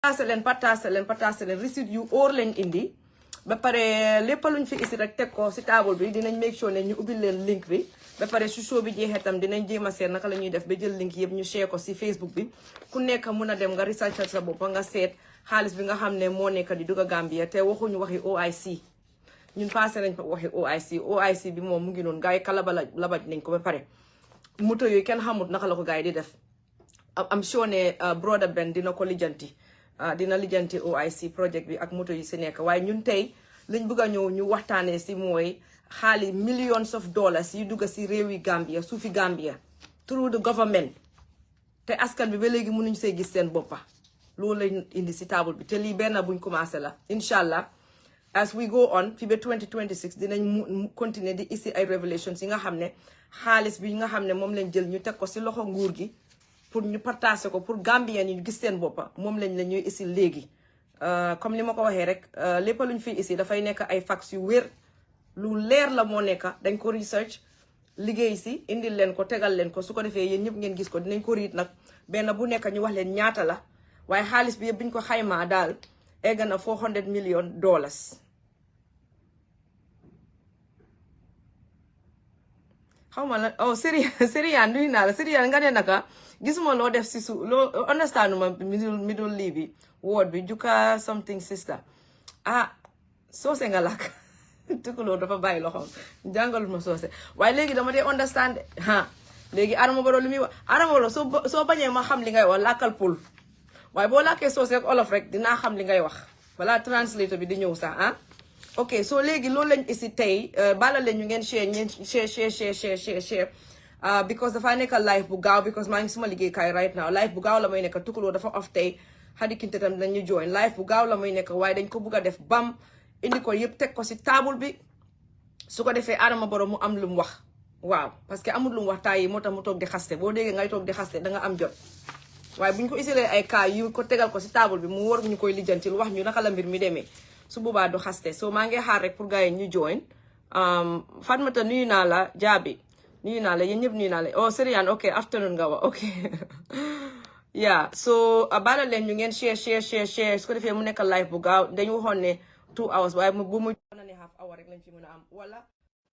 partage leen receipt yu óor leen indi ba pare lépp luñ fi isi rek teg ko si table bi dinañ make sure ne ñu ubbil leen link bi ba pare su show bi jeexee tam dinañ jéem a seet naka la ñuy def ba jël link yëpp ñu share ko si Facebook bi ku nekk mun a dem nga research sa bopp nga seet xaalis bi nga xam ne moo nekk di dugg Gambia te waxuñu waxi OIC ñun passé nañ fa waxi OIC bi moom mu ngi noonu gars yi kala labaj nañ ko ba pare moto yooyu kenn xamut naka la ko gars yi di def am sure ne brother Ben dina ko lijjanti dina lijjanti OIC project bi ak moto yi si nekk waaye ñun tey liñ bëgg a ñëw ñu waxtaanee si mooy xaalis millions of dollars yi dugg si réewi Gambia suufi Gambia through the government te askan bi ba léegi mënuñ see gis seen boppa loolu lañ indi si table bi te lii benn buñ commencé la incha allah as we go on fi ba 2026 dinañ continuer di isi ay revelations yi nga xam ne xaalis bi nga xam ne moom lañ jël ñu teg ko si loxo nguur gi pour ñu partager ko pour Gambien yi ñu gis seen boppa moom lañ la ñuy isi léegi comme ni ma ko waxee rek lépp luñ fi isi dafay nekk ay facts yu wér lu leer la moo nekk dañ ko research liggéey si indil leen ko tegal leen ko su ko defee yéen ñëpp ngeen gis ko dinañ ko riit nag benn bu nekk ñu wax leen ñaata la waaye xaalis bi yëpp biñ ko xaymaa daal egg na $400 million. xaw ma la oh Sirian nuyu naa la Sirian nga ne naka gisuma loo def si su loo understand ma middle lii bi word bi juka something sister soose nga lakk tukuloo dafa bàyyi loxoom jàngalul ma soose waaye léegi dama dee understand léegi Adama Barrow li muy wax Adama Barrow soo bañee ma xam li ngay wax làkkal pul waaye boo làkkee soose ak olof rek dinaa xam li ngay wax balaa translator bi di ñëw sax ok so léegi loolu lañ isi tey bala leen ñu ngeen share because dafa nekk live bu gaaw because maa ngi suma liggéeykaay right now live bu gaaw la may nekk tukuloo dafa off tey Hadi Kinte tam dañu join live bu gaaw la may nekk waaye dañ ko bugg a def bam indi ko yëpp teg ko si table bi su ko defee Adama Barrow mu am lu mu wax waaw parce que amul lu mu wax taay yi moo tax mu toog di xaste boo déggee ngay toog di xaste da nga am jot waaye buñ ko isilee ay cas yu ko tegal ko si table bi mu war ñu koy lijjantil wax ñu naka la mbir mi demee su boobaa du xaste so maa ngi xaar rek pour gars yi ñu join Fatmata nuyu naa la Jaabi nuyu naa la yéen ñëpp nuyu naa la oh Seriane ok afternoon nga wax ok yeah so bala leen ñu ngeen share su ko defee mu nekk live bu gaaw dañu waxoon ne 2 hours waaye bu mu 1.5 hour rek lañ fi mën a am wala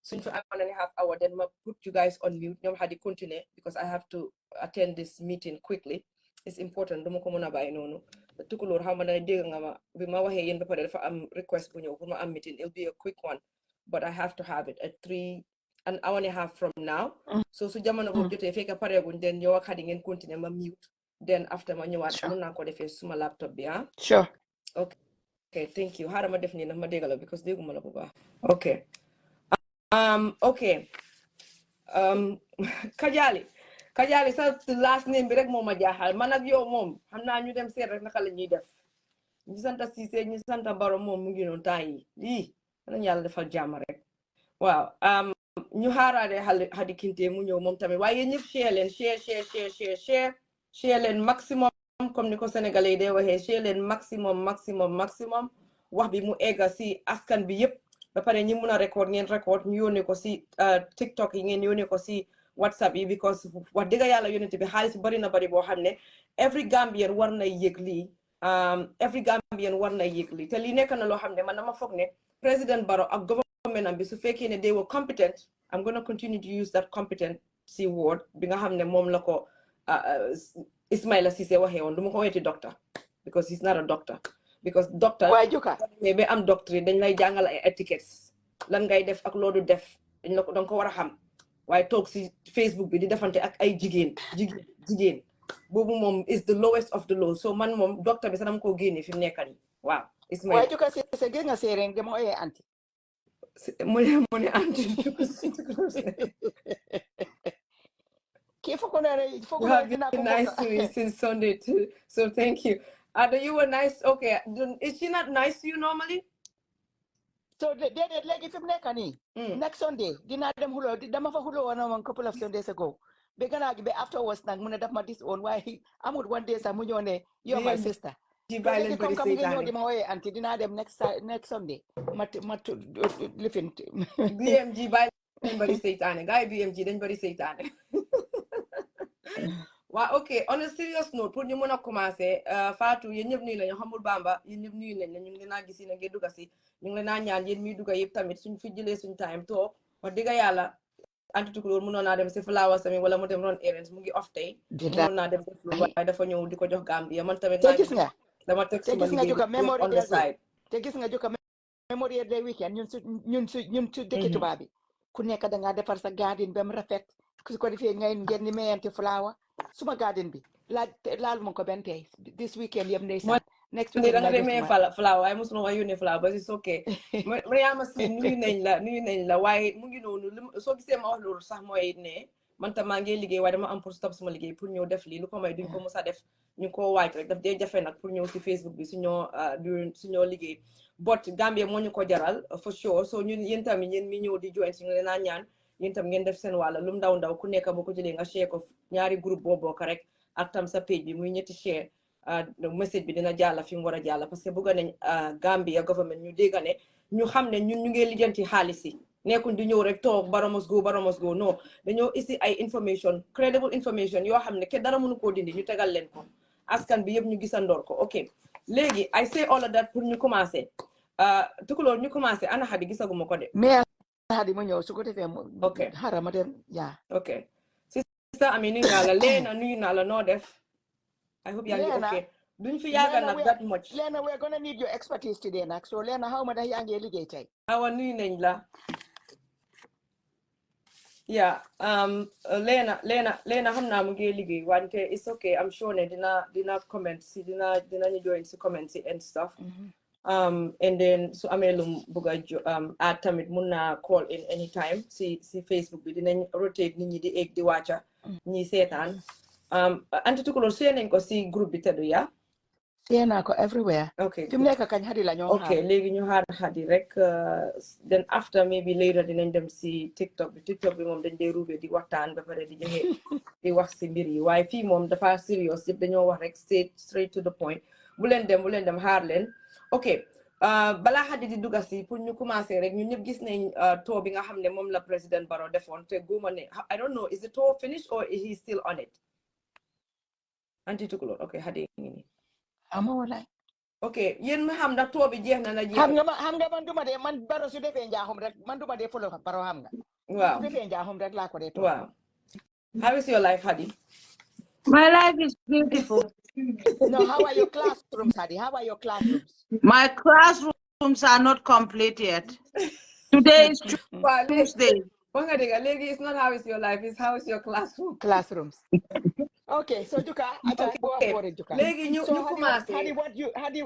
suñ fi am 1.5 hour then ma put you guys on mute ñoom Hadi continue because I have to attend this meeting quickly it's important duma ko mën a bàyyi noonu tukulóor xam na dégg nga ma bi ma waxee yéen ba pare dafa am request bu ñëw pour ma am meeting it'll be a quick one but I have to have it at 1 hour and a half from now so su jamono boobu jotee fekk pareeguñ den yow ak Hadi ngeen continue ma mute then after ma ñëwaat mën naa ko defee suma laptop bi sure okay thank you xaaral ma def nii nag ma dégg la because dégguma la bu baax okay Kajali sa last name bi rek moo ma jaaxal man ak yow moom xam naa ñu dem seet rek naka la ñuy def ñu santa Cissé ñu santa Barrow moom mu ngi noonu temps yi lii nañu yàlla defal jàmm rek waaw ñu xaaraale Hadi Kinte mu ñëw moom tamit waaye yéen ñëpp share leen maximum comme ni ko sénégalais yi dee waxee share leen maximum wax bi mu egga si askan bi yëpp ba pare ñi mun a record ngeen record ñu yónnee ko si TikTok yi ngeen yónnee ko si WhatsApp yi because wax dëgg yàlla yónnent bi xaalis bari na bari boo xam ne every Gambian war na yëg lii te lii nekk na loo xam ne man dama foog ne président Barrow ak government am bi su fekkee ne they were competent I'm gonna continue to use that competency word bi nga xam ne moom la ko Ismaila Cissé waxee woon du ma ko weeti doctor because he's not a doctor because doctor ba am doctrine dañ lay jàngal ay etiquettes lan ngay def ak loolu def danga ko war a xam waaye toog si Facebook bi di defante ak ay jigéen boobu moom is the lowest of the low so man moom docteur bi sax dama koo génne fi mu nekk nii waaw Ismaila waaye juka se gën nga séeréer dama oyee anti mu ne anti kii foog naa dinaa ko nice to me since Sunday too so thank you Ada you were nice okay is she not nice to you normally so déedéet léegi fi mu nekk nii next Sunday dinaa dem xulo dama fa xulo woon a couple of Sundays ago ba gannaaw gi ba afterwards nag mu ne daf ma disown waaye amul one day sax mu ñëw ne you're my sister léegi comme kam nga ñëw di ma wooyee anti dinaa dem next Sunday ma lifin BMG bàyyi leen bari seytaane gars yi BMG dañ bari seytaane waaw ok on a serious note pour ñu mën a commencer Fatou yéen ñëpp nuyu la ñu xamul Bamba yéen ñëpp nuyu nañ la ñu ngi leen a gis na ngeen dugga si ñu ngi leen a ñaan yéen miy dugga yëpp tamit suñ fi jëlee suñ time toog wax dëgg yàlla anti tukulóor mënoon naa dem si flowers tamit wala mu dem ron errands mu ngi off tey mënoon naa dem si floor waaye dafa ñëw di ko jox Gambia man tamit te gis nga dama teg suma gis nga liggéey Juka bi on the side te gis nga Juka Memorial Day weekend ñun su dëkki tubaab bi ku nekk da ngaa defar sa garden ba mu rafet su ko defee ngeen ni mayante flower suma garden bi laal ma ko benn tey this weekend yëpp ndeysaan next weekend da nga demee flower waaye mosuma wax yónnee flower ba it's okay Mariama si nuyu nañ la waaye mu ngi noonu soo gisee ma wax loolu sax mooy ne man tam maa ngi liggéey waaye dama am pour stop suma liggéey pour ñëw def lii lu ko may duñ ko mos a def ñu ko waaj rek daf dee jafe nag pour ñëw si Facebook bi suñoo liggéey but Gambia moo ñu ko jaral for sure so ñun yéen tamit yéen mi ñëw di join si leen a ñaan yéen tam ngeen def seen wàlla lu mu ndaw ku nekk boo ko jëlee nga share ko ñaari groupe boo bokk rek ak tam sa page bi muy ñetti share message bi dina jàlla fi mu war a jàlla parce que bëgg nañ Gambia government ñu dégg ne ñu xam ne ñun ñu ngi lijjanti xaalis yi nekkuñ di ñëw rek toog baramos go non dañoo isi ay information credible information yoo xam ne ke dara mënu koo dindi ñu tegal leen ko askan bi yëpp ñu gisandoor ko ok léegi I say all of that pour ñu commencé tukulóor ñu commencé ana Hadi gisaguma ko de mais Hadi ma ñëw su ko defee ok xaaral ma dem ok sister Ami nuyu naa la Leena nuyu naa la noo def I hope yaa ngi okay duñ fi yàgga nag that much Lena we're gonna need your expertise today nag so Lena xaw ma ndax yaa ngi liggéey tey awa nuyu nañ la yeah Lena xam naa mu ngi liggéey wante it's okay I'm sure ne dina comment si dina ñu join si comment si and stuff and then su amee lu bëgg a tamit mun naa call in anytime si Facebook bi dinañ rotate nit ñi di egg di wàcca ñi seetaan anti tukulóor see nañ ko si groupe bi teddu ya see naa ko everywhere okay fi mu nekk kañ Hadi la ñoo xaar okay léegi ñu xaar Hadi rek then after maybe later dinañ dem si TikTok bi moom dañ dee ruube di waxtaan ba pare di joxe di wax si mbir yi waaye fii moom dafa serious yëpp dañoo wax rek straight to the point bu leen dem xaar leen ok balaa Hadi di dugga si pour ñu commencer rek ñun ñëpp gis nañ tour bi nga xam ne moom la président Barrow defoon te guma ne I don't know is the tour finished or is he still on it anti tukulóor ok Hadi ngi nii ama walaay ok yéen ma xam ndax tour bi jeex na jeex xam nga man duma dee man Barrow su defee njaaxum rek man duma dee follow Barrow xam nga waaw su defee njaaxum rek laa ko dee wow how is your life Hadi My life is beautiful. No, how are your classrooms, Hadi? How are your classrooms? My classrooms are not complete yet. Today is Tuesday. It's not how is your life, it's how is your classroom. Classrooms. Okay, so Juka, go for it, Juka.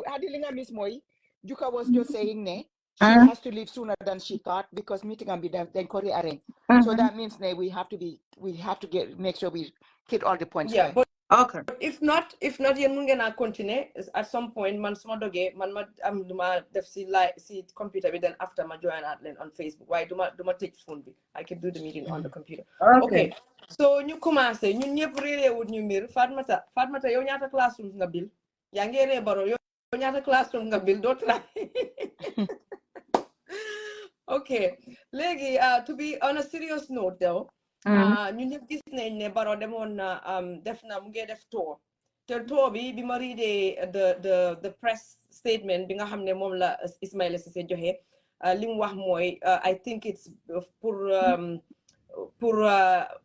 Hadi linga Miss Moi, Juka was just saying she has to leave sooner than she thought because meeting can be done then Korea arrange. So that means we have to make sure we hit all the points. Yeah, right. Okay. But if not, yen mun ngena continue at some point man suma doge man ma am duma def si computer bi then after ma join Atlen on Facebook. Why duma take phone bi. I can do the meeting on the computer. Okay. So ñu commencé ñun ñëpp réeré wut ñu mbir Fatmata yow ñaata classroom nga bil yaa ngi ree Barrow yow ñaata classroom nga bil doo try. Okay. Léegi to be on a serious note though. ñun ñëpp gis nañ ne Barrow demoon na def na mu ngi def tour te tour bi ma readee the press statement bi nga xam ne moom la Ismaila Ceesay joxe li mu wax mooy I think it's pour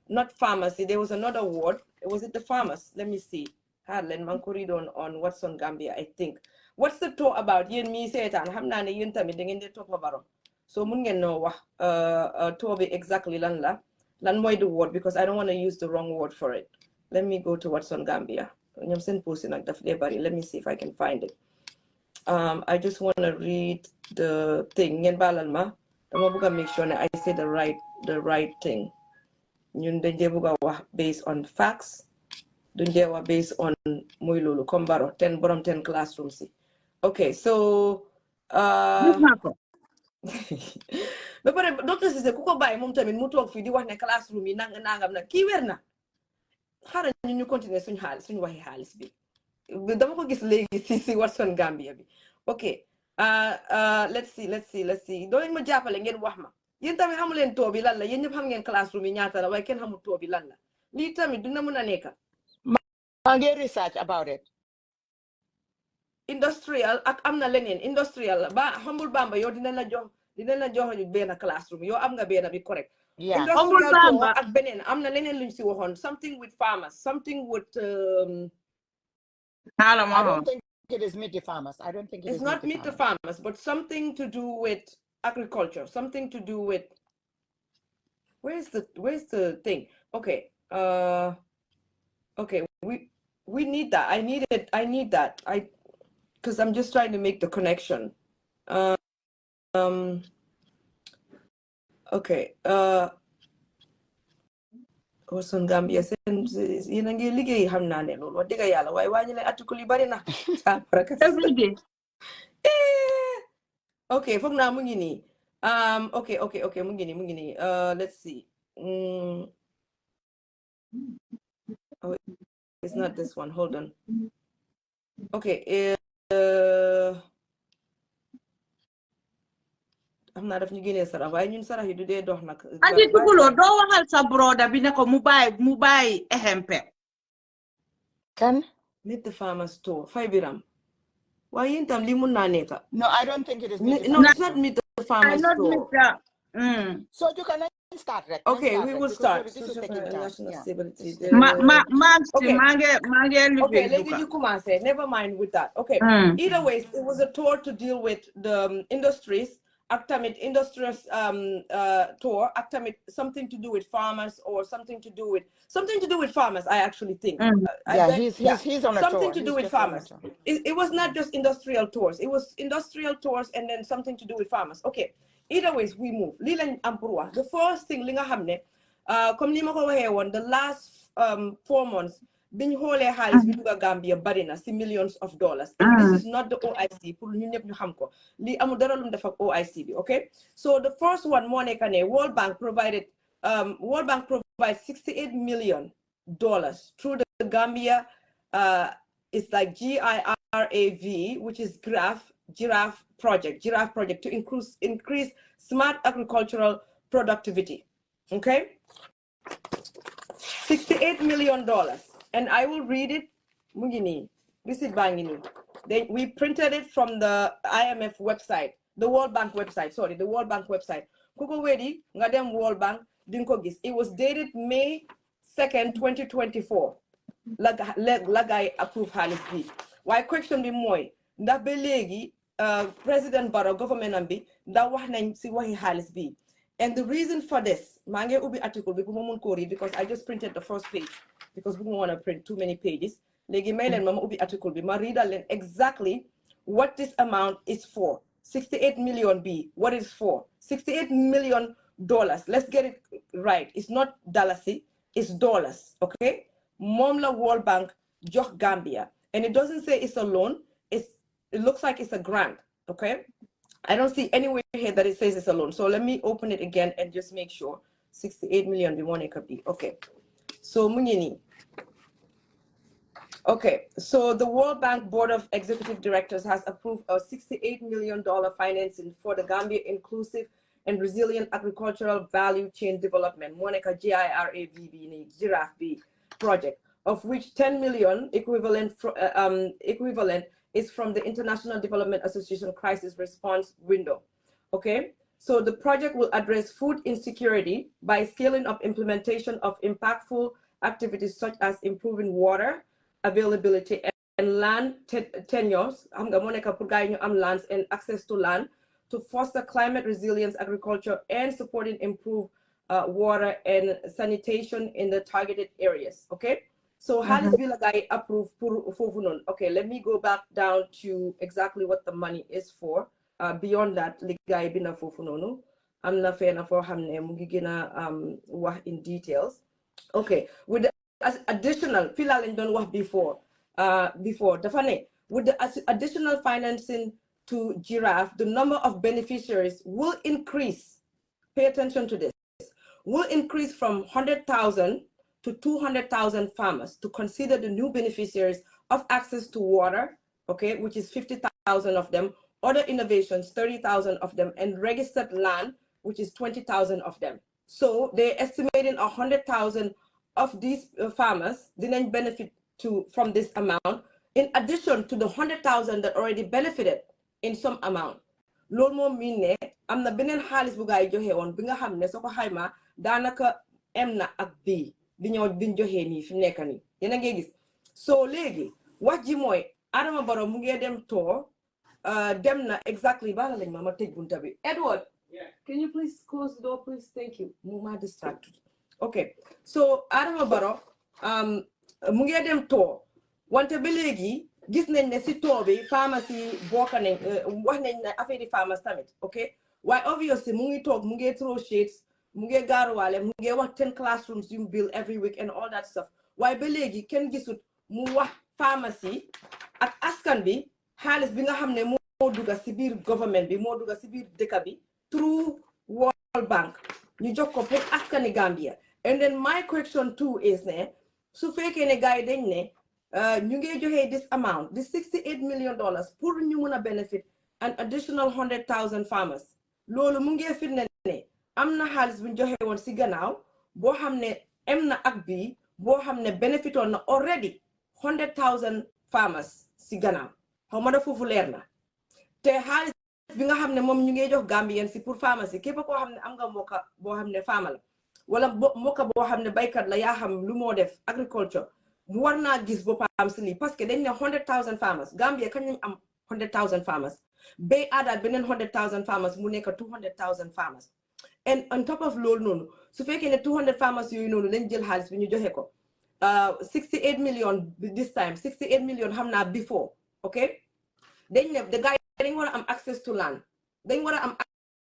not farmers there was another word was it the farmers let me see Harlan man ko read on what's on Gambia I think what's the tour about yéen mi seetaan xam naa ne yéen tamit da ngeen di toppa Barrow so mun ngeen noo wax tour bi exactly lan la lan mooy the word because I don't want to use the wrong word for it. Let me go to what's on Gambia. ñoom seen posting nag daf dee bari let me see if I can find it. I just want to read the thing ngeen baalal ma dama bëgg a make sure ne I say the right thing. ñun dañ dee bëgg a wax based on facts duñ dee wax based on muy loolu comme Barrow 10 classrooms si. Okay so ba pare docteur Ceesay ku ko bàyyi moom tamit mu toog fii di wax ne classroom yi nangam na kii wér na xaaral ñu continuer suñu waxi xaalis bi dama ko gis léegi si what's on Gambia bi ok let's see doo leen ma jàppale ngeen wax ma yéen tamit xamu leen too bi lan la yéen ñëpp xam ngeen classroom yi ñaata la waaye kenn xamul too bi lan la lii tamit dina mën a nekk research about it. Industrial ak am na leneen industrial ba humble bamba yow dina la jox benn classroom yow am nga benn bi correct. Yeah. Industrial tour ak beneen am na leneen luñ si waxoon something with farmers something with. I don't think it is meet the farmers. I don't think it's not meet the farmers, but something to do with agriculture, something to do with. Where's the thing? Okay. Okay. We need that. I need that. Because I'm just trying to make the connection. Okay. Wason Gambia sen yéen a ngi liggéey xam naa ne loolu wax dëgg yàlla waaye wàññi leen article yi bari na. Every day. Okay, foog naa mu ngi nii. Okay, mu ngi nii. Let's see. Oh, it's not this one. Hold on. Okay. I'm not ñu génnee sarax waaye ñun sarax yi du dee dox nag. Andi tugulo doo waxal sa broda bi ne ko mu bàyyi ehempe. Kan? Meet the farmer store. Fay biram. Why yéen tam lii mun naa nekk. No, I don't think it is. No, it's not meet the farmer store. So you can start. Okay, we will start. This is taking time. Stability. Okay, let me commence. Never mind with that. Okay. Either way, it was a tour to deal with the industries. Actamid industrious tour. Actamid something to do with farmers or something to do with farmers. I actually think. He's on a something tour. To do with farmers. It was not just industrial tours. It was industrial tours and then something to do with farmers. Okay. Either ways, we move. Lilan Ampurwa. The first thing linga hamne, comme ni ma ko waxe won, the last 4 months, biñ xolé xaliss bi duga Gambia bari na ci millions of dollars. And this is not the OIC pour ñu ñep ñu xam ko. Li amu dara lu def ak OIC bi, okay? So the first one mo nekk ne World Bank provides $68 million through the Gambia it's like GIRAV, which is Giraffe project to increase smart agricultural productivity. Okay, $68 million, and I will read it. Mugini, visit Bangini. Then we printed it from the IMF website, the World Bank website. Sorry, the World Bank website. Kuko wedi ngadem World Bank dinko gis. It was dated May 2nd, 2024. Lagay approve halis bi. Why question bi moy? Ndax ba legi President Barrow government ambi da wax nañ ci waxi xaalis bi. And the reason for this, maa ngi ubbi article bi bu ma mun ko read because I just printed the first page because we don't want to print too many pages. Legi may leen ma ubbi article bi ma readal leen exactly what this amount is for. 68 million B, what is for? $68 million. Let's get it right. It's not dollars, it's dollars, okay? Mom la World Bank jox Gambia. And it doesn't say it's a loan. It looks like it's a grant, okay? I don't see anywhere here that it says it's a loan. So let me open it again and just make sure. 68 million, we want it to be. Okay. So, Mungini. Okay. So the World Bank Board of Executive Directors has approved a $68 million financing for the Gambia Inclusive and Resilient Agricultural Value Chain Development, Monica GIRAVB, Giraffe B project, of which 10 million equivalent is from the International Development Association Crisis Response Window. Okay, so the project will address food insecurity by scaling up implementation of impactful activities such as improving water availability and land tenures, lands and access to land to foster climate resilience agriculture and supporting improved water and sanitation in the targeted areas. Okay. So how does Vilagay approve for Okay, let me go back down to exactly what the money is for. Beyond that, Ligay bina fofunono. I'm not fair for hamne mugigina in details. Okay, with the additional filalindon wah before Dafane, with the additional financing to Giraffe, the number of beneficiaries will increase. Pay attention to this. Will increase from 100,000 to 200,000 farmers to consider the new beneficiaries of access to water, okay, which is 50,000 of them, other innovations, 30,000 of them, and registered land, which is 20,000 of them. So they're estimating 100,000 of these farmers didn't benefit from this amount, in addition to the 100,000 that already benefited in some amount. Loolu moom miin ne am na beneen xaalis bu gaa yi joxe woon bi nga xam ne soo ko xaymaa daanaka am na ak bii bi ñoo biñ joxee nii fi mu nekk nii yéen a ngi gis so léegi wax ji mooy Adama Barrow mu ngi dem too dem na exactly bala lañ ma tëj bunta bi Edward can you please close the door please thank you mu ma distracted okay so Adama Barrow mu ngi dem too wante ba léegi gis nañ ne si too bi pharmacie bokk nañ wax nañ ne affaire yi pharmacie tamit ok waaye obviously mu ngi toog mu ngi throw shades mu ngi gaaruwaale mu ngi wax 10 classrooms you build every week and all that stuff waaye ba léegi kenn gisut mu wax pharmacie ak askan bi xaalis bi nga xam ne moo dugga si biir government bi moo dugga si biir dëkk bi through World Bank ñu jox ko pour askani Gambia and then my question too is ne su fekkee ne gars yi dañ ne ñu ngi joxe this amount this $68 million pour ñu mun a benefit an additional 100,000 farmers loolu mu ngi firnde ne am na xaalis bu ñu joxe woon si gannaaw boo xam ne am na ak bii boo xam ne benefitoon na already 100,000 farmers si gannaaw xaw ma da foofu leer na te xaalis bi nga xam ne moom ñu ngi jox Gambien si pour farmers yi képp koo xam ne am nga mbokka boo xam ne farmer la wala mbokka boo xam ne baykat la yaa xam lu moo def agriculture mu war naa gis boppam si lii parce que dañ ne 100,000 farmers Gambia kañ lañ am 100,000 farmers bay aadaat beneen 100,000 farmers mu nekk 200,000 farmers and on top of loolu noonu su fekkee ne 200 farmers yooyu noonu lañ jël xaalis bi ñu joxe ko 68 million this time 68 million xam naa before ok dañ ne the guy dañ war a am access to land dañ war a am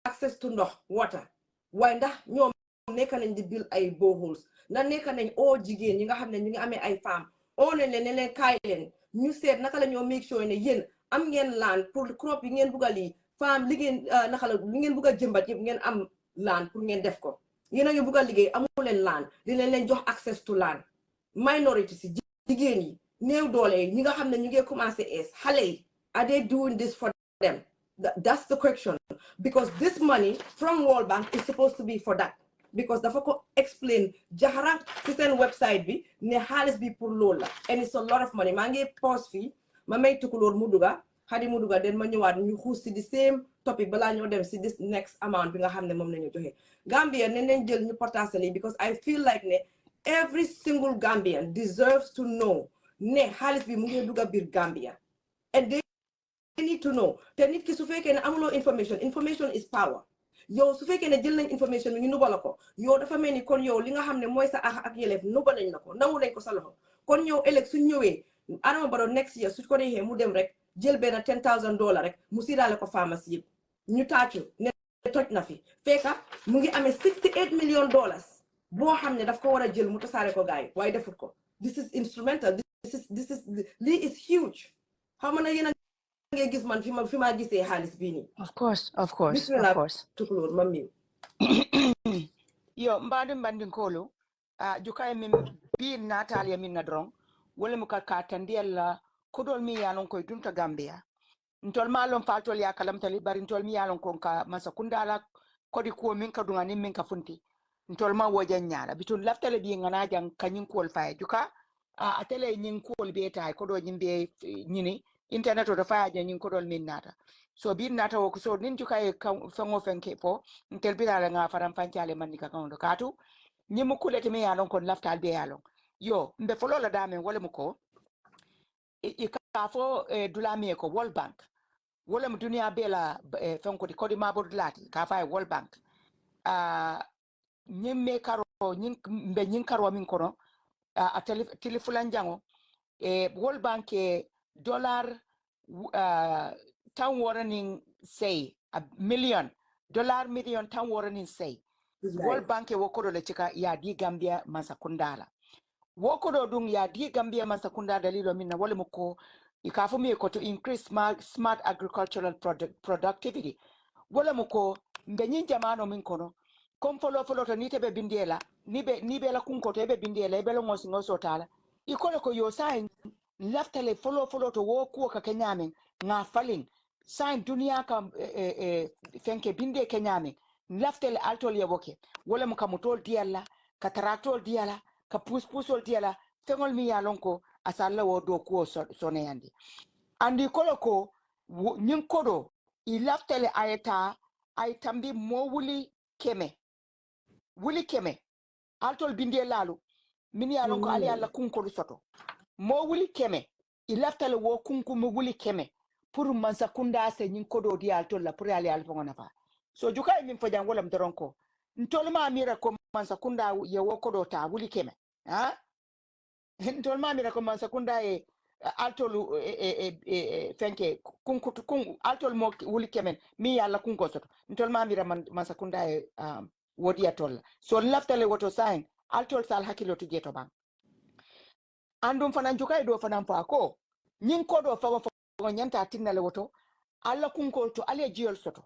access to ndox water waaye ndax ñoom nekk nañ di build ay boreholes na nekk nañ oo jigéen ñi nga xam ne ñu ngi amee ay femmes oo nañ leen ne leen kaay leen ñu seet naka la ñoo make sure ne yéen am ngeen land pour crop yi ngeen bugg a lii femme li ngeen naka la li ngeen bugg a jëmbat yëpp ngeen am land pour ngeen def ko yéen a ngi bugg a liggéey amu leen land di leen jox access to land minority si jigéen yi néew doole yi ñi nga xam ne ñu ngi commencé ees xale yi are they doing this for them that's the question because this money from World Bank is supposed to be for that because dafa ko explain jaxara ci seen website bi ne xaalis bi pour loolu la and it's a lot of money maa ngi pause fii ma may tukulóor mu duga xadi mu duga den ma ñëwaat ñu xuus si the same topic balaa ñoo dem si this next amount bi nga xam ne moom nañu joxe Gambia ne nañ jël ñu portaseli because I feel like ne every single Gambian deserves to know ne xaalis bi mu ngi duga biir Gambia and they need to know te nit ki su fekkee ne amuloo information is power yow su fekkee ne jël nañ information bi ñu nubala ko yow dafa mel ni kon yow li nga xam ne mooy sa ak yelef nuba nañ la ko nangu nañ ko sa loxo kon yow ëllëg suñ ñëwee Adama Barrow next year su ko neexee mu dem rek jël benn $10,000 rek mu sidaale ko pharmacie yëpp ñu tàccu ne toj na fi fekka mu ngi amee $68 million boo xam ne daf ko war a jël mu tasaare ko gaay waaye defut ko this is instrumental this is lii is huge xam nga yéen ngay gis man fi ma gisee xaalis bii nii of course tukulóor ma miw yo mbandin kolu jukay min bi natal ya min na dron wala mu ka tandiyal la kodol mi yalon koy dunta Gambia ntol malon faltol ya kalam tali bari ntol mi yalon kon ka masakunda la kodi ko min ka dunga min ka funti ntol ma wojan nyala bitun laftale bi ngana jang kanyin kol fay juka atele nyin kol be tay kodo nyimbe nyini internet o da faya nyin kodol min nata so bin nata wo so nin juka fango fenke po ntel bitala nga faram fancale man ka kan do katu nyimu kulete mi yalon kon laftal be yalon yo mbe folo la dame wala mu ko ikafo dulami ko World Bank wala mu dunia bela fanko di kodi mabur lati ka fa World Bank nyimme karo mbe nyin karo min kono a telefulan jango World Bank dollar tan warning say a million tan warning say World Bank wokodo le chika ya di Gambia masakundala wokodo dung ya di Gambia masakunda dalilo minna wale muko ikafumi ko to increase smart agricultural productivity wale muko mbenyin jamano min kono kom folo to nitebe bindela nibe la kunko to be bindela be lo ngoso tala ikole ko yo sign laftale folo to wo ko ka kenyamen nga falling sign dunia ka fenke binde kenyamen laftale altol yaboke wala muka mutol diala ka taraktol diala ka puspusol diala fengol mi yalon ko asalla wo do ko sone yandi andi koloko nyin kodo I laftele ayeta ay tambi mo wuli keme altol bindie lalu mini alon ko ali alla kunkolu soto mo wuli keme I laftele wo kunku mo wuli keme pour mansa kunda se nyin kodo di altol la pour ali alfo nafa so juka min fo jangolam doronko ntol ma mira ko mansa kunda ye wo kodo ta wuli keme ha ntol ma mira ko mansa kunda e altolu fenke kun altol mo wuli kemen mi yalla kun ko soto ntol ma mira man sakunda e wodi atol so laftale woto sign altol sal hakilo to jeto bang andum fanan jukay do fanan fa ko nyin ko do fa nyanta tinnale woto alla kun ko to ale jiol soto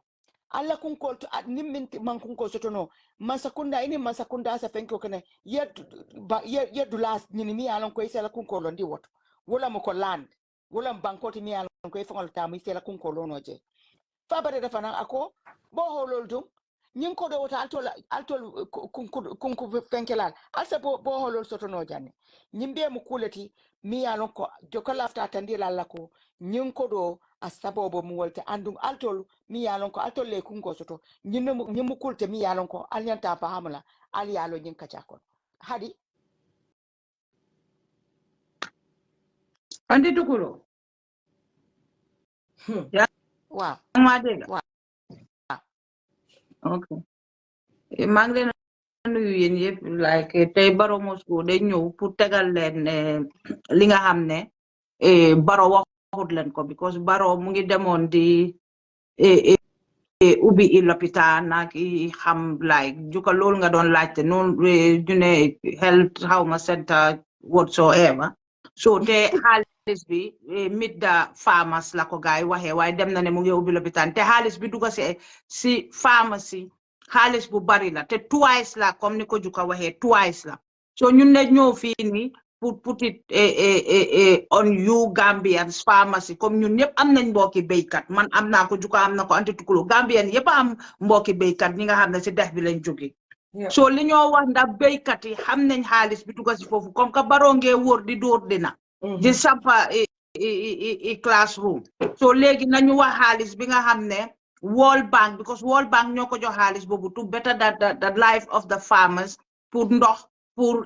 alla kun ko to nimmin man kun ko soto no man sakunda ini man sakunda sa fenke ko kene yeddu las nyini mi yalla ko isela kun ko londi woto wala mo ko land wala bankoti mi yalla ko e fangol ta mi sela kun ko lono je fa bare da fana ako bo holol dum nyin ko do wata altol kun fenkelal alsa bo holol soto no janne nyimbe mu kulati mi yalla ko joko lafta tandila la ko nyin ko do asabobo mu wolta andum altol mi yalla ko altol le kun ko soto nyim kulte mi yalla ko alnyanta fahamula ali yalo nyin kacha ko hadi Andi Dukulo. Yeah. wow Wow. Okay. Mangle nuyu yéen yëpp like tey Baro Moscow day ñëw pour tegal leen li nga xam ne Baro waxut leen ko because Baro mu ngi demoon di ubbi I lopitaan nag I xam like juka loolu nga doon laajte noonu ñu ne health xawma center whatsoever so te xaalis bi mit da farmers la ko gaay waxee waaye dem na ne mu ngi ubbi lopitaan te xaalis bi duga si pharmacie xaalis bu bari la te twice la comme ni ko juka waxee twice la so ñun ne ñëw fii ni pour put it on you Gambians pharmacy comme ñun ñëpp am nañ mbokki béykat man am naa ko juka am na ko anti tukulo Gambian yëpp am mbokki béykat ñi nga xam ne si dex bi lañ jóge so li ñoo wax ndax béykat yi xam nañ xaalis bi duga si foofu comme que Barrow ngee wóor di dóor dina di sampa classroom so léegi nañu wax xaalis bi nga xam ne World Bank because World Bank ñoo ko jox xaalis boobu to better the life of the farmers pour ndox pour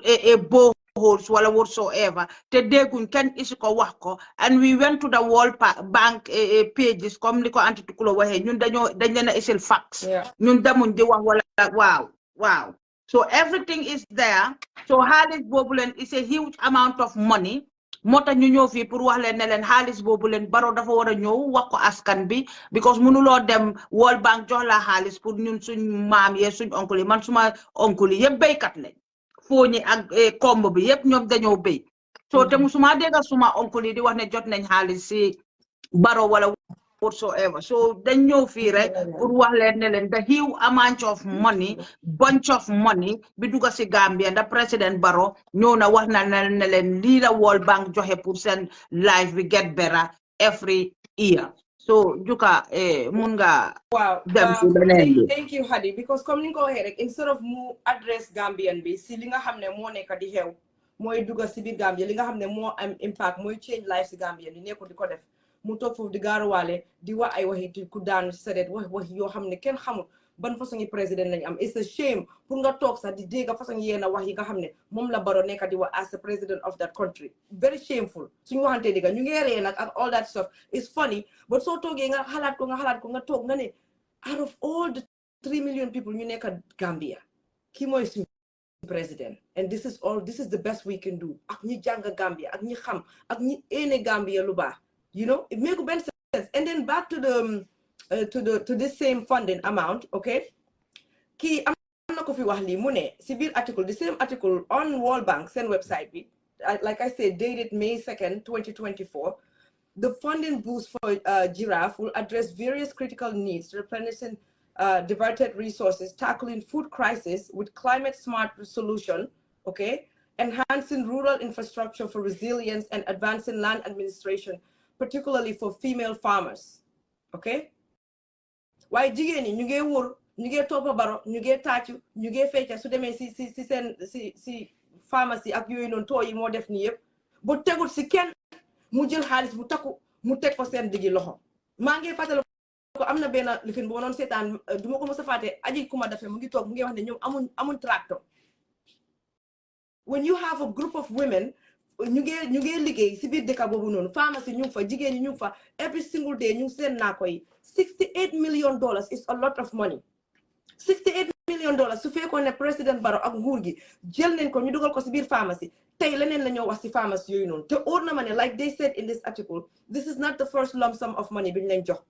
boreholes wala whatsoever te dégguñ kenn isi ko wax ko and we went to the World Bank pages comme li ko anti tukulo waxee ñun dañ leen a isil facts ñun demuñ di wax wala wow so everything is there so xaalis boobu leen is a huge amount of money moo tax ñu ñëw fii pour wax leen ne leen xaalis boobu leen Barrow dafa war a ñëw wax ko askan bi because mënuloo dem World Bank jox la xaalis pour ñun suñ maam yee suñ oncle yi man suma oncle yi yëpp béykat lañ fooñi ak komb bi yëpp ñoom dañoo béy so te musuma dégga suma oncle yi di wax ne jot nañ xaalis si Barrow wala whatsoever so dañ ñëw fii rek pour wax leen ne leen the huge amount of money bunch of money bi dugga si Gambia ndax président Barrow ñëw na wax na ne leen lii la World Bank joxe pour seen life bi get better every year so juka mun nga dem si beneen bi thank you Hadi because comme ni nga ko waxee rek instead of mu address Gambian bi si li nga xam ne moo nekk di xew mooy dugga si biir Gambia li nga xam ne moo am impact mooy change life si Gambian di nekko di ko def mu toog foofu di gaaruwaale di wax ay waxi ku daanu si sareet wax yoo xam ne kenn xamul ban façon yi président lañ am it's a shame pour nga toog sax di dégg façon yéen a wax yi nga xam ne moom la Barrow nekk di wax as the president of that country very shameful suñu waxantee dégg ñu ngi ree nag ak all that stuff is funny but soo toogee nga xalaat ko nga toog nga ne out of all the 3 million people ñu nekk Gambia kii mooy suñu president and this is the best we can do ak ñi jàng Gambia ak ñi xam ak ñi éene Gambia lu baax you know it make benn sense and then back to this same funding amount okay kii am na ko fi wax lii mu ne si biir article the same article on World Bank seen website bi like I said dated May 2nd 2024 the funding boost for Giraffe will address various critical needs replenishing diverted resources tackling food crisis with climate smart solution okay enhancing rural infrastructure for resilience and advancing land administration particularly for female farmers okay waaye jigéen ñi ñu ngi wóor ñu ngi toppa Barrow ñu ngi tàccu ñu ngi fecca su demee si pharmacie ak yooyu noonu too yi moo def nii yëpp bu tegul si kenn mu jël xaalis bu takku mu teg ko seen diggi loxo maa ngi fàttali ko am na benn lifin bu ma doon seetaan du ma ko mos a fàtte aji kuma dafe mu ngi toog mu ngi wax ne ñoom amuñ tracteur. When you have a group of women ñu ngi liggéey si biir dëkk boobu noonu pharmacie ñu ngi fa jigéen ñi ñu ngi fa every single day ñu ngi seen naa koy $68 million is a lot of money. $68 million su fekkoon ne président Barrow ak nguur gi jël nañ ko ñu dugal ko si biir pharmacie tey leneen la ñoo wax si pharmacie yooyu noonu te óor na ma ne like they said in this article this is not the first lump sum of money bi ñu leen jox.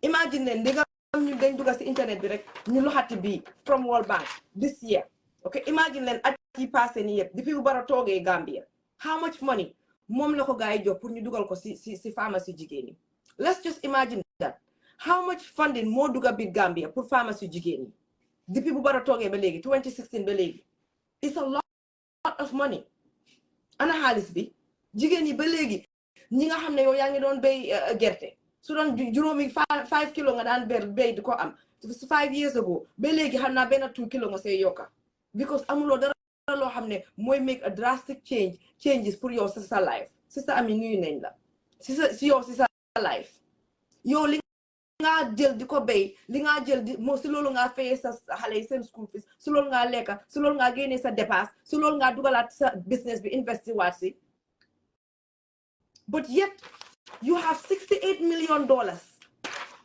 Imagine leen di nga am ñu dañ dugal si internet bi rek ñu loxati bii from World Bank this year. Okay, imagine leen at yi passé ni yëpp depuis bu Barrow toogee Gambia how much money moom la ko gars yi jox pour ñu dugal ko si pharmacie jigéen ñi. Let's just imagine that how much funding moo dugga biir Gambia pour pharmacie jigéen ñi depuis bu Barrow toogee ba léegi 2016 ba léegi it's a lot of money. Ana xaalis bi jigéen ñi ba léegi ñi nga xam ne yow yaa ngi doon béy gerte su doon juróomi 5 kilo nga daan béy di ko am 5 years ago ba léegi xam naa benn 2 kilo nga say yokka because amuloo dara loo xam ne mooy make a drastic changes pour yow sa life si sa ami nuyu nañ la si yow si sa life yow li nga jël di ko béy li nga jël di moo si loolu nga fayee sa xale yi seen school fees si loolu nga lekka si loolu nga génnee sa dépasse si loolu nga dugalaat sa business bi investi waat si but yet you have $68 million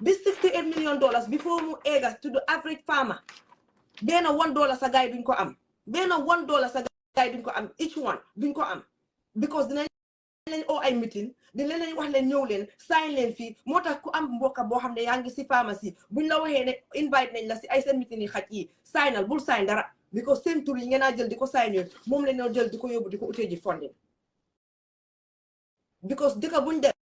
this $68 million before mu eggas to the average farmer benn $1 sa gaay duñ ko am benn $1 sa gaay duñ ko am each one duñ ko am because dinañ leen oo ay meeting di leen wax leen ñëw leen sign leen fii moo tax ku am mbokka boo xam ne yaa ngi si pharmacie buñ la waxee ne invite nañ la si ay seen meeting yi xaj yi signal bul sign dara because seen tur yi ngeen a jël di ko sign yooyu moom la ñoo jël di ko yóbbu di ko utee ji funding because dëkk buñ dem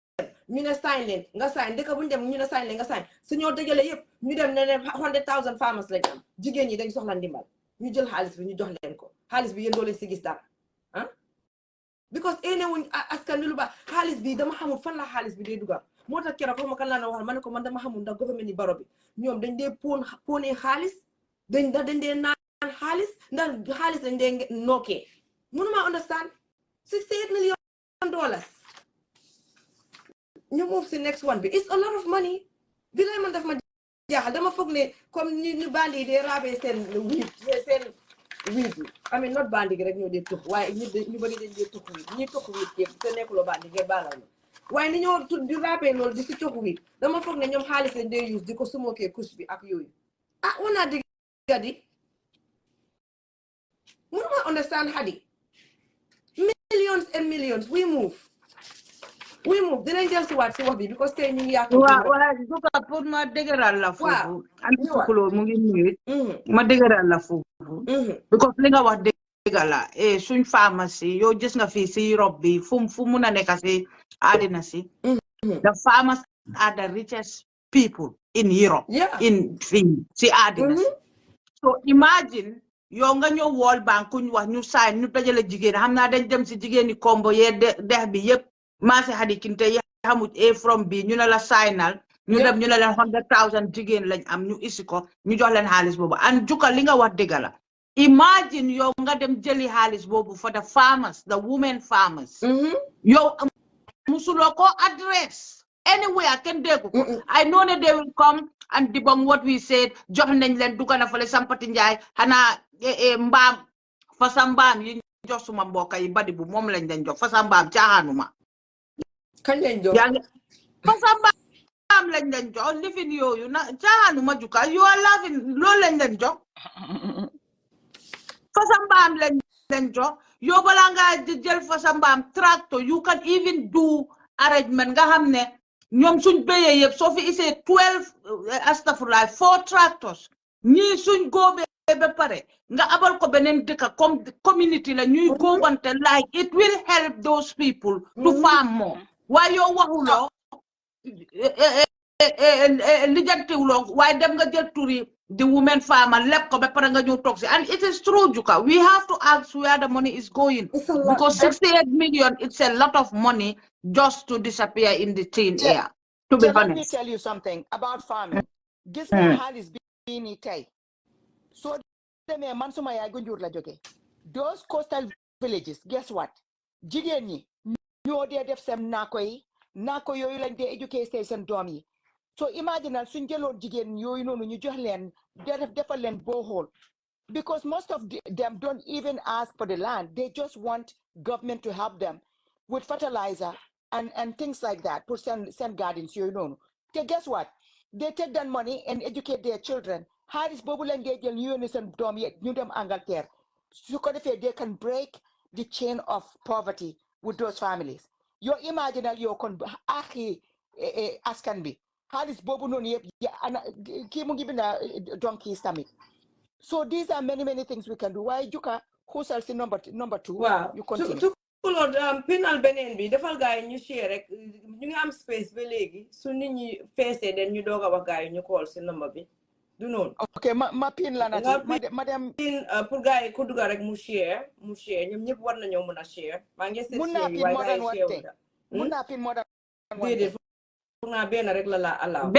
ñu ne sign leen nga sign dëkk buñ dem ñu ne sign leen nga sign su ñoo dajale yëpp ñu dem ne leen 100,000 farmers lañ am jigéen ñi dañ soxla ndimbal ñu jël xaalis bi ñu jox leen ko xaalis bi yéen doo leen si gis dara ah because wuñ askan wi lu baax xaalis bi dama xamul fan la xaalis bi day dugal moo tax keroog xaw ma kan laa na waxal ma ne ko man dama xamul ndax gouvernement ni Barrow bi ñoom dañ dee poonee xaalis dañ dee naan xaalis ndax xaalis dañ dee nookee mënuma understand $68 million ñu move si next one bi it's a lot of money bi lay man daf ma jaaxal dama foog ne comme ni bandi dee raabee seen wiit I mean not bandi gi rek ñoo dee tux waaye ñu bari dañ dee tux wiit ñi tux wiit yëpp te nekkuloo bandi ngeen baalal ma waaye ni ñoo di raabee loolu di si tux wiit dama foog ne ñoom xaalis lañ dee use di ko sumokee kus bi ak yooyu wanaa digga di mënuma understand Hadi millions and millions we move dinañ jël si waat si wax bi because tey ñu ngi yaatu waaw duka pour ma dëgëral la foofu andi tukulóor mu ngi nuyu ma dëgëral la foofu because li nga wax dëgg la suñ pharmacie yow gis nga fii si Europe bi fu mun a nekk si àddina si the farmers are the richest people in Europe in fii si àddina si so imagine yow nga ñëw World Bank kuñ wax ñu sign ñu dajale jigéen xam naa dañ dem si jigéeni Kombo yee dex bi yëpp maase Hadi Kinte yi xamut from bi ñu ne la signal ñu dem ñu ne leen 100,000 jigéen lañ am ñu isi ko ñu jox leen xaalis boobu and juka li nga wax dëgg la imagine yow nga dem jëli xaalis boobu for the farmers the women farmers yow musuloo ko address anywhere kenn déggu ko I know ne they will come and debunk what we said jox nañ leen duga na fale Sampati Njaay xanaa mbaam fasa mbaam yi jox suma mbokk yi badi bu moom lañ leen jox fasa mbaam caaxaanuma kañ lañ jox fasa mbaam lañ leen jox lifin yooyu na caaxaanuma juka you are laughing loolu lañ leen jox fasa mbaam lañ leen jox yow balaa nga jël fasa mbaam tractor you can even do arrangement nga xam ne ñoom suñ béyee yëpp soo fi isee 12 astafurlaay 4 tractors ñii suñ góobee ba pare nga abal ko beneen dëkk comme community la ñuy góobante like it will help those people to farm more waaye yow waxuloo lijjantiwuloo waaye dem nga jël turi the women farmer lépp ko ba pare nga ñëw toog si and it is true Juka we have to ask where the money is going because 68 million it's a lot of money just to disappear in the thin air to be honest. Let me tell you something about farming. Gis nga xaalis bi ni tey soo demee man suma yaay Gunjur la jógee those coastal villages guess what jigéen ñi ñoo dee def seen naako yi naako yooyu lañ dee éduquer seen doom yi so imaginal suñ jëloon jigéen yooyu noonu ñu jox leen defal leen borehole because most of them don't even ask for the land. They just want government to help them with fertilizer and things like that. For send gardens, you know. Okay, guess what? They take that money and educate their children. Harris Bobu engage in unison new them Angleterre. So they can break the chain of poverty with those families. You imagine you can askan be. Harris Bobu no kimu giving a donkey stomach. So these are many things we can do. Why Juka, who's else in number two? Wow. You continue. To pinal benen bi defal gaay ñu share rek ñu ngi am space ba légui su nit ñi fessé den ñu doga wax gaay ñu call ci number bi du non. Okay, ma pin la nati madame pin pour gaay ku duga rek mu share ñom ñep war nañu mëna share. Ma ngi mun naa pin more than one thing. Mun naa pin more than one thing. Pour na ben rek la allow.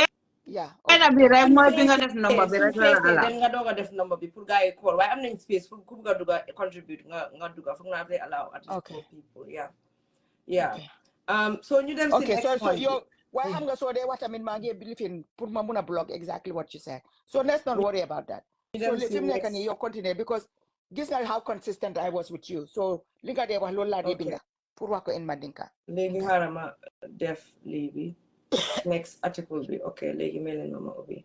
Yeah. Bena bi rek moy bi nga def number bi rek la ala. Den nga doga def number bi pour gaay call waaye am nañ space pour ku bëgg duga contribute nga duga foog naa allow at least four people. Yeah. Okay. So ñu dem ci next one. So yo why am nga so de what I mean ma ngi believe in pour ma mëna block exactly what you said. So let's not worry about that. So let's see you continue because this is how consistent I was with you. So li nga de wax loolu la de binda pour wax ko en Mandinka. Légui harama def légui next article be okay legi melen mama ubi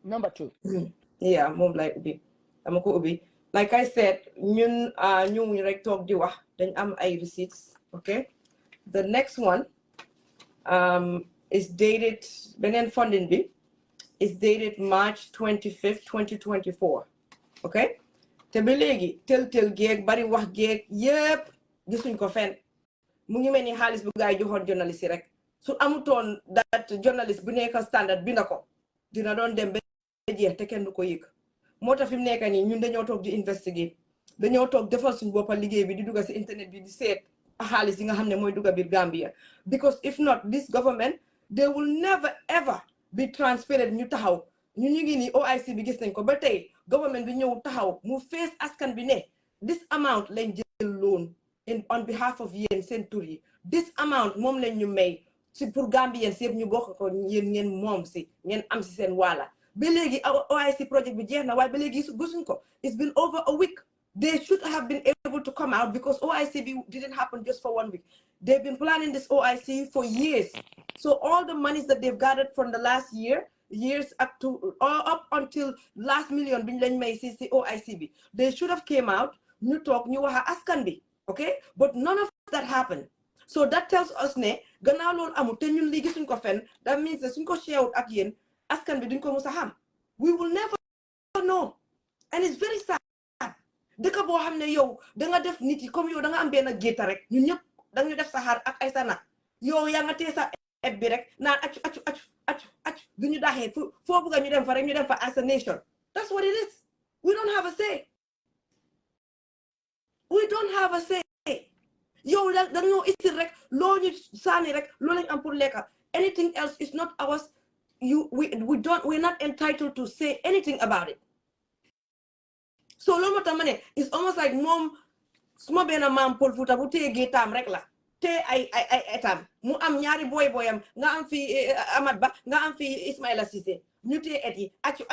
number 2 yeah mom like ubi amako ubi like I said ñun ñu rek tok di wax dañ am ay receipts okay the next one is dated benen funding bi is dated March 25th 2024 okay te ba legi tel geek bari wax geek yépp gisuñ ko fen mu ngi melni xaliss bu gaay joxon journaliste rek su amutoon that journalist bu nekk standard bi nako dina doon dem ba jeex te kenn du ko yëg moo tax fi mu nekk nii ñun dañoo toog di investigate dañoo toog defal suñu boppa liggéey bi di dugga si internet bi di seet xaalis yi nga xam ne mooy dugga biir Gambia because if not this government they will never ever be transparent ñu taxaw ñu ngi nii OIC bi gis nañ ko ba tey government bi ñëw taxaw mu fees askan bi ne this amount lañ jël loan on behalf of yéen seen tur yi this amount moom lañ ñu may si pour Gambien si yëpp ñu bokk ko yéen ngeen moom si ngeen am si seen wàlla ba léegi OIC project bi jeex na waaye ba léegi gisuñ ko it's been over a week they should have been able to come out because OIC didn't happen just for 1 week they've been planning this OIC for years so all the monies that they've gathered from the last years up until last million biñ lañ may si OIC bi they should have came out ñu toog ñu wax askan bi okay but none of that happened so that tells us ne gannaaw loolu amul te ñun lii gisuñ ko fenn that means that suñ ko share ak yéen askan bi duñ ko musa xam we will never know and it's very sad dëkk boo xam ne yow danga def nit yi comme yow danga am benn gétta rek ñun ñëpp danga ñu def sa xar ak ay sa nag yow yaa nga tee sa eb bi rek naan accu duñu daxee foo bëgga ñu dem fa rek ñu dem fa as a nation that's what it is we don't have a say yow dañoo isil rek loo ñu saani rek loo lañ am pour lekka anything else is not ours we're not entitled to say anything about it so loolu moo tax ma ne it's almost like moom suma benn maam Pël Fuuta bu téye géetaam rek la te ay etam mu am ñaari boyam nga am fi Amat Ba nga am fi Ismaila Cissé ñu téye et yi accu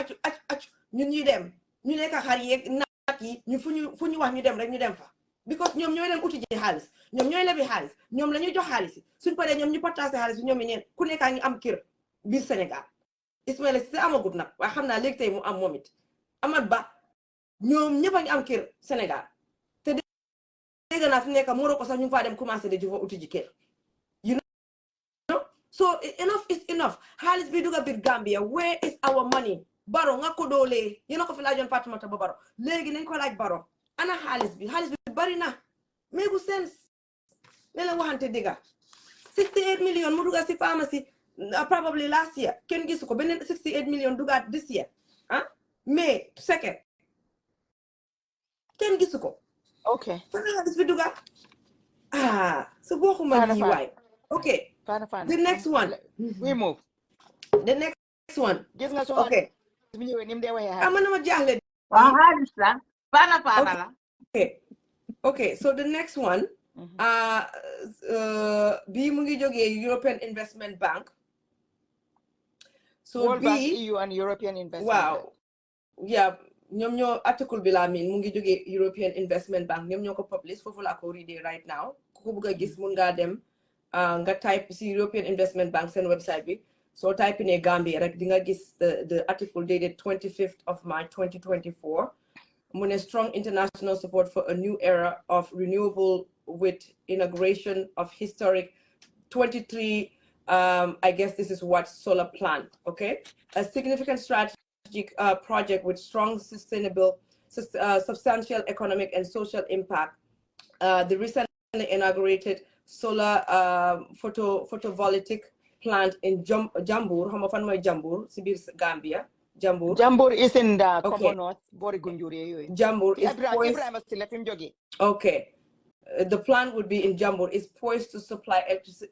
ñun ñuy dem ñu nekk xar yeeg nag yi ñu fu ñu wax ñu dem rek ñu dem fa because ñoom ñooy dem uti ji xaalis ñoom ñooy lebi xaalis ñoom la ñuy jox xaalis suñ paree ñoom ñu partage xaalis bi ñoom i neen ku nekkaa ngi am kër biir Sénégal Ismaila Cissé amagut nag waaye xam naa léegi tey mu am moom it Amat Ba ñoom ñëpp a ngi am kër Sénégal te dégg naa fi nekk Morocco sax ñu faa dem commencé de jufa uti ji kër you know so enough is enough xaalis bi dugga biir Gambia where is our money Baro nga ko doolee yéen a ko fi laajoon Fatimata ba Baro léegi nañ ko laaj Baro ana xaalis bi bari na méegu sens ne la waxante digga 68 million mu dugga si pharmacy probably last year kenn gisu ko beneen 68 million duggaat this year mais second kenn gisu ko okay fa xaalis bi dugga so bokkuma lii waay okay the next one we move the next one gis nga so okay mi ñëwee nim dee waxee amana ma jaaxle xaalis la Pana la okay so the next one bii mu ngi jógee European Investment Bank. So World Bank, bii EU and European Investment Bank. Wow. Yeah, ñoom ñoo article bi laa miin mu ngi jógee European Investment Bank ñoom ñoo ko publish foofu laa ko readee right now ku ko bëgg a gis mun ngaa dem nga type si European Investment Bank seen website bi soo type ne Gambia rek di nga gis the article dated 25th of March 2024 mu ne strong international support for a new era of renewable with inauguration of historic 23 I guess this is what solar plant, okay? A significant strategic project with strong sustainable, substantial economic and social impact. The recently inaugurated solar photovoltaic plant in Jambur, how much Jambur, Sibir Gambia. Jambur. Jambur is in the Okay. Commonwealth, Borigunjuri. Jambur is poised. Okay. The plant would be in Jambur, is poised to supply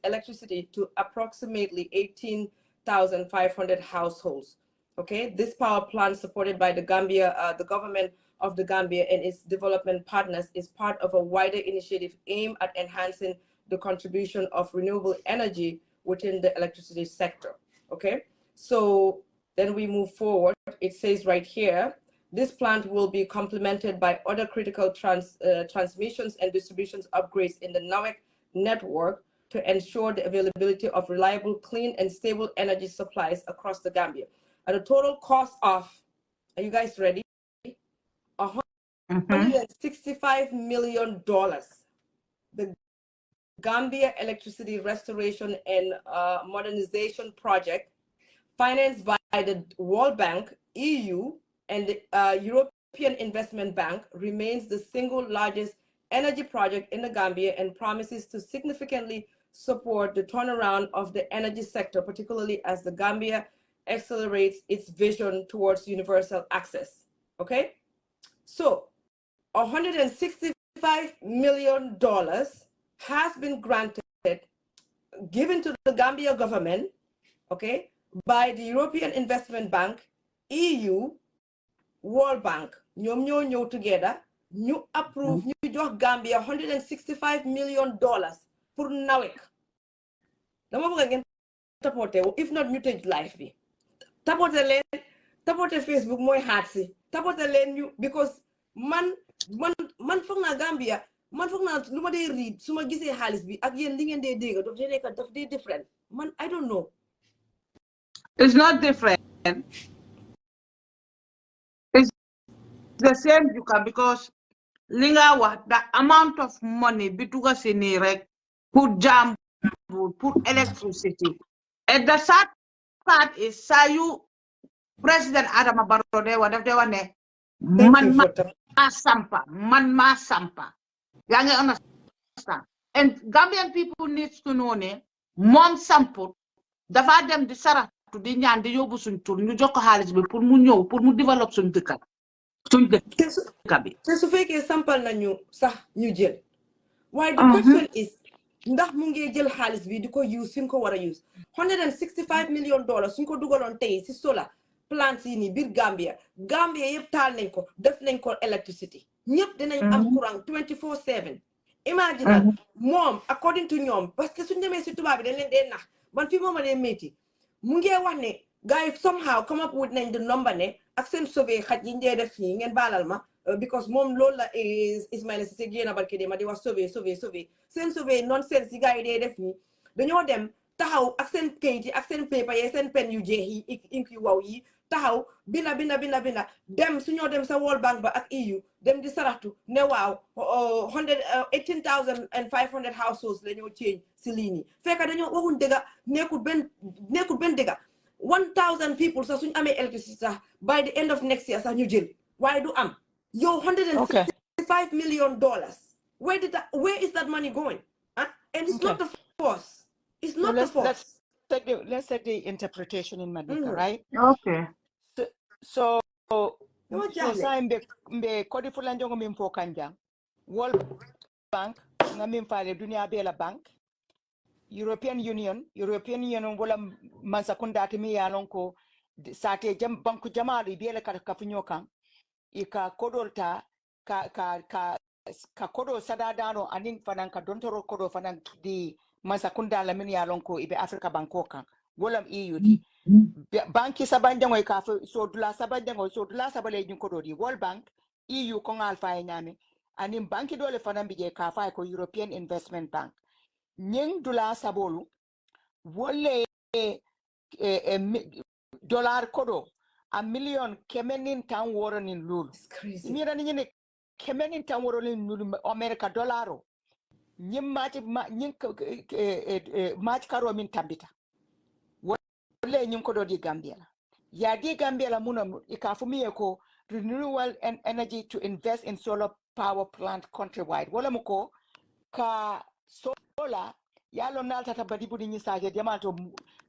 electricity to approximately 18,500 households. Okay, this power plant, supported by the government of the Gambia and its development partners, is part of a wider initiative aimed at enhancing the contribution of renewable energy within the electricity sector. Okay, so then we move forward. It says right here, this plant will be complemented by other critical transmissions and distributions upgrades in the NAWEC network to ensure the availability of reliable, clean, and stable energy supplies across the Gambia. At a total cost of, are you guys ready? $165 million. The Gambia Electricity Restoration and Modernization Project, financed by the World Bank, EU, and the European Investment Bank, remains the single largest energy project in the Gambia and promises to significantly support the turnaround of the energy sector, particularly as the Gambia accelerates its vision towards universal access. Okay? So, $165 million has been granted, given to the Gambia government, okay, by the European Investment Bank, EU, World Bank. ñoom ñoo ñëw together ñu approve ñu jox Gambia $165 million pour NAWEC. dama bëgg ngeen tapote if not ñu tëj live bi tapote Facebook mooy hard si tapote leen ñu because man foog naa Gambia man foog naa lu ma dee read su ma gisee xaalis bi ak yéen li ngeen dee dégg daf dee different man I don't know. It's not different. It's the same, because linga wa the amount of money bituga sini rek pour jam pour electricity. And the sad part is sayu President Adama Barrow de wa daf de wane man ma sampa. Ya nga understand? And Gambian people needs to know ne mom samput dafa dem di sara di ñaan di yóbbu suñ tur ñu jox ko xaalis bi pour mu ñëw pour mu développe suñ dëkk bi te su fekkee sampal nañu sax ñu jël waaye the question is ndax mu ngi jël xaalis bi di ko use suñ ko war a use $165 million suñ ko dugaloon tey si solar plants yi nii biir Gambia yëpp taal nañ ko def nañ ko electricity ñëpp dinañ am courant 24/7 imagine moom according to ñoom parce que suñ demee si tubaab bi dañ leen dee nax man fii mooma dee métti mu ngi wax ne guys somehow come up with nañ the number ne ak seen sauvé xaj yi njee def fii ngeen baalal ma because moom loolu la Ismaila Cissé génn barke de ma di wax sauvé seen sauvé nonsense yi gars yi dee def nii dañoo dem taxaw ak seen kayit yi ak seen paper yi seen pen yu jeex yi ink yu waw yi taxaw binda dem suñoo dem sa World Bank ba ak EU dem di saraxtu ne waaw 18,500 households la ñoo change si lii nii fekk dañoo waxuñ dëgga nekkul benn dëgga 1,000 people sax suñu amee electricity sax by the end of next year sax ñu jël waaye du am yow $165 million where is that money going? And it's not the force. It's not the force. Let's take the interpretation in Madika, right? Okay. So sa mbe kodi fulanjo ngo mimfo kanjang World Bank nga mimfale dunia bela bank European Union wala mansakunda timi yalon ko sate banku jamaalu bela ka kafunyo kan ika kodolta ka ka kodo sadadano anin fanan ka dontoro kodo fanan di masakunda la min ya lonko ibe Africa banko kan wolam EUT banki sabanjango ka so dula sabanjango so dula sabale jin kodo di World Bank EU ko ngal fa nyame anin banki dole fanan bije ka fa ko European Investment Bank nyen dula sabolu wolle dollar kodo a million kemenin tan woronin lulu mira ni ne kemenin tan woronin lulu America dollaro nyim mati nyin mati karo min tambita wolle nyin kodo di Gambia la ya di Gambia la muna ikafumiye ko renewable energy to invest in solar power plant countrywide wala muko ka solar yalo nalta tabadi budi ni saje diamato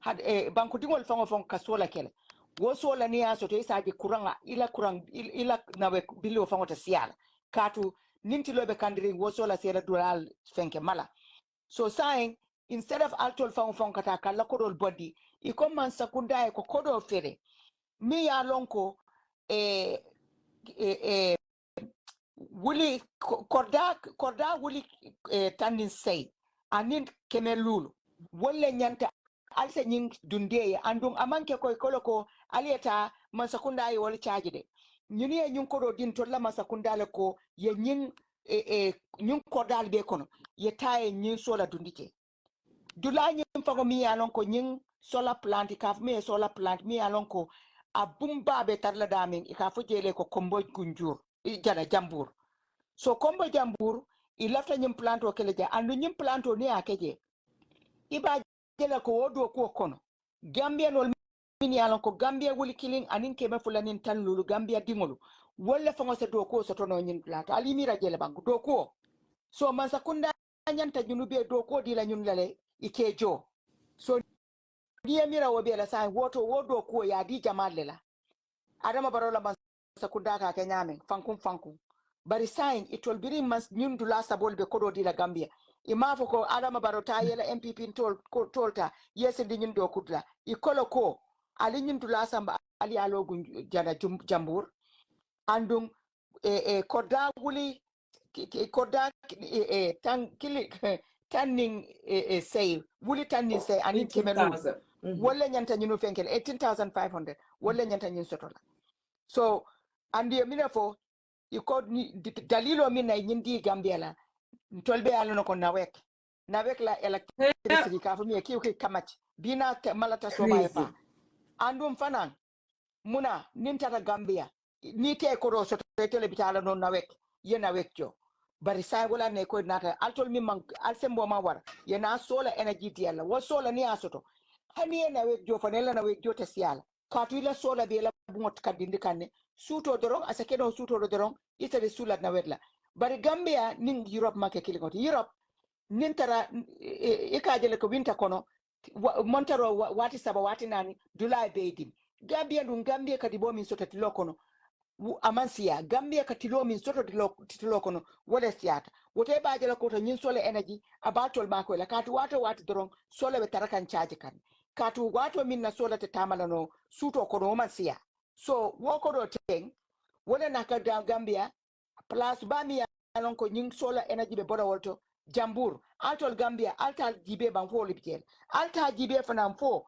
had banku dingol fango fon ka solar kele wo solar ni aso to isaje kuranga ila nawe bilo fango ta siala katu ninti lobe kandiri wo solar sela dural fenke mala so saying instead of altol fango fon kata kala kodol body ikoman sakunda ko kodo fere mi ya lonko wuli korda wuli tanin say anin kemelulu wolle nyanta alse nyin dunde andum amanke koy koloko alieta masakunda yi wol charge de nyuni e nyun kodo din to la masakunda le ko ye nyin nyun kodal be kono ye taye nyin sola dundike dula nyin fago mi alon ko nyin solar plant kaf me solar plant mi alon ko abumba be tarla damin ka fujele ko kombo kunjur jana jambur so kombo jambur i lafta nyim planto keleja andu nyim planto ni akeje iba jela ko wodo ko kono Gambia nol min yalon ko Gambia wuli killing anin keme fulanin tan lulu Gambia dingolu wolle fango se do ko so tono nyim planto ali mira jele bangu do ko so man sakunda nyanta junube do ko dila nyun lale ikejo so diya mira wobe la sai wodo ko ya di jamal lela adama barola man sakunda ka kenyame fankum bari sign itol biri mas nyundu la sabol be kodo di la Gambia imafo ko adama barota yela MPP tolta yesi di nyundo kudla ikolo ko ali nyundu la samba ali alogu jana jambur andum koda wuli koda tanning say wuli tanning say ani kemenu wala nyanta nyunu fenkel 18,500 wala nyanta nyun sotola so andi mina fo iko dalilo mina nyindi Gambia la tolbe alono ko nawek la electricity ka fumi kiyo kamach bina malata so pa andum fanan muna nintata Gambia ni te ko ro so tele bitala non nawek ye nawek jo bari sai wala ne ko nata altol mi man alsembo ma war ye na solar energy tiala wo solar ni asoto hani ye nawek jo fanela nawek jo ta siala ka tu la solar be la bungot kadindi kanne suto dorong asake do suto do dorong itade sulat na wedla bari Gambia ning Europe make kilingot Europe nintara ikajele ko winter kono montaro wati saba wati nani dulai beidim Gambia kadi bo min sotati lokono amansia Gambia katilo min sotati lokono wala siata wote bajele ko to nyin sole energy abatol mako la katu wati dorong sole be tarakan charge kan katu wato min na sole te tamala no suto kono mansia so woko do teng wala naka Gambia plus bami alon ko nying solar energy be boda wolto jambur altol Gambia altal jibe ban fo libitel alta jibe fanam fo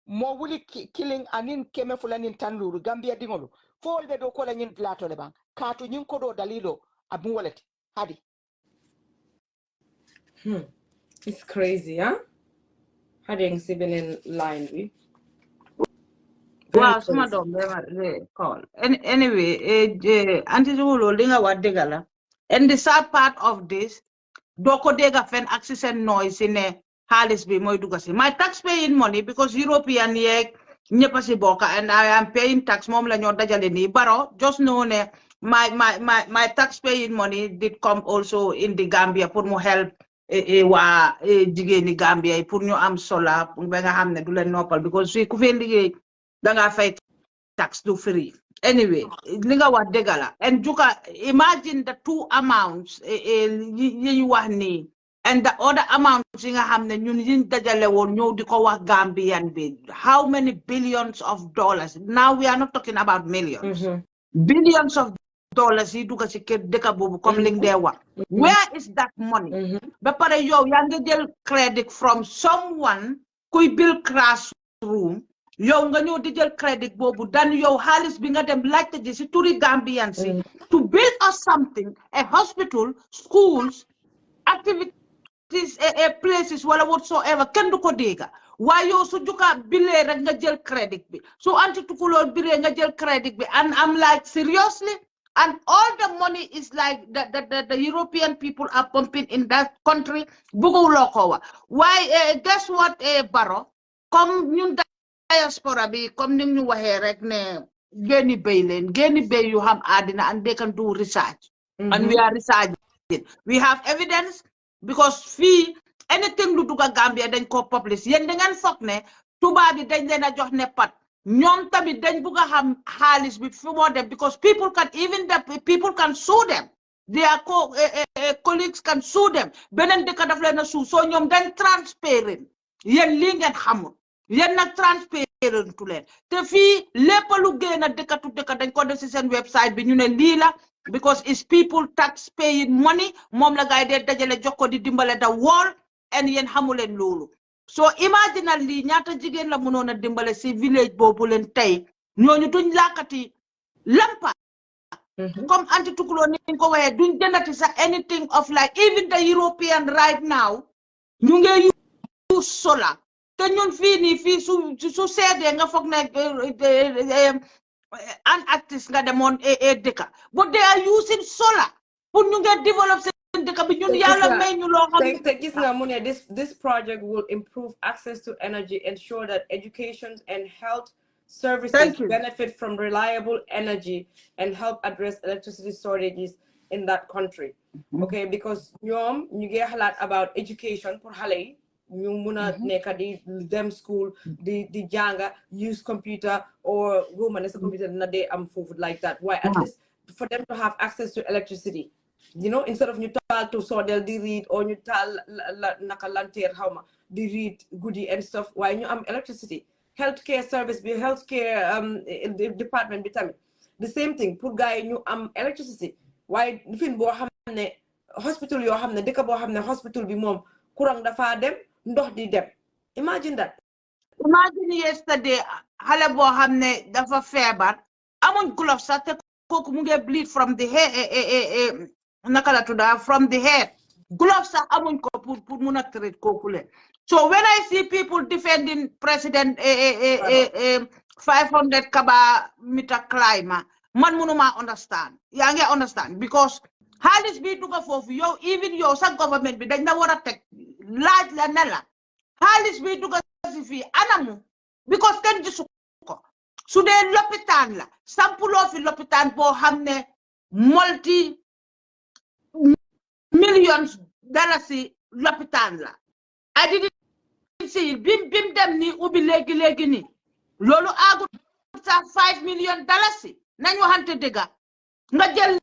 mo wuli killing anin keme fulanin tanluru Gambia dingolu fo be do ko la nyin plato le ban katu nyin ko do dalilo abu wallet hadi It's crazy, huh? Hading been in line with. Wow, some of them call. Anyway, Auntie Zulu, Linga Wadigala. And the sad part of this, Doko Dega fen access and noise in a Halis be Moidugasi. My taxpaying money because European yek Nyepasi Boka and I am paying tax mom la Jalini. Baro, just know my taxpaying money did come also in the Gambia for more help. Wa jigeni Gambia pour ñu am sola ba nga xamne du len noppal because fi ku fe liggéey da nga fay tax do free anyway li nga wax degala and juka imagine the two amounts yi wax ni and the other amounts yi nga xamne ñun yiñ dajale won ñew diko wax Gambian bi how many billions of dollars now we are not talking about millions billions of dollars yi duga ci kër dëkk boobu comme li nga wax where is that money ba pare yow yaa ngi jël credit from someone kuy build classroom yow nga ñëw di jël credit boobu dan yow xaalis bi nga dem laajte ji si turi Gambian si to build us something a hospital schools activities places wala whatsoever kenn du ko dégga waaye yow su juka bilee rek nga jël credit bi su anti tukulóor bilee nga jël credit bi and I'm like seriously and all the money is like the European people are pumping in that country buguloo ko wa waaye guess what Barrow comme ñun diaspora bi comme ni ñu waxee rek ne génni béy yu xam àddina and they can do research and we are researching we have evidence because fii anything lu dugga Gambia dañ ko publish yéen da ngeen foog ne tubaab bi dañ leen a jox ne pat ñoom tamit dañ bugg a xam xaalis bi fu moo dem because people can sue them their colleagues can sue them beneen dëkk daf leen a sue so ñoom dañ transparent yéen lii ngeen xamul yéen nag transparent tu leen te fii lépp lu génn a dëkk tu dëkk dañ ko def si seen website bi ñu ne lii la because it's people tax paying money moom la gaay dee dajale jox ko di dimbale da wall and yéen xamuleen loolu so imagine lii ñaata jigéen la mënoon a dimbale si village boobu leen tey ñooñu duñ làkkati lampa comme anti tukuloo ni ko waxee duñ jëndati sax anything of like even the European right now ñu ngi use solar te ñun fii nii fii su seedee nga foog ne an artist nga demoon dëkka but they are using solar pour ñu ngi develop seen dëkka bi ñun yàlla may ñu loo xam te gis nga mu ne this project will improve access to energy, ensure that education and health services benefit from reliable energy and help address electricity shortages in that country. Okay, because ñoom ñu ngi xalaat about education pour xale yi ñu mun a nekk di dem school di jànga use computer or woman is a computer na day am foofu like that. Why at least for them to have access to electricity, you know, instead of ñu taal to sodel di read or ñu taal naka lanteer xawma di read guddi and stuff waaye ñu am electricity. Healthcare service bi healthcare department bi tamit the same thing pour gars yi ñu am electricity waaye fin boo xam ne hospital yoo xam ne dëkk boo xam ne hospital bi moom courant dafa dem ndox di dem imagine that. Imagine yesterday xale boo xam ne dafa feebar amuñ glove sax te kooku mu ngi bleed from the head naka la tudda from the head glove sax amuñ ko pour mun a treat kooku le so when I see people defending President 500 kaba meter climber man munuma understand yaa ngi understand because xaalis bi duga foofu yow even yow sa government bi dañ la war a teg laaj la ne la xaalis bi duga si fii anamu because kenn gisu ko su dee lopitaan la sampuloo fi lopitaan boo xam ne multi millions dalasi lopitaan la I didn't see bim dem ni ubbi léegi ni loolu aagu sa 5 million dalasi nañ waxante dëgga nga jël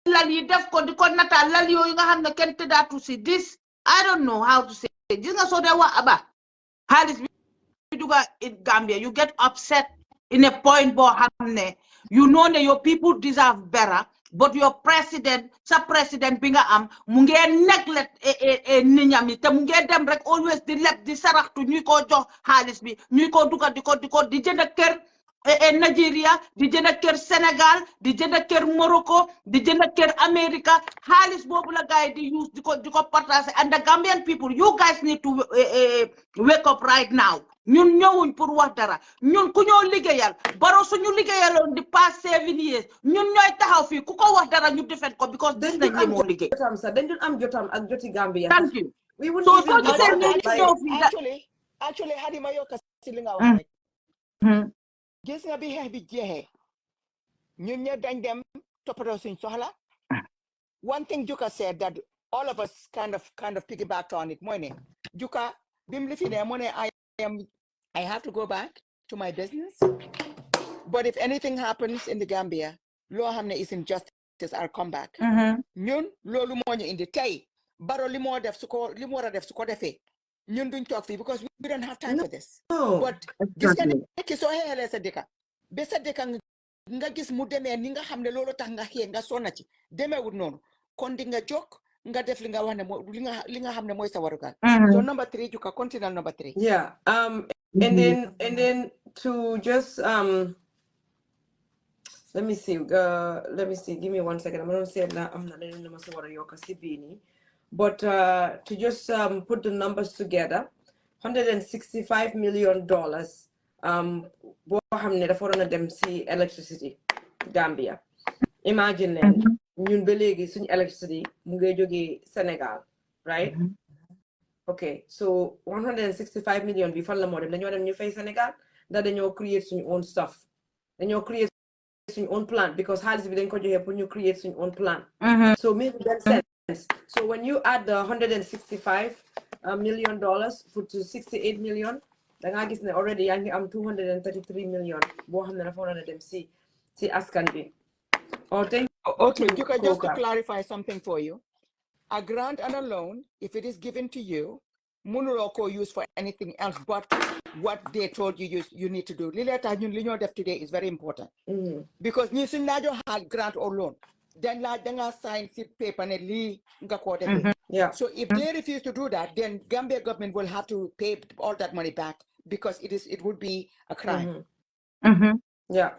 lal yi def ko di ko nataal lal yooyu nga xam ne kenn tëddaatu si this I don't know how to say gis nga soo dee wax aba xaalis bi duga in Gambia you get upset in a point boo xam ne you know ne your people deserve better but your president sa president bi nga am mu ngi neglect nit ñam yi te mu ngi dem rek always di leb di saraxtu ñuy ko jox xaalis bi ñuy ko duga di jënd kër Nigeria di jënd kër Sénégal di jënd kër Morocco di jënd kër America xaalis boobu la guys di use di ko partage and the Gambian people you guys need to wake up right now ñun ñëwuñ pour wax dara ñun ku ñoo liggéeyal Barrow suñu liggéeyaloon di past 7 years ñun ñooy taxaw fii ku ko wax dara ñu defet ko because dañ nañ moo liggéey dañ doon am jotam ak joti Gambia. thank you we would actually Hadima yokka si li nga wax rek gis nga bi xeex bi jeexee ñun ñe dañ dem toppatoo suñ soxla one thing Juka said that all of us kind of piggybacked on it mooy ne Juka bim li fi ne mu ne I have to go back to my business but if anything happens in the Gambia loo xam ne is injustice I'll come back ñun loolu moo ñu indi tey Barrow li mu war a def su ko defee ñun duñ toog fii because we don't have time for this but gis nga nekki soo xeexalee sa dëkka ba sa dëkka nga gis mu demee ni nga xam ne loolu tax nga xëy nga sonna ci demeewul noonu kon di nga jóg nga def li nga wax ne li nga xam ne mooy sa warugal. So number 3 Juka, continue number 3. Yeah. And then to just let me see. Give me 1 second. I'm gonna say that I'm not letting them say but to just put the numbers together, $165 million. Boo xam ne dafa waroon a dem si electricity Gambia. Imagine leen ñun ba léegi suñu electricity mu ngi jógee Sénégal, right? Okay, so 165 million bi fan la moo dem dañoo dem ñu fay Sénégal ndax dañoo create suñu own stuff dañoo create suñu own plan because xaalis bi dañ ko joxee pour ñu create suñu own plan. So make that sense. So when you add the $165 million to 68 million, da ngaa gis ne already yaa ngi am 233 million boo xam ne dafa waroon a dem si askan bi. Okay, you can just to clarify something for you. A grant and a loan, if it is given to you, Munuroko use for anything else but what they told you need to do. Li def today is very important. Because you see now had grant or loan. Then sign paper and li nga ko def. Yeah. So if they refuse to do that, then Gambia government will have to pay all that money back because it would be a crime. Yeah.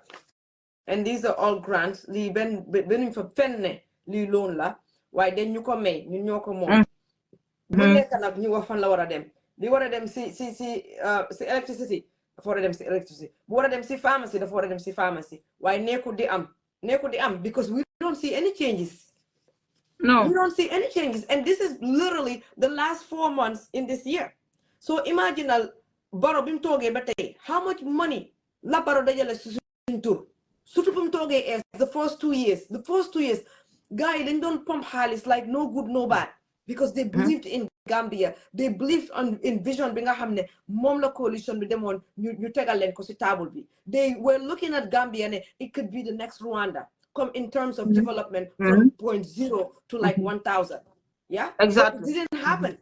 And these are all grants. Li ben for fenne li loan la. Why then you come may you ñoo ko moom. Bu nekk nag ñu wax fan la war a dem. Li war a dem si electricity dafa war a dem si electricity. Bu war a dem si pharmacy dafa war a dem si pharmacy. Why nekkul di am because we don't see any changes. No. We don't see any changes. And this is literally the last 4 months in this year. So imagine Baro bim toge batay. How much money la Baro dajale suñ tur. Surtout bim toge as the first 2 years. The first 2 years, guys, they don't pump halis like no good, no bad. Because they believed in Gambia. They believed in vision binga hamne mom la coalition with them on you take a len ko si table bi. They were looking at Gambia and it could be the next Rwanda. Come in terms of development from 0.0 to like 1,000. Yeah? Exactly. But it didn't happen.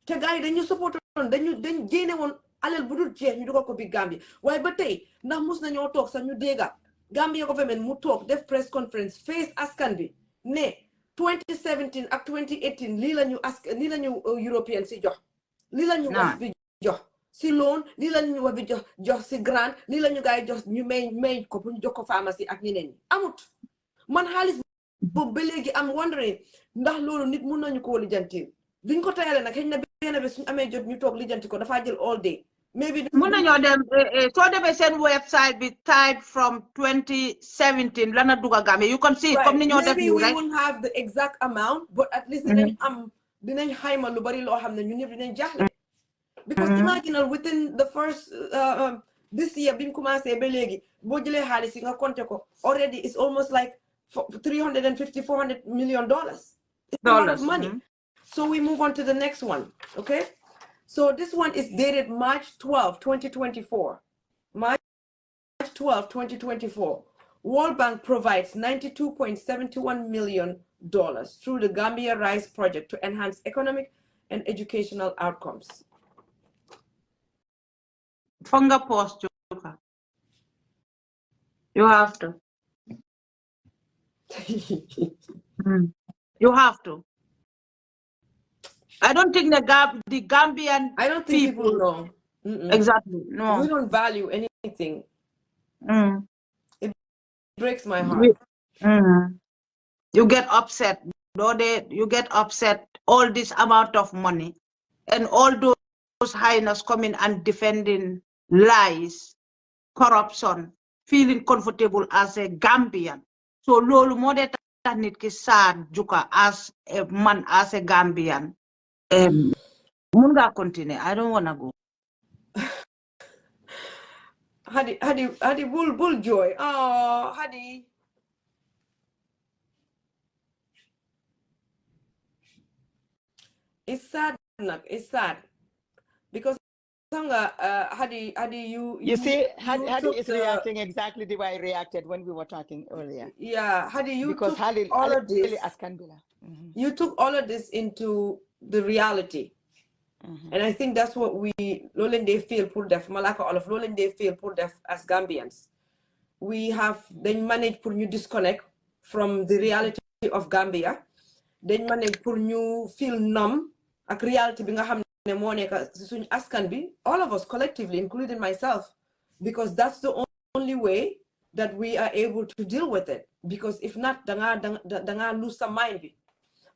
Te guy then you support on then you jene won alel budul je ñu dugal ko bi Gambia. Why ba tay ndax mus nañoo tok sa ñu dégga Gambia government mu tok def press conference face askan bi ne 2017 ak 2018 lii la ñu European si jox lii la ñu wax bi jox si loan lii la ñu wax bi jox si grant lii la ñu gaay jox ñu may ko pour ñu jox ko pharmacie ak ñeneen ñi amut man xaalis boobu ba léegi am wondering ndax loolu nit mun nañu ko lijjanti duñ ko tayale nag xëy na benn bés suñu amee jot ñu toog lijjanti ko dafa jël all day maybe mun nañoo dem soo demee seen website bi type from 2017 lana duga Gambia you can see comme ni ñoo def maybe we won't have the exact amount but at least dinañ xayma lu bari loo xam ne ñun ñëpp dinañ jaaxle because imagine within the first this year bi mu commencé ba léegi boo jëlee xaalis yi nga compté ko already it's almost like $350-400 million. It's a lot of money. So we move on to the next one, okay? So this one is dated March 12, 2024. March 12, 2024. World Bank provides $92.71 million through the Gambia Rise Project to enhance economic and educational outcomes. Funga post, you have to. You have to. I don't think the Gambian I don't think people know. Exactly. No. We don't value anything. It breaks my heart. You get upset. You get upset all this amount of money and all those highness coming and defending lies, corruption, feeling comfortable as a Gambian. So lolu mo de tax nit ki sad juka as a man, as a Gambian. Mun nga continue. I don't wanna go. Hadi bull joy. Oh, Hadi. It's sad, it's sad. Because Hadi, you see, Hadi is reacting exactly the way I reacted when we were talking earlier. Yeah, Hadi, you because took all of this. You took all of this into the reality. And I think that's what we Lolende feel pour def Malaka all of Lolende feel pour def as Gambians. they manage pour ñu disconnect from the reality of Gambia. They manage pour ñu feel numb ak reality bi nga xam ne moo nekk suñ askan bi, all of us collectively, including myself, because that's the only way that we are able to deal with it. Because if not, danga lose some mind bi.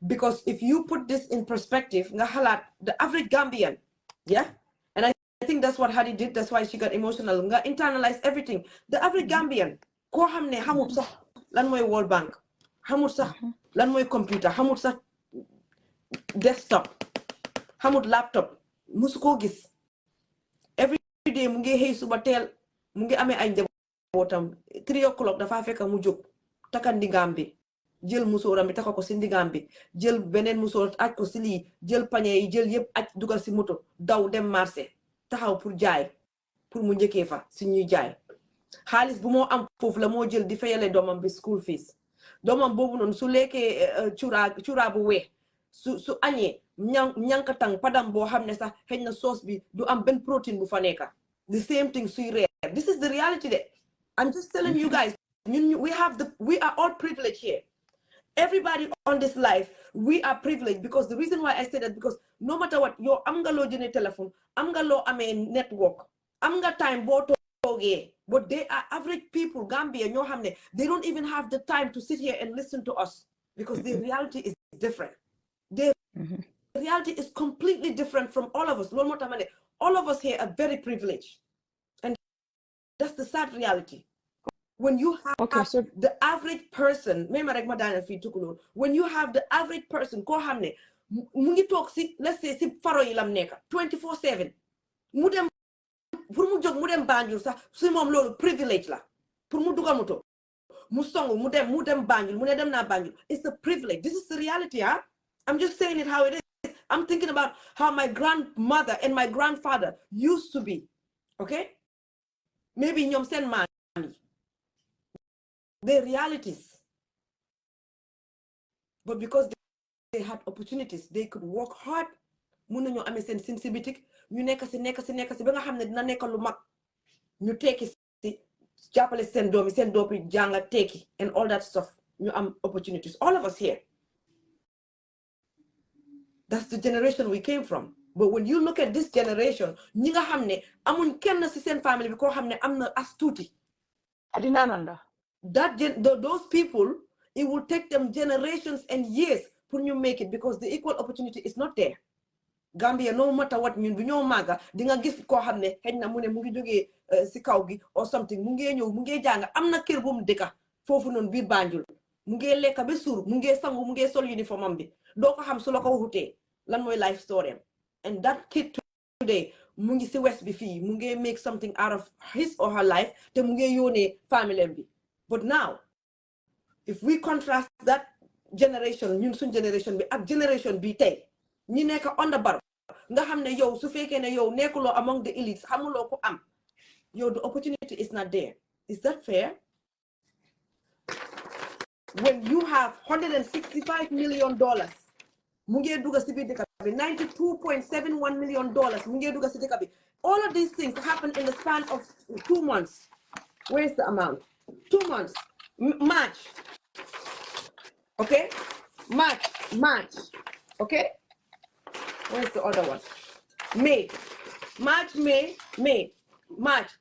Because if you put this in perspective, nga halat the average Gambian, yeah, and I think that's what Hadi did. That's why she got emotional. Nga internalize everything. The average Gambian, ko hamne hamut sa lan moy World Bank, hamut sa lan moy computer, hamut sa desktop, hamut laptop, musuko gis. Every day mu ngi xey suba tel, mu ngi amé ay njabotam 3 o'clock dafa fekk mu jóg takandi Gambi. Jël musóoram bi takako si ndigam bi, jël beneen musóor aj ko si lii, jël pañe yi jël yëpp aj dugal si moto daw dem marché taxaw pour jaay, pour mu njëkkee fa si ñuy jaay. Xaalis bu moo am foofu la moo jël di fayale doomam bi school fees. Doomam boobu noonu su lekkee curaa bu weex su añee ñankatang padam boo xam ne sax xëy na sauce bi du am benn protéine bu fa nekka. The same thing suy reer. This is the reality there. I'm just telling you guys, we are all privileged here. Everybody on this life, we are privileged, because the reason why I say that, because no matter what, yo am nga lo jëne telephone, am nga lo amé network, am nga time bo toge, but they are average people, Gambia, ñoo xamné, they don't even have the time to sit here and listen to us, because the reality is different. The reality is completely different from all of us. Loolu moo tax ma ne, all of us here are very privileged, and that's the sad reality. When you have the average person, when you have the average person, ko xamne mu ngi tok si, let's say si faro yi lam nekk 24/7, mu dem pour mu jog mu dem Banjul sax su mom lolu privilege la, pour mu dugal moto mu songu mu dem Banjul, mu ne dem na Banjul, it's a privilege. This is the reality, huh? I'm just saying it how it is. I'm thinking about how my grandmother and my grandfather used to be, okay? Maybe ñom sen man their realities, but because they had opportunities, they could work hard. Mun nañu amé sen sensibilité ñu nekk si ba nga xamné dina nekk lu mag ñu tekki si jappalé sen doomi janga tekki and all that stuff. Ñu am opportunities, all of us here. That's the generation we came from. But when you look at this generation, ñi nga xamné amuñ kenn si sen family bi ko xamné amna as tuuti adina nanda. Those people, it will take them generations and years for you make it, because the equal opportunity is not there. Gambia, no matter what, ñun bu ñoo maga di nga gis ko xamne xëy na mu ne mu ngi jógee si kaw gi or something, mu ngi ñëw mu ngi jàng am na kër bu mu dëkka foofu noonu biir Banjul, mu ngi lekka ba suur, mu ngi sangu, mu ngi sol uniforme am bi, doo ko xam su la ko waxutee lan mooy life story am. And that kid today mu ngi si west bi fii mu ngi make something out of his or her life te mu ngi yónnee family bi. But now, if we contrast that generation, ñun suñ generation bi ak generation bi tey ñi nekk on the bar nga xam ne yow su fekkee ne yow nekkuloo among the elites xamuloo ko am yow, the opportunity is not there. Is that fair? When you have $165 million mu ngi dugg si biir dëkk bi, $92.71 million mu ngi dugg si dëkk bi, all of these things happen in the span of 2 months. Where's the amount? 2 months. March. Okay? March. Okay? Where's the other one? May. March,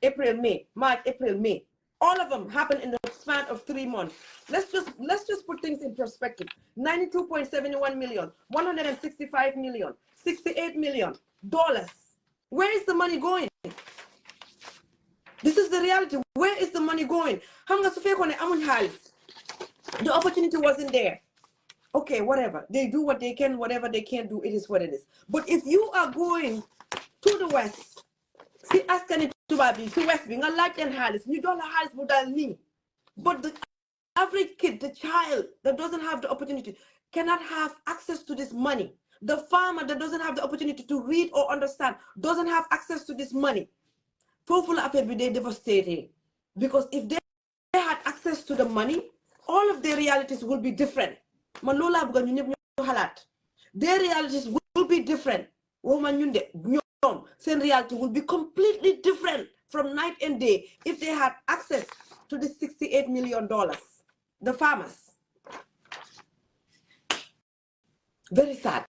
April, May. March, April, May. All of them happen in the span of 3 months. Let's just put things in perspective. 92.71 million, 165 million, 68 million dollars. Where is the money going? This is the reality. Where is the money going? The opportunity wasn't there. Okay, whatever. They do what they can, whatever they can't do, it is what it is. But if you are going to the west, see, asking to Babi, to West Wing, a light and Harris, you don't have Harris, but the average kid, the child that doesn't have the opportunity, cannot have access to this money. The farmer that doesn't have the opportunity to read or understand doesn't have access to this money. People are devastating, because if they had access to the money, all of their realities will be different. Their realities will be different. Their reality will be completely different from night and day if they had access to the $68 million. The farmers. Very sad.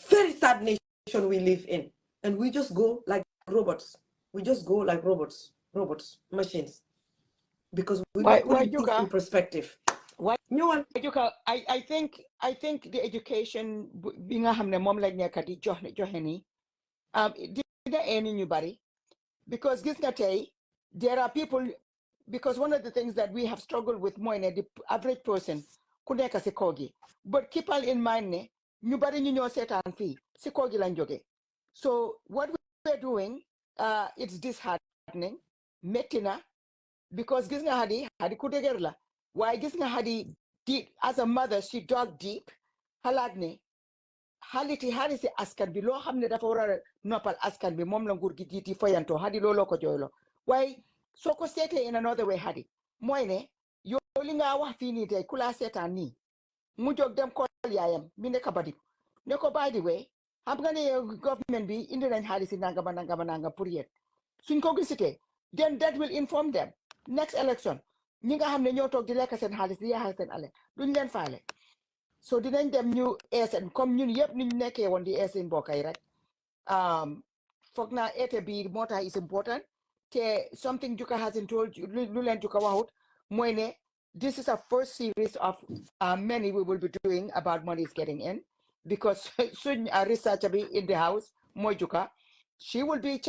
Very sad nation we live in. And we just go like robots. We just go like robots, machines. Because we're not putting things in perspective. Why, I think the education being a hamne mom like nyakati joheni didn't anybody because there are people, because one of the things that we have struggled with more in the average person kuneka sikogi, but keep all in mind ne nobody knew set and fee sikogi lanjoge. So what we're doing, it's disheartening metina because gis nga hadi kudegerla. Why gis nga hadi deep as a mother she dug deep haladne haliti si askan bi lo xamne dafa wara nopal askan bi mom la nguur gi jiti fayanto hadi lolo ko joylo. Why soko sete in another way hadi moy ne yo li nga wax fi ni tay kula setan ni mu jog dem ko yaayam mi ne kabadi ne ko by the way xam nga ne government bi indi nañ xaliss nanga pour yet suñ ko gisite then that will inform them next election ñi nga xam ne ñoo toog di lekk seen xaalis di yaaxal seen ale duñ leen faale so dinañ dem ñu eesen comme ñun yëpp ni ñu nekkee woon di eesen mbokk yi rek foog naa été bi moo tax is important te something Juka hasn't told you lu leen Juka waxut mooy ne this is a first series of many we will be doing about money is getting in because suñ researcher bi in the house mooy Juka, she will be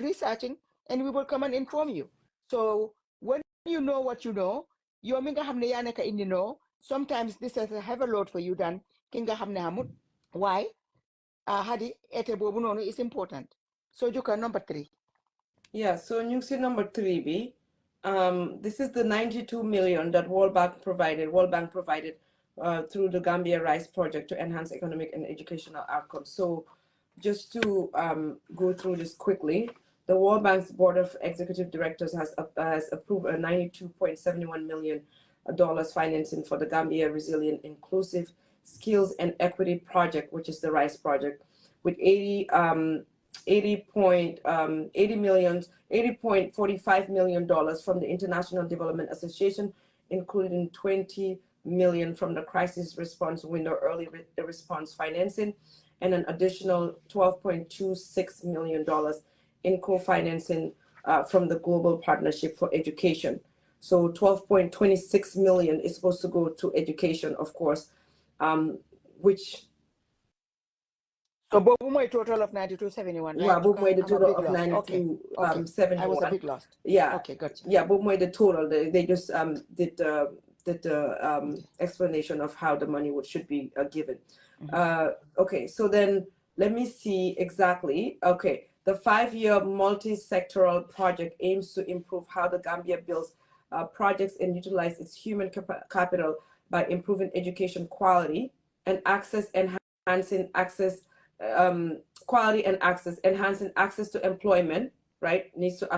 researching and we will come and inform you. So when you know what you know, you minga hamne ya neka in know. Sometimes this is a heavy load for you than kinga hamne hamut. Why? Hadi ete bobu nono is important. So Juka number 3. Yeah, so you see number 3B. This is the 92 million that World Bank provided through the Gambia Rice Project to enhance economic and educational outcomes. So just to go through this quickly, the World Bank's Board of Executive Directors has approved a $92.71 million financing for the Gambia Resilient Inclusive Skills and Equity Project, which is the RICE project, with $80.45 million from the International Development Association, including $20 million from the Crisis Response Window Early Response Financing, and an additional $12.26 million in co-financing from the Global Partnership for Education. So $12.26 million is supposed to go to education, of course, which... So Bobo a total of 92.71, right? Yeah, Bobo the total of 92.71. I was a bit lost. Yeah. Okay, gotcha. Yeah, Bobo the total. They just did the explanation of how the money should be given. Okay, so then let me see exactly. Okay, the 5-year multi-sectoral project aims to improve how the Gambia builds projects and utilize its human capital by improving education quality and access, enhancing access, quality and access, enhancing access to employment, right? Needs to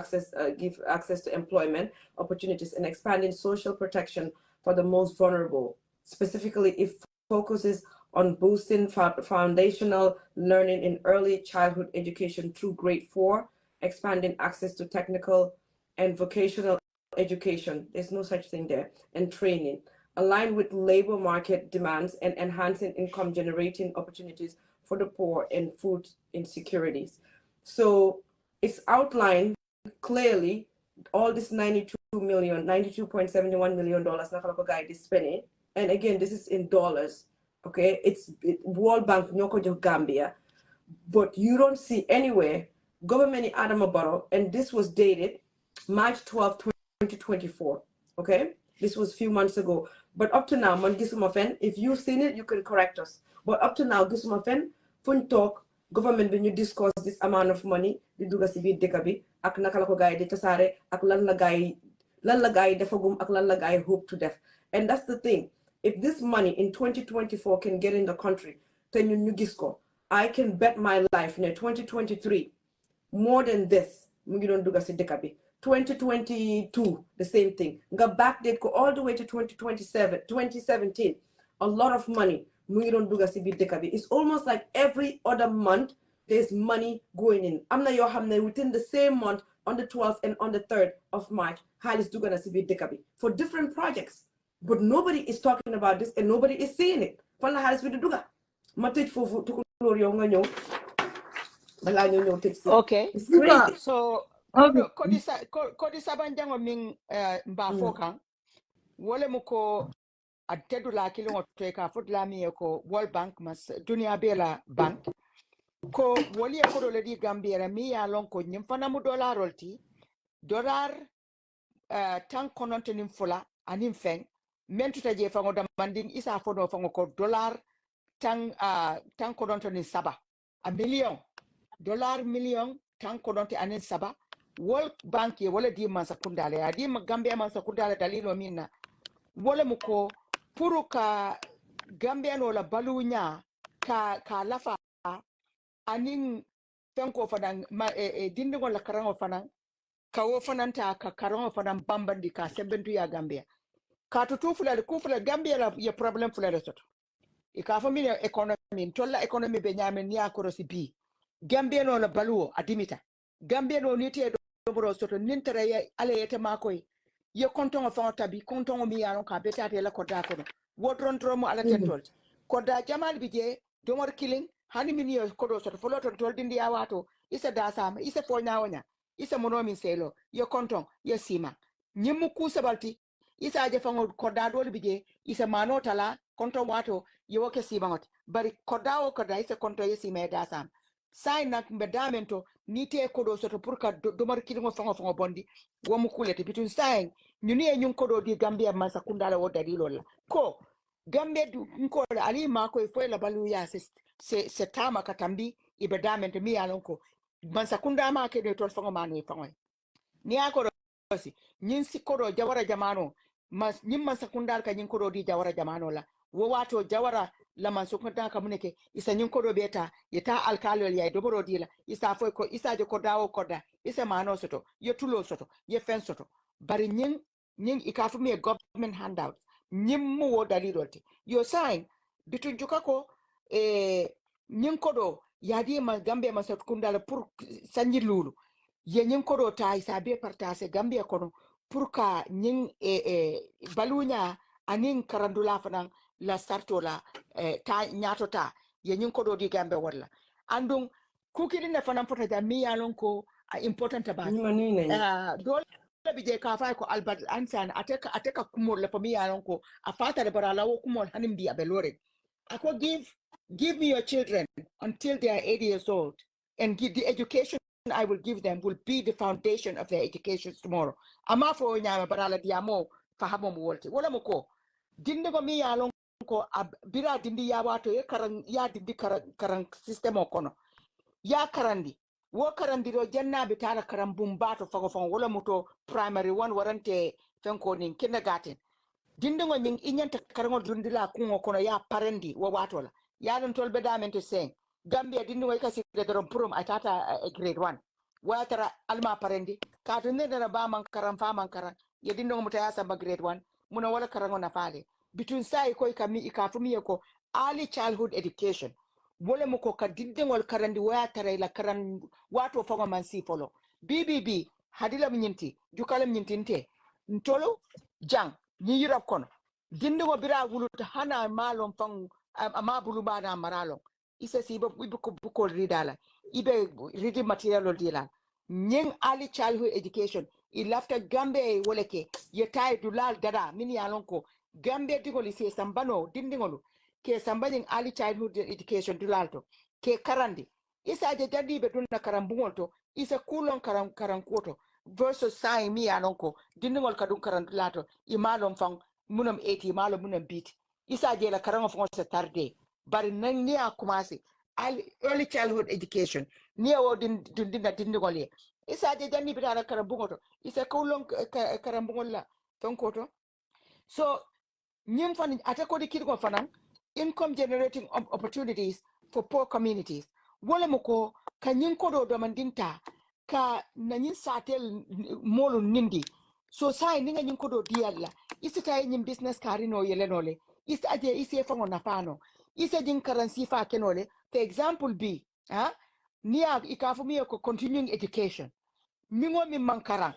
give access to employment opportunities, and expanding social protection for the most vulnerable. Specifically, it focuses on boosting foundational learning in early childhood education through grade 4, expanding access to technical and vocational education, there's no such thing there, and training, aligned with labor market demands, and enhancing income generating opportunities for the poor and food insecurities. So it's outlined clearly all this $92.71 million is spending. And again, this is in dollars. Okay, it's World Bank Nyoko Gambia, but you don't see anywhere government in Adama Barrow, and this was dated March 12, 2024. Okay, this was a few months ago, but up to now, man gisuma fen. If you've seen it, you can correct us. But up to now, gisuma fen fun talk government when you discuss this amount of money, di duga si biir dëkk bi ak naka la ko gaay di tasaare ak lan la gaay defagum ak lan la gaay hope to def. And that's the thing. If this money in 2024 can get in the country, then you gis ko. I can bet my life in 2023 more than this. Mu ngi doon duga si dëkk bi. 2022, the same thing. Nga backdate ko all the way to 2017. A lot of money. It's almost like every other month there's money going in. Amna yo hamne within the same month on the 12th and on the 3rd of March xaalis dugg na si biir dëkk bi for different projects but nobody is talking about this and nobody is seeing it fan la xaalis bi di dugga ma tëj foofu tukulóor yow nga ñëw balaa ñoo ñëw tëj si okay it's crazy so kodi sabanjango min mba fokan wole mu ko adedula kilongo to ka fotla mi ko World Bank mas dunia bela bank ko woli ko do ledi Gambia mi ya lon ko nyim fana mu dollar tan kononte nim fula anim feng mentuta je fango da mandin isa fodo fango ko dollar tan kononte ni saba a million dollar million tan kononte anin saba World Bank ye wala di man sakundale adi Gambia man sakundale dalilo minna wala mu ko puru ka Gambia no la balunya ka lafa anin fenko fadan dindigo la karango fadan ka wo fananta ka karango fadan bambandi ka sebentu ya Gambia ka tutu fulade ku fulade Gambia la ya problem fulade soto e ka fa min economy tolla economy be nyamen ya ko rosi bi Gambia no la baluwo adimita Gambia no nite do bro soto nintere ya ale yete makoy ye kontongo fa tabi kontongo mi yaron ka betate la ko da ko wodron tromo ala tentol ko da jamal bije domor killing hani minio ko do soto folo ton tol dindi ya wato isa da sama isa fo nyawonya isa monomi selo ye konton ye sima nyimu ku sabalti isa je fango ko da dol bije isa mano tala konton wato ye woke sima ngot bari ko da isa konton ye sima da sama sai nak mbedamento nite ko do soto pour ka domar killing fango bondi wo mu kulete bitun sai nyuni e nyun ko do di Gambia man sakundala wo dalilo la ko Gambia du nko ali ma ko fo la balu ya se tama katambi ibedamente mi alon ko man sakunda ma ke de tol fango manu fango ni akoro si nyin si kodo jawara jamano mas nyim man sakundal ka nyin kodo di jawara jamano la wo wato jawara la man sakunda ka muneke isa nyin kodo beta yeta alkalol ya do boro di la isa fo ko isa je ko dawo koda isa mano soto ye tulo soto ye fen soto bari nyin ikafu mi government handouts nyim mu wo daliloti yo sign bitun jukako nyin kodo yadi ma Gambia ma sakunda la pour sanyi lulu ye nyin kodo ta isa be partase Gambia kono pour ka nyin balunya anin karandula fanan la sarto la ta nyato ta ye nyin kodo di Gambia wala andung kukiri na fanan pota da mi yalon ko important about dole bije ka fa ko Albert Einstein ateka kumol la fami yalon ko a fata de barala wo kumol hanim bi abelore ako give me your children until they are 8 years old and give the education I will give them will be the foundation of their education tomorrow ama fo nyama barala diamo fahamo mo wolti wala mo ko dinde ko mi yalon ko bira dindi ya wato ye karan ya dindi karan system o kono ya karandi wo karandiro jannaɓe tala karam bumbato fago wala moto primary 1 warante fenko nin kindergarten dindigo nin inyanta karangol dundila kungo kono ya parendi wo watola ya don tolbe damente sen Gambia dindigo kasi de doron prom atata grade 1 watara alma parendi ka to nedara ba man karam fa man karam ya dindigo mutaya samba grade 1 muna wala karango na fale bitun sai koy kami ikafumi ko early childhood education wole mo ko ka diddengol karandi waya tare la karan wato fango man si folo BBB hadila nyinti jukalam nyintinte ntolo jang ni yurap kono dindigo bira wuluta hana malon fang ama bulu bana maralo isa sibo buko ridala ibe ridi material dila nyen early childhood education ilafta Gambe woleke yetai dulal dada mini yalonko Gambe digoli se sambano dindingolu ke sambanin early childhood education dulalto ke karandi isa je jadi be dunna karambungol to isa kulon karan koto versus sai mi anonko dindingol kadun karan dulato imalon fang munam 80 malon munam beat isa je la karan fon se tarde bari nan ni akumasi early childhood education ni o dindingol ye isa je janni be dara karambungol to isa kulon karambungol la ton koto so nyim fan atako di kirgo fanan income generating opportunities for poor communities wala moko kanyin kodo do mandinta ka nanyin satel molu nindi so sai ninga nyin kodo dialla isita yin business karino yelenole is aje ise fango nafano ise din currency fa kenole for example b nia ikafu mi ko continuing education mingo mi mankara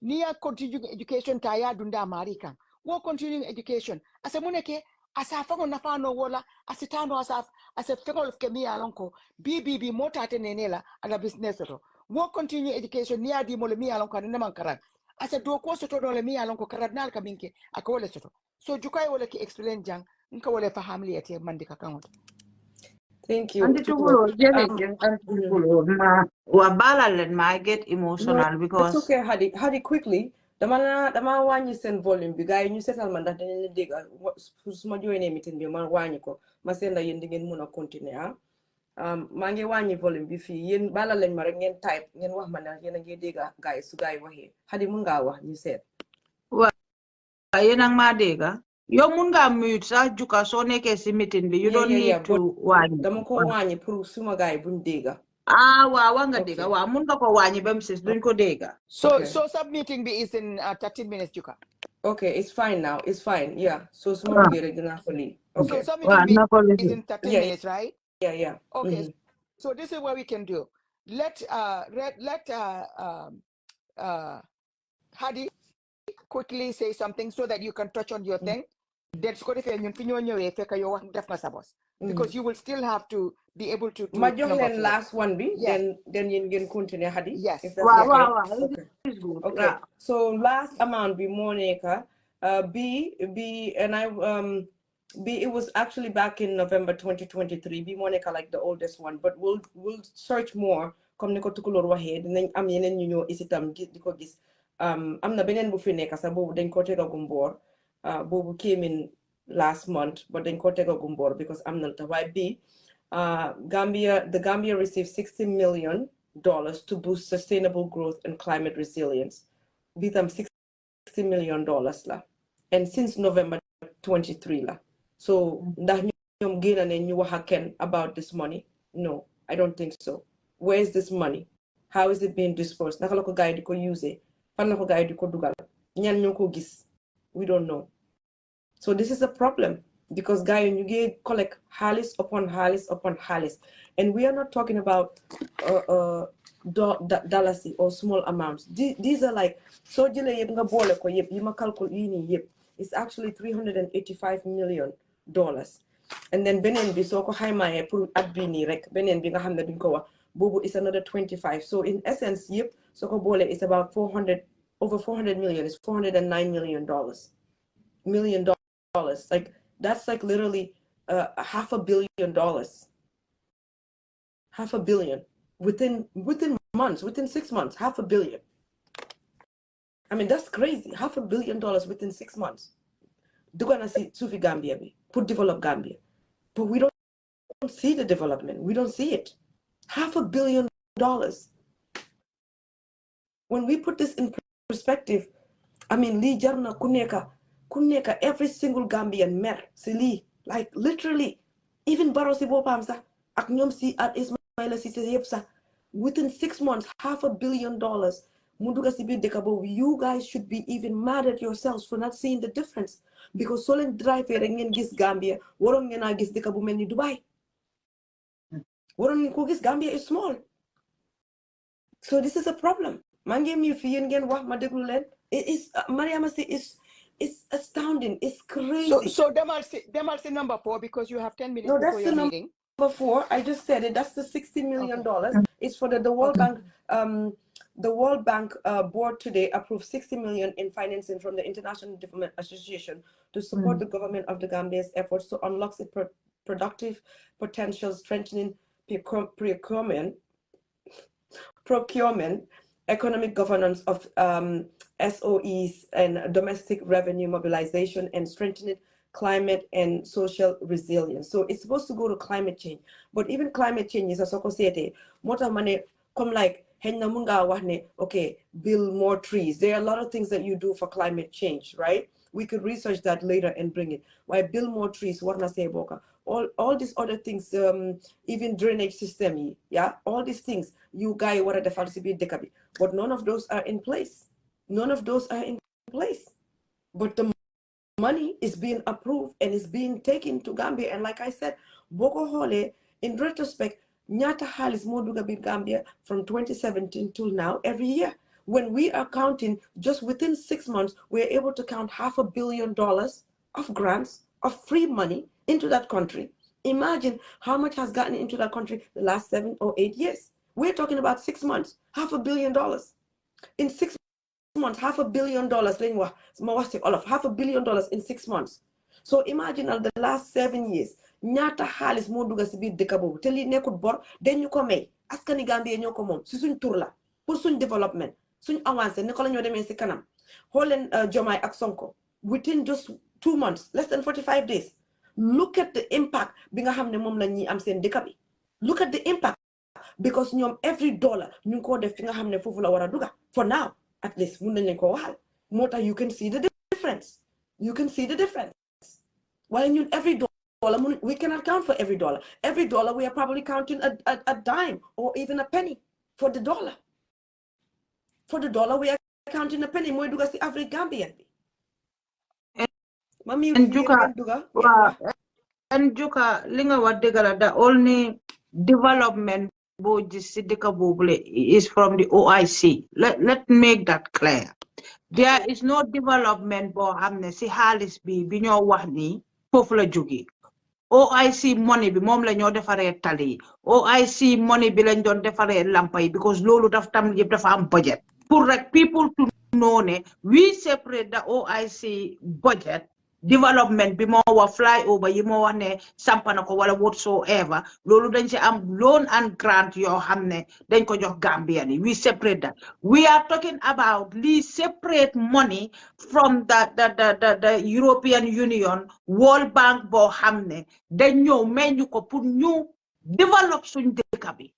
niya continuing education ta ya dunda marika wo continuing education asa muneke asa fango nafano wala asitano asa fengol ke mi alonko BBB mota tenenela ala business to wo continuing education niya di mole mi alonko ne mankara asa do ko soto dole mi alonko karadnal kaminke akole soto so jukai wala ki explain jang nka wala fahamli ete mandika kangot. Thank you. Anti tugulo anti tugulo ma wabala len ma get emotional No, because it's okay, Hadi quickly. Dama wàññi seen volume bi gars yi ñu seetal ma ndax dañu leen dégg su ma joinee meeting bi ma wàññi ko ma seen la yéen di ngeen mun a continuer maa ngi wàññi volume bi fii yéen bala lañ ma rek ngeen type ngeen wax ma ne yéen a ngi dégg gars yi su gars yi waxee Hadi mun ngaa wax ñu seet. wa yéen ak ma dégg yow mun nga mute sax juka soo nekkee si meeting bi you don't need to wàññi dama ko wàññi pour suma gars yi buñ dégg. waaw wa nga dégg waaw mun nga ko wàññi ba mu sis duñ ko dégg. So submitting be is in 13 minutes juka. Okay, it's fine now. It's fine. Yeah. So suma bëggee rek dinaa ko lii. Okay. So submitting is in 13 minutes, right? Yeah. Okay. So this is what we can do. Let Hadi quickly say something so that you can touch on your thing. That's good if because you will still have to be able to do Majohlen last one be then you can continue Hadi. Yes. If that's okay. So last amount be Monica. B and I B it was actually back in November 2023. B Monica like the oldest one, but we'll search more. Comme ni ko tukulor waxe dinañ am yeneen ñu ñoo isitam di ko gis am na beneen bu fi nekk sax boobu dañ ko tegagum boor boobu came in last month but dañ ko tegagum boor because am na waaye bi the Gambia received $60 million to boost sustainable growth and climate resilience bi tam $60 million la and since November 23 la so ndax ñoom génn nañ ñu wax ak kenn about this money no I don't think so. Where is this money? How is it being dispersed? Naka la ko gaay di ko use? Fan la ko gaay di ko dugal? Ñan ñoo ko gis? We don't know. So this is a problem because gaay ñu ngi collect xaalis upon xaalis and we are not talking about dollars or small amounts. These are like so jëlee yëpp nga boole ko yëpp yi ma calcul yi nii yëpp it's actually $385 million. And then beneen bi soo ko xaymaayee pour at bii nii rek beneen bi nga xam ne duñ ko wax boobu is another 25 so in essence yëpp soo ko boole it's about over 400 million it's $409 million like that's like literally $500 million $500 million within months within 6 months $500 million I mean that's crazy $500 million within 6 months duga na si sufi Gambia bi pour develop Gambia but we don't see the development we don't see it $500 million when we put this in perspective I mean li jarna ku neka every single Gambian mer si li like literally even Barrow si bopam sax ak ñom si at Ismaila si yeb sax within 6 months $500 million mu duga si biir dëkk boobu you guys should be even mad at yourselves for not seeing the difference because so leen drive rek ngeen gis Gambia waroon ngeen a gis dëkk bu mel ni Dubai waroon ngeen ko gis Gambia is small so this is a problem maa ngi mi fi yéen ngeen wax ma déglu leen it is Mariama si it's astounding it's crazy so demal si number 4 because you have 10 minutes no, before your meeting. Number 4 I just said it that's the $60 million it's for the World Bank the World Bank board today approved $60 million in financing from the International Development Association to support the government of the Gambia's efforts to unlock its productive potential, strengthening procurement, economic governance of SOEs and domestic revenue mobilization, and strengthening climate and social resilience. So it's supposed to go to climate change, but even climate change is a society. Mota money come like okay, build more trees. There are a lot of things that you do for climate change, right? We could research that later and bring it. Why build more trees? What na say boka? All these other things, even drainage system, yeah, all these things. You guys what are the falsified dekabi, but none of those are in place. None of those are in place. But the money is being approved and is being taken to Gambia. And like I said, Boko Hole, in retrospect, Nyata Halis Moduga Gambia from 2017 till now, every year. when we are counting just within 6 months, we're able to count $500 million of grants, of free money into that country. Imagine how much has gotten into that country the last 7 or 8 years. We're talking about 6 months, $500 million. In 6 months, $500 million, $500 million in 6 months. So imagine the last 7 years, ñaata xaalis moo dugga si biir dëkk boobu te lii nekkut bor dañ ñu ko may askani Gambie ñoo ko moom si suñ tur la pour suñ développement suñ avancé ni ko la ñoo demee si kanam xool leen Jomaay ak Sonko within just 2 months, less than 45 days. Look at the impact bi nga xam ne moom la ñi am seen dëkk bi. Look at the impact because ñoom every dollar ñu ngi ko def fi nga xam ne foofu la war a dugga for now at least mun nañ leen ko waxal moo tax you can see the difference. You can see the difference. While ñun every dollar we cannot count for every dollar. Every dollar we are probably counting a dime or even a penny for the dollar. For the dollar we are counting a penny mooy dugga si average Gambian bi. And Juka, linga wa degala, the only development is from the OIC. Let make that clear. There is no development bo hamne si halis bi binyo wahni fofula jugi. OIC money bi mom la ñoo defare tali. OIC money bi lañ doon defare lampay because lolu daf tam yeb dafa am budget. For like people to know ne we separate the OIC budget development bi mo wa flyover yi mo wax ne sampana ko wala whatsoever lolu dañ ci am loan and grant yo xamne dañ ko jox Gambian yi we separate that. We are talking about separate money from the European Union World Bank bo xamne dañ ñew meñu ko pour ñu develop suñ dëkk bi.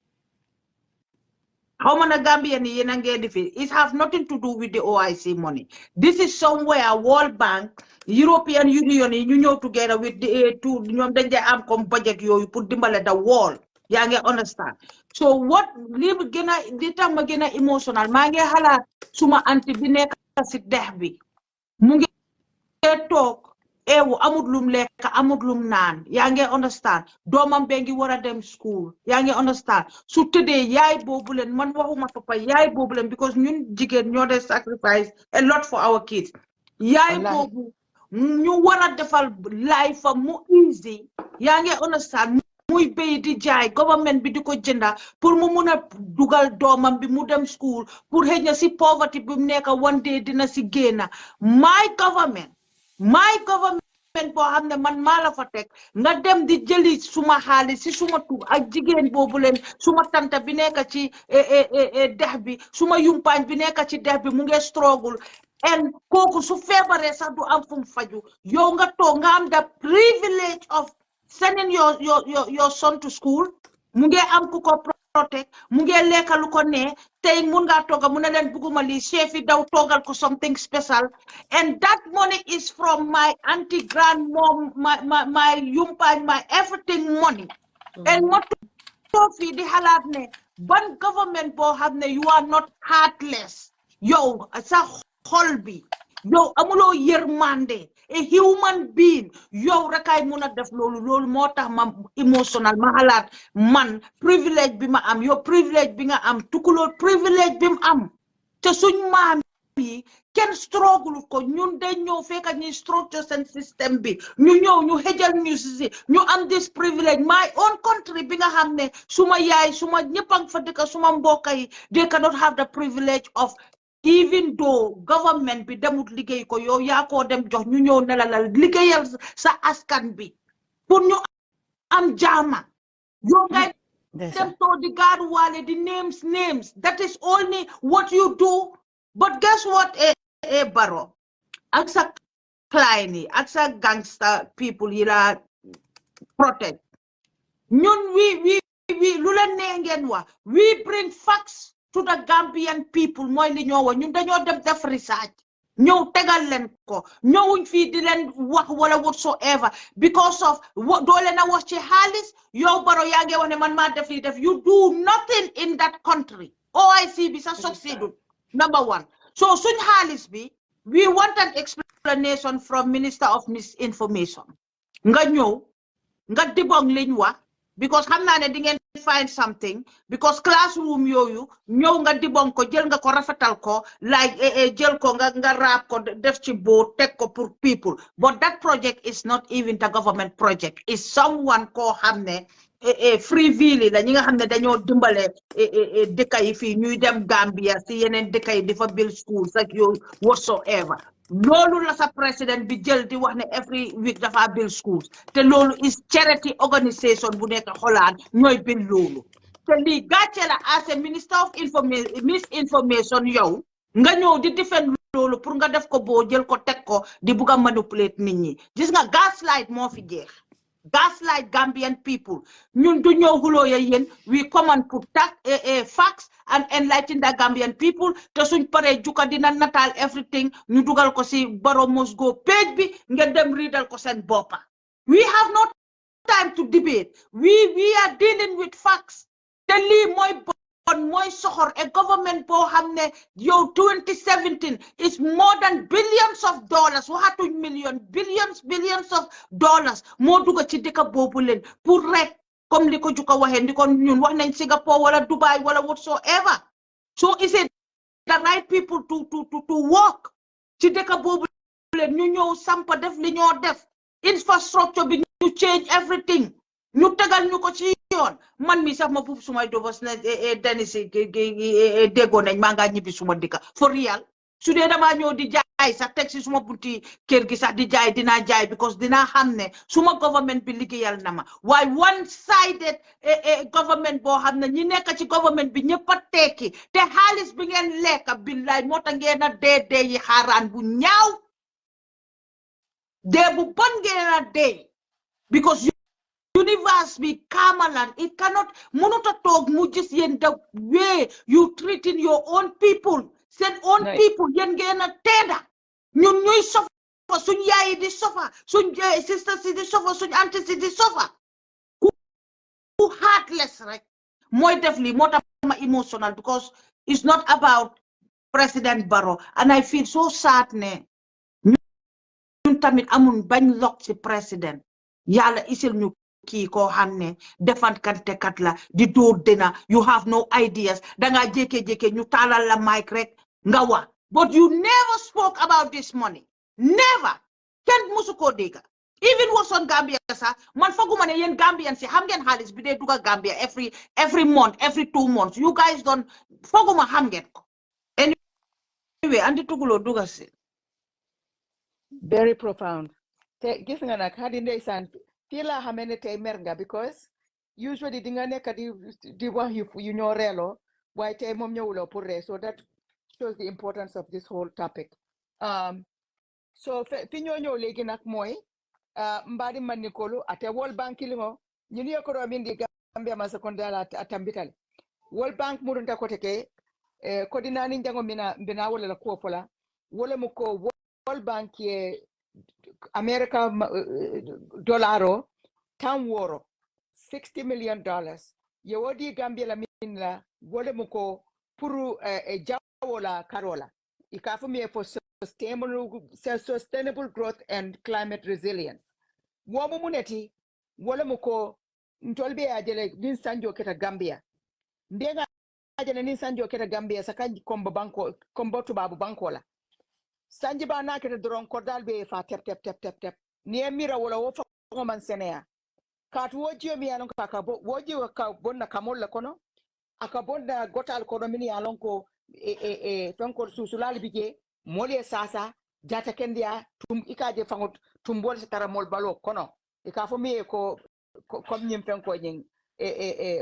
How many Gambian it has nothing to do with the OIC money. This is somewhere World Bank, European Union, you know, together with the two am budget you put dimbale the world. Yeah, you understand. So what live gena dita magena emotional. Mange hala suma anti bineka sit dehbi. Mungi talk. Ewo amudlum leka amudlum nan yange understand domam bengi wara dem school yange understand so today yaay bobulen man waxuma papa yaay bobulen because ñun jigen ñoo de sacrifice a lot for our kids yaay bobu ñu wara defal life mu easy yange understand muy bay di jaay government bi diko jënda pour mu mëna dugal domam bi mu dem school pour xëña ci poverty bi mu nekk one day dina ci génna my government boo xam ne man maa la fa teg nga dem di jëli suma xaalis si suma tur ak jigéen boobu leen suma tanta bi nekk ci dex bi suma yumpaañ bi nekk ci dex bi mu ngi struggle and kooku su feebaree sax du am fu mu faju yow nga toog nga am the privilege of sending your son to school mu ngi am ku ko protect mu ngi lekka lu ko ne tey mun nga toga mu ne leen buguma li chef yi daw togal ko something special and that money is from my auntie grandmom my yumpaañ my everything money and mo to fi di halat ne ban government boo xam ne you are not heartless yow sa xol bi yow amuloo yërmande a human being yow rekay mun a def loolu moo tax ma emotional ma xalaat man privilege bi ma am yow privilege bi nga am tukuloo privilege bi mu am te suñ maam yi kenn struggle ko ñun dañ ñëw fekk ñuy structure seen système bi ñu ñëw ñu xejal ñu si ñu am this privilege my own country bi nga xam ne suma yaay suma ñëppang fa dëkk suma mbokk yi they cannot have the privilege of even though government bi demut liggéey ko yow yaa ko dem jox ñu ñëw ne la liggéeyal sa askan bi pour ñu am jaama yow ngay dem to di gaaruwaale di names that is only what you do but guess what Baro ak sa client yi ak sa gangster people yi la protect ñun we lu leen nee ngeen wax we bring facts to the Gambian people mooy li ñoo wax ñun dañoo dem def research ñëw tegal leen ko ñëwuñ fii di leen wax wala whatsoever because of doo leen a wax ci xaalis yow Baro yaa ngi wax ne man maa def li def you do nothing in that country OIC bi sa succeeded number one so suñ xaalis bi we want an explanation from Minister of Misinformation nga ñëw nga dibong liñ wax because xam naa ne di ngeen find something because classroom yooyu ñëw nga dibon ko jël nga ko rafetal ko like jël ko nga raab ko def ci boo teg ko pour people but that project is not even the government project is someone koo xam ne free ville la ñi nga xam ne dañoo dimbale dëkk yi fii ñuy dem Gambia si yeneen dëkk yi di fa build schools ak yooyu whatsoever loolu la sa président bi jël di wax ne every week dafa build schools te loolu is charity organisation bu nekk xolaan ñooy build loolu te lii gàcce la as a minister of misinformation yow nga ñëw di defend loolu pour nga def ko boo jël ko teg ko di bugg a manipulate nit ñi gis nga gaslight moo fi jeex gaslight Gambian people ñun du ñëw xuloo ya yéen we come and put facts and enlighten the Gambian people te suñ paree juka dina natal everything ñu dugal ko si Barrow must go page bi ngeen dem riidal ko seen boppa we have no time to debate we are dealing with facts te lii mooy bon mooy soxor a government boo xam ne yow 2017 is more than billions of dollars waxatuñ million billions of dollars moo dugg ci dëkk boobu leen pour rek comme li ko juka waxee ndi ko ñun wax nañ Singapore wala Dubai wala whatsoever so is it the right people to work ci dëkk boobu leen ñu ñëw sampa def li ñoo def infrastructure bi ñu change everything ñu tegal ñu ko ci yoon man mi sax ma buub sumay dobos ne Denis déggoo nañ maa ngaa ñibbi suma dëkka for real su dee damaa ñëw di jaay sax teg si suma bunti kër gi sax di jaay dinaa jaay because dinaa xam ne suma government bi liggéeyal na ma waaye one sided government boo xam ne ñi nekk ci government bi ñëpp a tekki te xaalis bi ngeen lekka billaay moo tax ngeen a dee yi xaaraan bu ñaaw dee bu bon ngeen a dee because universe be Kamalan. It cannot talk mujis yen the way you treating your own people. Send own people yen gena teda. Ñuy suffer suñ yaay di suffer suñ sisters di suffer suñ aunties di suffer. Who heartless right? Moy def li moo tax ma emotional because it's not about President Barrow and I feel so sad ne ñun tamit amun bañ lok ci president. Yalla isil ñu kii koo xam ne defante kat la di dóor dina you have no ideas danga jékki-jékki ñu taalal la mic rek nga wax but you never spoke about this money never kenn musu koo dégga even was on Gambia sax man foguma ne yéen Gambian si xam ngeen xaalis bi dee duga Gambia every month every 2 months you guys don't foguma xam ngeen ko anyway andi tuguloo duga si very profound te gis nga nag hadi ndeysaan fii laa xamee ne tey mer nga because usually di nga nekk di wax yu ñoo reeloo waaye tey moom ñëwuloo pour ree so that shows the importance of this whole topic so fi ñoo ñëw léegi nag mooy mbaadi man nikolu ate World Bank kilingo ñun yokoro mindi Gambia ma sekondala atambitale World Bank murunta kote ke kodinani njango mbina wala la kuwa fola wala muko World Bank ye America dolaro tan woro $60 million ye wodi Gambia la minla wole muko puru jawola karola ikafu mi for sustainable growth and climate resilience womu muneti wole muko ntolbe ajele nin sanjo keta Gambia ndenga ajele nin sanjo keta Gambia sakanji kombo tubabu bankola sanji ba na kete doron kordal be fa tep ni emira wala wo fa man senea kat woji mi alon ka woji ka bonna kamol la kono aka bonna gotal kono mini alon ko tonko susulal bije mole sasa jata kendia tum ikaje fangot tumbol tara mol balo kono ika fo mi ko comme nyim fenko nyin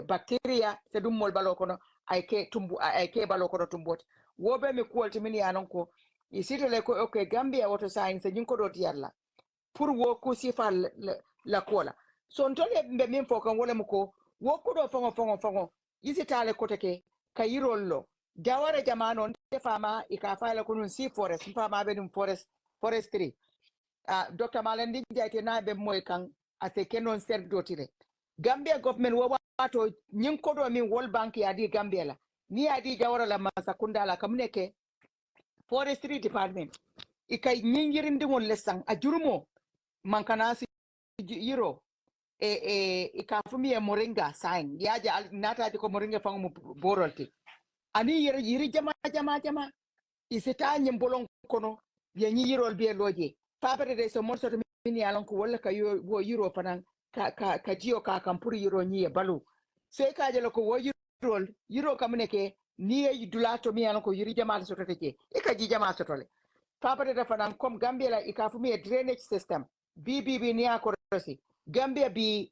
bacteria se dum mol balo kono ay ke balo kono tumbot wobe mi kuolti mini alon ko isito le ko okay Gambia water science nyin ko dot yalla pour wo ko sifa la kola so ntole mbe min fokan wala muko wo ko do fongo isitale ko teke kayirollo jawara jamano defama ikafala kunun sea forest fama be dum forestry Dr. Malandi jayte na be moy kan ase kenon ser dotire Gambia government wo wato nyin ko do min World Bank ya di Gambia la ni adi jawara la masakunda la kamneke forestry department ikay nyingirindi ngol lesang a jurumo mankana si yiro ikafumi moringa sign yaja nata ko moringa fango mo borolti ani yiri jama isita nyimbolon kono ye nyirol be loje papere de so morso to mini alon ko wala ka wo yiro fanan ka jiyo ka kan puri yiro nyi balu sai ka jelo ko wo yiro kamne ke ni e dulato mi alon ko yiri jama so to ke e ka ji jama so to le papere de fanan kom gambia la ikafumi drainage system BBB ni akorosi Gambia bi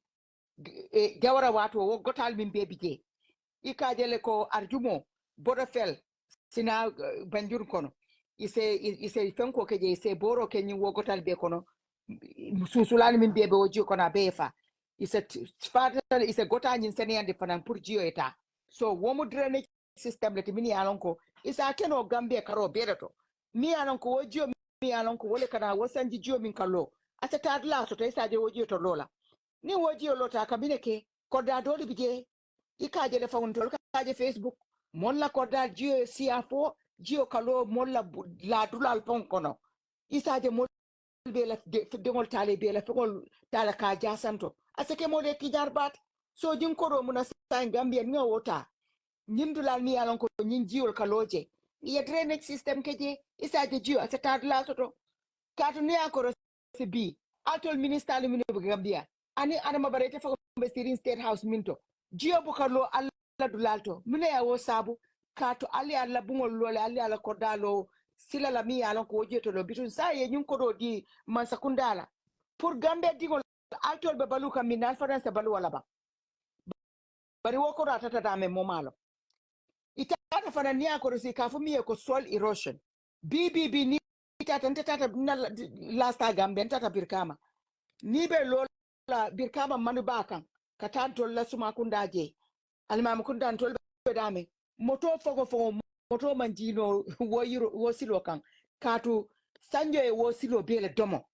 gawara wato wo gotal min bebi je ikajele ko arjumo bodofel sina banjur kono ise fenko keje ise boro kenyi wo gotal be kono susulani min bebe o jiko na befa ise fata ise gota nyin sene ande fanan pour jio eta so womu drainage system leti mini alon ko isa keno Gambia karo bedato mi alon ko wo jio mi alon ko wole kana wo sanji jio min kallo asa tadla so to isa je wo jio to lola ni woji lota kabine ke koda doli bije ikaje le fawon tol kaje Facebook molla koda jio siafo jio kalo molla la dulal pon kono isaje mol be la dengol tale be la fegol tala ka jasanto asake mode ki jarbat so jin ko do muna sa Gambia ni wota nyindulal mi alon ko nyin jiol kaloje ya drainage system keje isaje jio asata la soto katu ni akoro bi atol minister lu Gambia ani adama barete fa be sirin state house minto jio bukalo alla dulalto mune ya wo sabu kato ali alla bungol lole ali alla kodalo sila la mi alon ko jeto lo bitun sa ye nyun ko do di man sakundala pour Gambia digol altol be baluka minal faransa balu wala ba bari wo ko ratata dame momalo itata fana ni akoro si kafu mi ko soil erosion BBB ni tata last Gambia tata birkama ni be lo la birkama manu bakan kata tolla suma kundaje almam kundan tol be dame moto fogo moto manjino wo silo kan katu sanjo e wo silo bele domo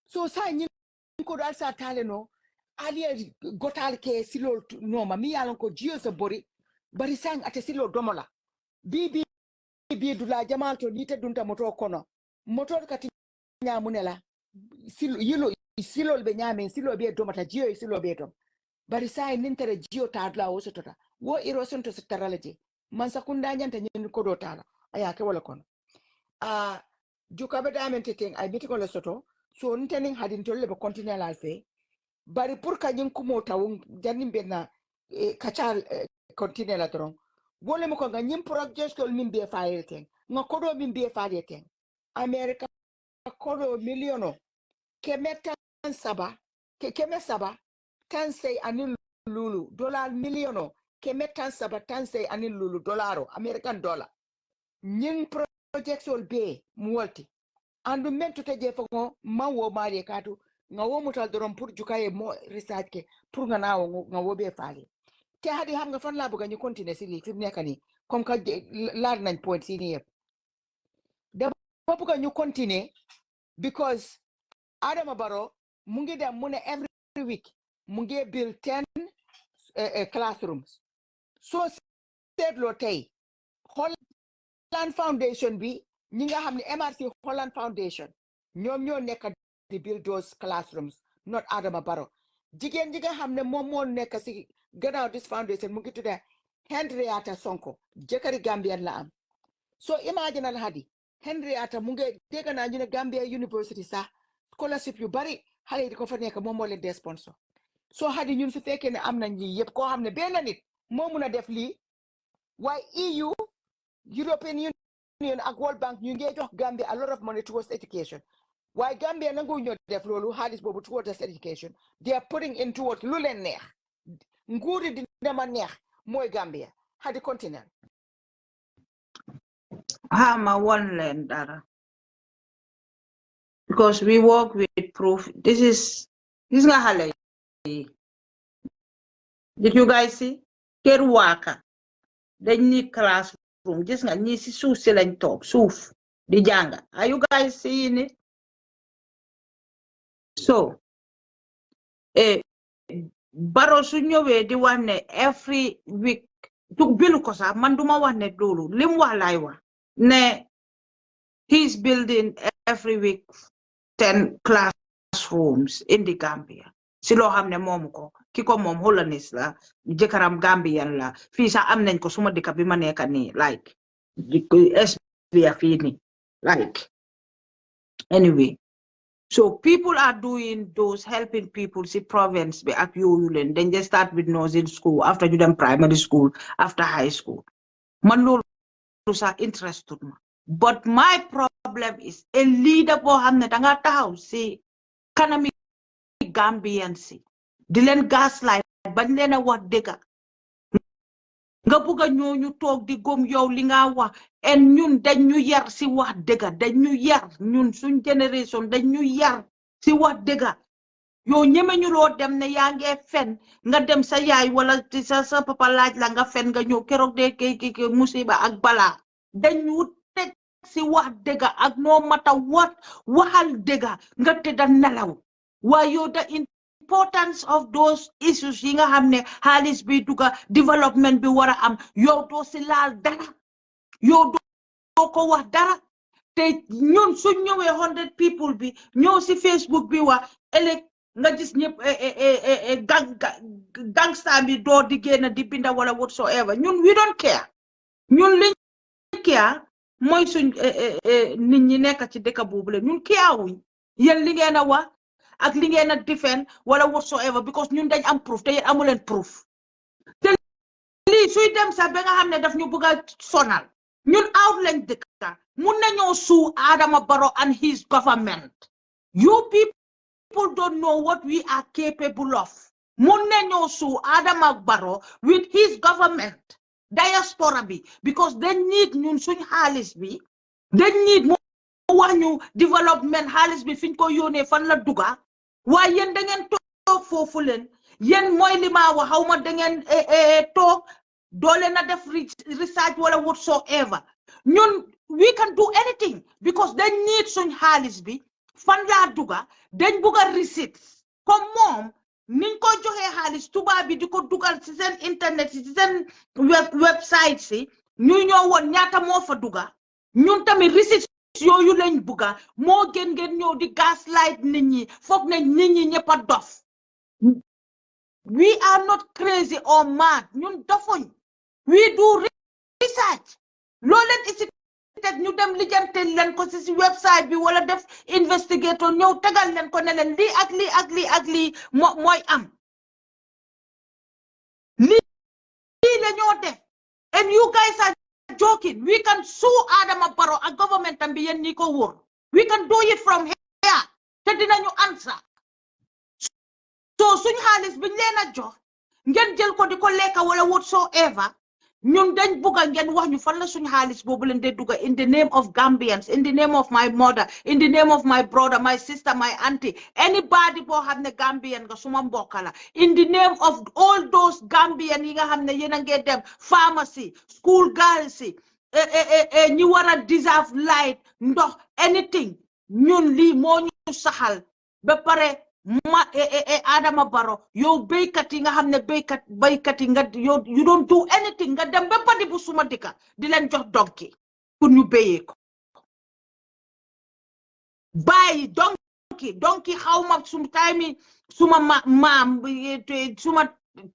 so sa nyin ko dal sa tale no ali gotal ke silo no ma mi yalon ko jio so bori bari sang ate silo domo la bibi dula jamal to dite dunta moto kono moto kati nyamunela silo yilo silo be nyame silo be domata jio silo be dom bari sai nintere jio tadla wo sotota wo erosion to sitaralaje man sakunda nyanta nyen ko do tala aya ke wala kono juka be damente ten ay biti ko le soto so ntening hadin tolle be continue la fe bari pour ka nyin kumo tawun janim be na kacha continue la tron wole mo ko nga nyim project ko min be faayel ten nga ko do min be faayel ten America ko do milliono kemetan saba keme saba tansay anil lulu dollar milliono kemetan saba tansay anil lulu dollaro American dollar nyin project sol be muwalti andu mentu te je fango mawo mari katu nga wo mutal doron pour jukaye mo research ke pour nga nawo nga wo be faali te hadi ham nga fan la buga ñu continuer ci li fi nekani comme ka laar nañ point ci ni yeb da buga ñu continuer because Adama Barrow mu ngi dem mu ne every week mu ngi build 10 classrooms so seetloo tey Holland Foundation bi ñi nga xam ne MRC Holland Foundation ñoom ñoo nekk di build those classrooms not Adama Barrow jigéen ji nga xam ne moom moo nekk si gannaaw this foundation mu ngi tudda Henrietta Sonko jëkkëri Gambian la am so imagine al hadi Henrietta mu ngi dégg naa ñu ne Gambia University sax scholarship yu bari xale yi di ko fa nekk moom moo leen des sponsor so hadi ñun su fekkee ne am nañ lii yëpp koo xam ne benn nit moo mun a def lii waaye EU European Union ak World Bank ñu ngi jox Gambia a lot of money towards education waaye Gambia nangu ñoo def loolu xaalis boobu towards education they are putting in towards lu leen neex nguuri di dema neex mooy Gambia hadi continent ma one leen dara because we work with proof this nga xale yi did you guys see kër waaka dañ need classroom gis nga ñi si suuf si lañ toog suuf di jànga are you guys seeing it so Barrow su ñëwee di wax ne every week du bilu ko sax man duma wax ne loolu lim wax laay wax ne he's building every week 10 classrooms in the Gambia si loo xam ne moomu ko ki ko moom Hollandese la jëkkëram Gambian la fii sax am nañ ko suma dëkk bi ma nekk nii like SBA fii nii like anyway so people are doing those helping people si province bi ak yooyu leen dañ just start with nursing school after you dem primary school after high school man loolu sax interested ma but my problem is a leader boo xam ne danga taxaw si kanami Gambian si di leen gaslight bañ leen a wax dëgga nga bugg a ñooñu toog di gom yow li nga wax en ñun dañ ñu yar si wax dëgga dañ ñu yar ñun suñ génération dañ ñu yar si wax dëgga yow ñeme ñu loo dem ne yaa ngi fen nga dem sa yaay wala sa papa laaj la nga fen nga ñëw keroog de ke musiba ak balaa dañ ñu teg si wax dëgga ak noo mata waxal dëgga nga tëdda nelaw waaye yow the importance of those issues yi nga xam ne xaalis bi duga development bi war a am yow doo si laal dara yow doo ko wax dara te ñun suñ ñëwee 100 people bi ñëw si Facebook bi wax ëllëg nga gis ñëpp gangsta bi doo di génn di binda wala whatsoever ñun we don't care ñun liñ care mooy suñ nit ñi nekk ci dëkk boobu la ñun keewuñ yéen li ngeen a wax ak li ngeen a defend wala whatsoever because ñun dañ am proof te yéen amu leen proof te lii suy dem sax ba nga xam ne daf ñu bëgg a sonal ñun out lañ dëkka mun nañoo suu Adama Barrow and his government you people don't know what we are capable of mun nañoo suu Adama Barrow with his government diaspora bi because dañ need ñun suñ xaalis bi dañ need mu wax ñu development xaalis bi fiñ ko yónnee fan la duga waaye yéen da ngeen toog foofu leen yéen mooy li ma wax xaw ma da ngeen toog doole na def research wala whatsoever ñun we can do anything because dañ need suñ xaalis bi fan laa duga dañ bugga receipts comme moom niñ ko joxee xaalis tubaab bi di ko dugal ci seen internet ci seen website si ñu ñoo woon ñaata moo fa duga ñun tamit receipts yooyu lañ bugga moo gën ngeen ñëw di gaslight nit ñi foog ne nit ñi ñëpp a dof we are not crazy or mad ñun dofuñ we do research loo leen isi teg ñu dem lijjante leen ko si website bi wala def investigator ñëw tegal leen ko ne leen lii ak lii ak lii ak lii mooy am lii la ñoo def and you guys are joking we can sue Adama Barrow ak government am bi yéen ñi ko wóor we can do it from here te dinañu answer so suñ xaalis biñ leen a jox ngeen jël ko di ko lekka wala whatsoever ñun dañ bugga ngeen wax ñu fan la suñ xaalis boobu leen dee dugga in the name of Gambians in the name of my mother in the name of my brother my sister my auntie anybody boo xam ne Gambian nga suma mbokka la in the name of all those Gambian yi nga xam ne yéen a ngee dem pharmacy school girls yi ñi war a deserve light ndox anything ñun lii moo ñu saxal ba pare Adama Barrow yow béykat yi nga xam ne béykat yi nga yow you don't do anything nga dem ba padi bu suma dika di leen jox donki pour ñu béyee ko bàyyi donki xawma sum time suma maam suma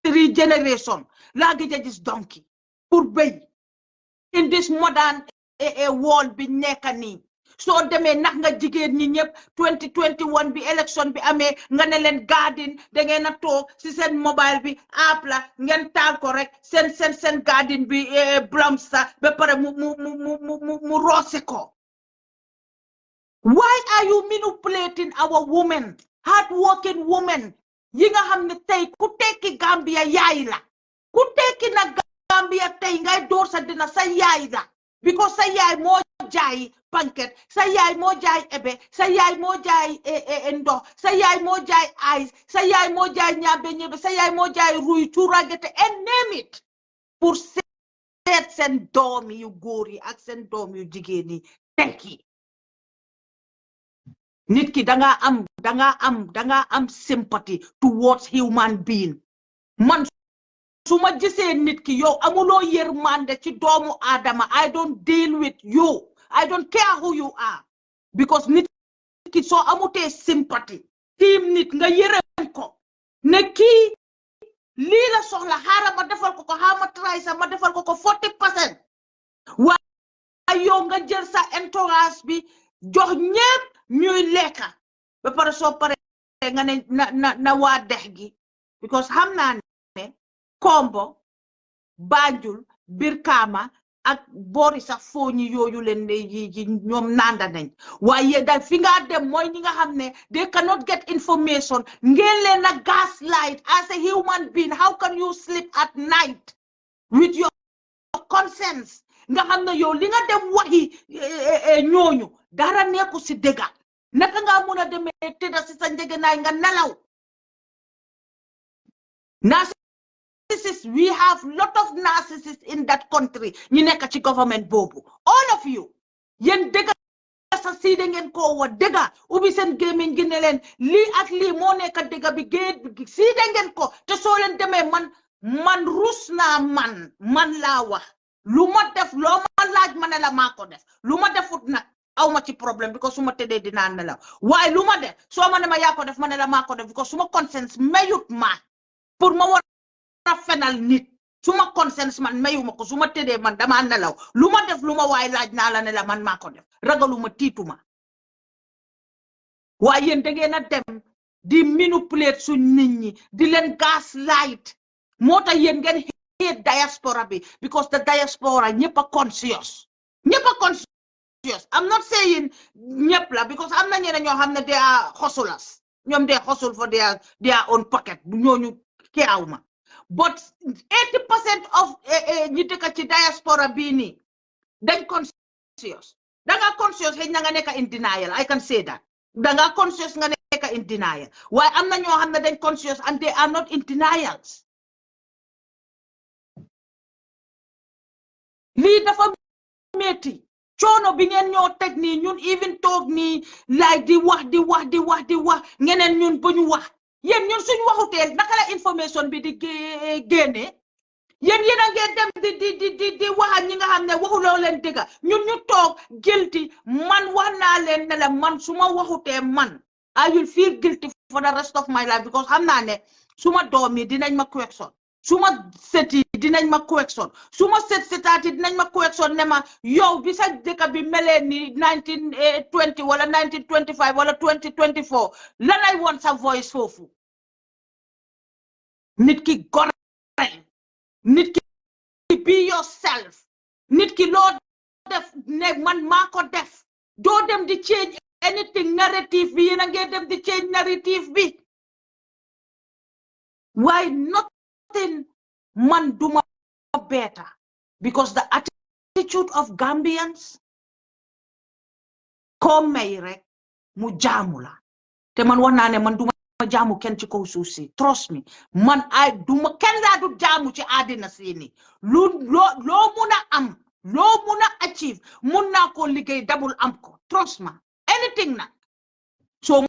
3 generation laa gëj a gis donki pour béy in this modern world bi nekka nii soo demee nax nga jigéen ñi ñëpp 2021 bi élection bi amee nga ne leen garden da ngeen a toog si seen mobile bi app la ngeen taal ko rek seen garden bi blomster ba pare mu roose ko why are you manipulating our women hard working women yi nga xam ne tey ku tekki Gambia yaay la ku tekki na Gambia tey ngay door sa dina sa yaay la because sa yaay moo jaay panket sa yaay moo jaay ebe sa yaay moo jaay ndox sa yaay moo jaay ice sa yaay moo jaay ñebe sa yaay moo jaay ruy cuuragete and name it pour seet seen doom yu góor yi ak seen doom yu jigéen yi tekki nit ki danga am sympathy towards human being man suma gisee nit ki yow amuloo yërmande ci doomu Adama I don't deal with you I don't care who you are because nit ki soo amutee sympathy team nit nga yërëm ko ne kii lii la soxla xaaral ma defal ko xaaral ma try sa ma defal ko 40%. waaye yow nga jël sa entourage bi jox ñépp ñuy lekka ba pare soo pare nga ne na waa dex gi because xam naa ne Kombo Banjul Birkama ak boori sax fooñi yooyu leen yi ñoom nanda nañ waaye daal fi nga dem mooy ñi nga xam ne they cannot get information ngeen leen a gaslight as a human being. How can you sleep at night with your conscience nga xam ne yow li nga dem waxi ñooñu dara nekku si dëgga naka nga mun a demee tëdda si sa njëgënaay nga nelaw. Narcissists, we have lot of narcissists in that country. ñu nekk ci government boobu all of you yéen dëgga sa siide ngeen ko wa dëgga ubbi seen gémmiñ gi ne leen lii ak lii moo nekk dëgga bi géej siide ngeen ko te soo leen demee man rus naa man laa wax lu ma def loo ma laaj ma ne la maa ko def lu ma defut nag aw ma ci problème because su ma tëddee dinaa nelaw waaye lu ma def soo ma ne ma yaa ko def ma ne la maa ko def because suma conscience mayut ma pour ma war a fenal nit suma conscience man mayuma ko su ma tëddee man dama nelaw lu ma def lu ma waaye laaj naa la ne la man maa ko def ragaluma tiituma waaye yéen da ngeen a dem di manipulate suñ nit ñi di leen gaslight moo tax yéen ngeen hate diaspora bi because the diaspora ñëpp a conscious I'm not saying ñëpp la because am na ñeneen ñoo xam ne they are hustlers ñoom they hustle for their own pocket ñooñu keew ma but 80% of ñi dëkk ci diaspora bii nii dañ conscious danga conscious xëy na nga nekk in denial I can say that danga conscious nga nekk in denial waaye am na ñoo xam ne dañ conscious and they are not in denials. lii dafa metti coono bi ngeen ñoo teg nii ñun even toog nii like di wax ngeneen ñun ba ñu wax yéen ñun suñ waxuteel naka la information bi di génne yéen a ngeen dem di wax ñi nga xam ne waxuloo leen dëgga ñun ñu toog guilty man wax naa leen ne la man su ma waxutee man I will feel guilty for the rest of my life because xam naa ne suma doom yi dinañ ma question suma seti dinañ ma correction suma setaati dinañ ma correction ne ma yow bi sa dëkk bi melee ni 1920 wala 1925 wala 2024 lanay woon sa voice foofu nit ki gore nit ki be yourself nit ki loo def ne man maa ko def doo dem di change anything narrative bi yéen a ngeen dem di change narrative bi why nothing man duma better because the attitude of Gambians ko may rek mu jaamu la te man wax naa ne man duma jaamu kenn ci kaw suuf si trust me man ay duma kenn laa du jaamu ci àddina si ni loo mun a am loo mun a achieve mun naa ko liggéey dabul am ko trust ma anything na so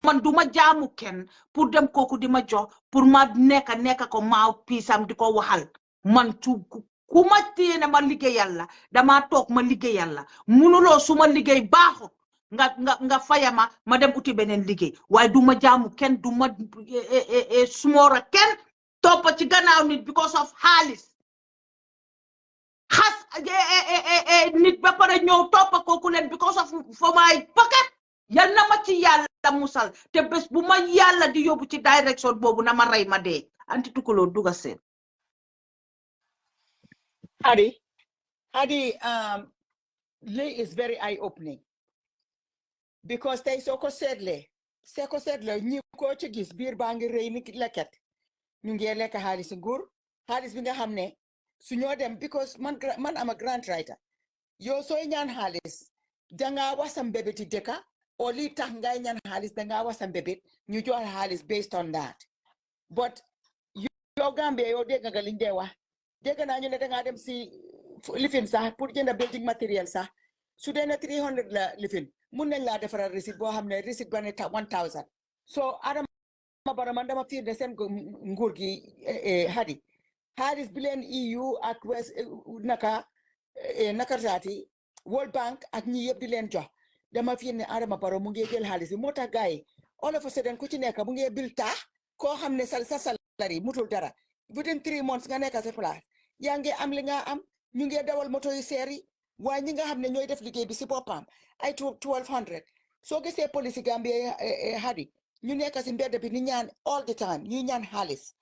man duma jaamu kenn pour dem kooku di ma jox pour ma nekka ko maaw piisam di ko waxal man ku ma téye ne ma liggéeyal la dama toog ma liggéeyal la munuloo suma liggéey baaxut nga fayama ma dem uti beneen liggéey waaye duma jaamu kenn duma smoora kenn toppa ci gannaaw nit because of xaalis xas nit ba pare ñëw toppa kooku leen because of for my pocket yal na ma ci yàlla musal te bés bu ma yàlla di yóbbu ci direction boobu na ma rey ma dee anti tukuloo duga seen Hadi, Lee is very eye-opening because tey soo ko seetlee ñi ko ci gis biir baa ngi rëy ni lekket ñu ngi lekk xaalis nguur xaalis bi nga xam ne su ñoo dem because man am a grant writer yow sooy ñaan xaalis danga wax sa mbébéti dëkka o lii tax ngay ñaan xaalis danga wax sa mbébét ñu jox xaalis based on that but yow Gambia yow dégg nga liñ dee wax dégg naa ñu ne danga dem si lifin sax pour jënd building material sax su dee ne 300 la lifin mun nañ laa defaral receipt boo xam ne receipt ba ne 1000 so Adama Barrow man dama fiir ne seen nguur gi Hadi xaalis bi leen EU ak West naka saati World Bank ak ñi yëpp di leen jox dama fiir ne Adama Barrow mu ngi jël xaalis bi moo tax gars yi all of a sudden ku ci nekk mu ngi bil taax koo xam ne sa salary mutul dara within 3 months nga nekk sa place yaa ngi am li nga am ñu ngi dawal moto yu seer yi waaye ñi nga xam ne ñooy def liggéey bi si boppam ay 1200 soo gisee police Gambia hadi ñu nekk si mbedd bi ni ñaan all the time ñuy ñaan xaalis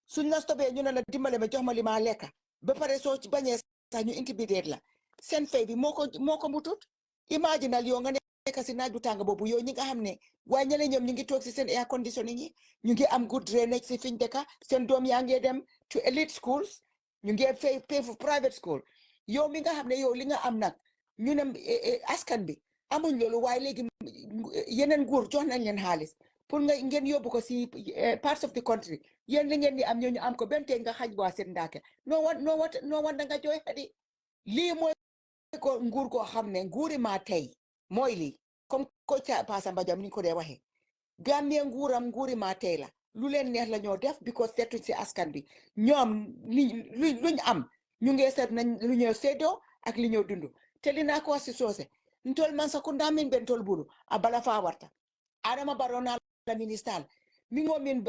suñ la stopé ñu ne la dimbale ma jox ma li ma lekka ba pare soo ci bañee sax ñu intimidate la seen fay bi moo ko mutut imaginal yow nga nekk si naaj bu tàng boobu yow ñi nga xam ne waaye ñeneen ñoom ñu ngi toog si seen air conditioning yi ñu ngi am good drainage si fiñ dëkka seen doom yaa ngi dem to elite schools ñu ngi pay for private school yow mi nga xam ne yow li nga am nag ñu ne askan bi amuñ loolu waaye léegi yeneen nguur jox nañ leen xaalis pour nga ngeen yóbbu ko si parts of the country yéen li ngeen di am ñooñu am ko benn tey nga xaj waa seen ndaake noo wan da nga jooy xadi lii mooy ko nguur koo xam ne nguuri maa tey mooy lii comme ko ca Passa Mbajam ni ko dee waxee Gambia nguuri maa tey la lu leen neex la ñoo def because seetuñ si askan bi ñoom luñ am ñu ngi seet nañ lu ñëw séddoo ak li ñëw dund te li naa ko wax si soose ntol man sakunda min ben tol bulu a bala fa warta adama barona la ministal mi ngo min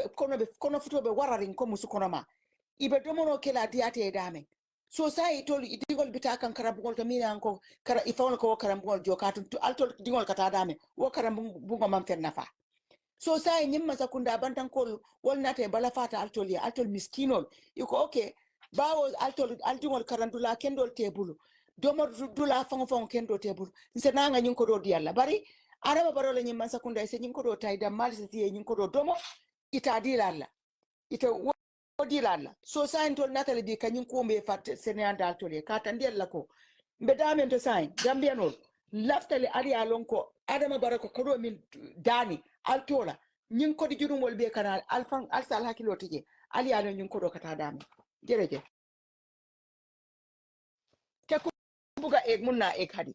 kono futobe wararin ko musu kono ma ibe domono kela diate dame so sai tol digol bita kan karabugol to mina ko kara ifawol ko karabugol jokatu altol digol kata dame wo karabungo man fen nafa so sai nyimma sakunda bantan kol wolnate bala fata altol miskinol iko okay bawo altol karandula kendol tebulu domor dula fango kendo tebul nse nanga nyin ko do dialla bari araba barola nyin man sakunda se nyin ko do tayda mal se tie nyin ko do domo ita dilalla ita dilalla so sain tol natale bi kanyin ko mbe fat senandal tole ka tandel la ko mbe damen to sain gambianol laftale ari alon ko adama barako ko do min dani altola nyin ko di jurumol be kanal alfan alsal hakilo tije ali alon nyin ko do kata dami jereje buga ek mun na ek hadi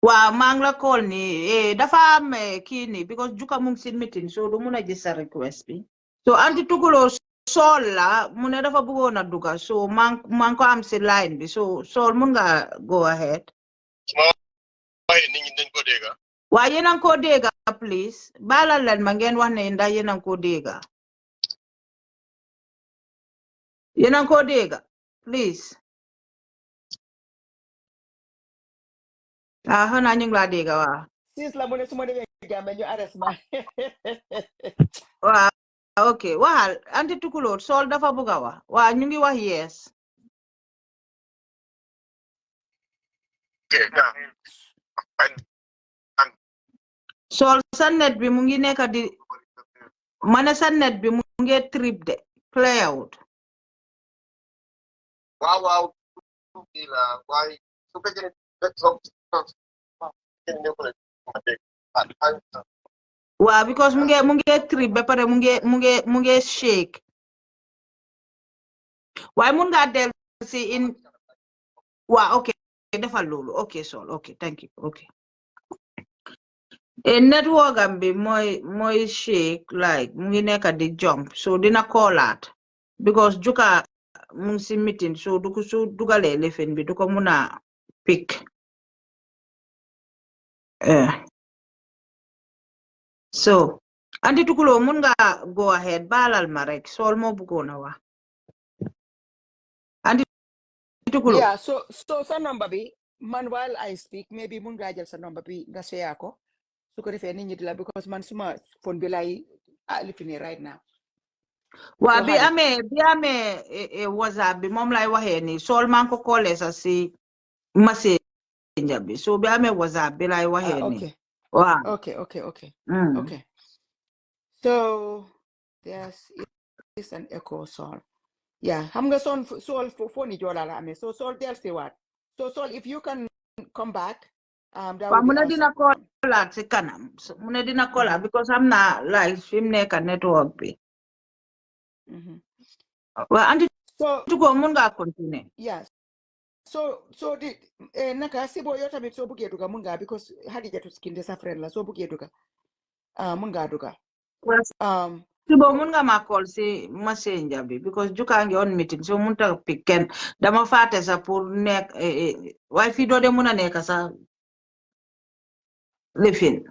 Wow, mang la call ni dafa am kii ni because juka mung sin meeting so du muna gis sa request bi so anti tukulo sol la mu ne dafa bëggoon a duga so man ko am si line bi so sol mun nga go ahead waa yéen a ngi ko dégga please balal leen ma ngeen wax ne ndax yéen a ngi ko dégga yéen a ngi ko dégga please xanaa ñu ngi laa dégga waa sis la mu ne suma demee Gambia ñu arrest ma waa ok waxal anti tukulo sol dafa bëgg a wax waa ñu ngi wax yes sol sa net bi mu ngi nekk di mane sa net bi mu ngi trip de play out wow why su fekkee waaw because mu ngi trip ba pare mu ngi shake waaye mun nga del si in waaw ok defal loolu ok sol ok thank you ok network am bi mooy shake like mu ngi nekk di jump so dina koolaat because juka mu ngi si meeting so du ko su dugalee lefen bi du ko mun a pick so anti tukulo mun nga go ahead balal ma rek sol moo bëggoon a wax anti tukulo yeah so sa number bi man while I speak maybe mun nga jël sa number bi nga share ko su ko defee nit ñi di la because man suma phone bi lay lifini right now waa bi amee WhatsApp bi moom lay waxee ni sol man ko koolee sa si messenger bi so bi amee WhatsApp bi lay waxee ni wow okay so there's is an echo Sol yeah xam nga Sol phone ni jola la amee so Sol del si waat so Sol if you can come back waaw mu ne dina koolaat si kanam mu ne dina koolaat because am na like fi mu nekk network bi waaw anti tuko mun nga continue yes so di naka sibo yo tamit so buggee duga mun nga because Hadijatu Kinde sa friend la so buggee duga mun nga duga sibo mun nga ma call si messenger bi because juka ngi on meeting so mun ta pick kenn dama faate sa pour nekk waaye fii doo de mun a nekk sa lifin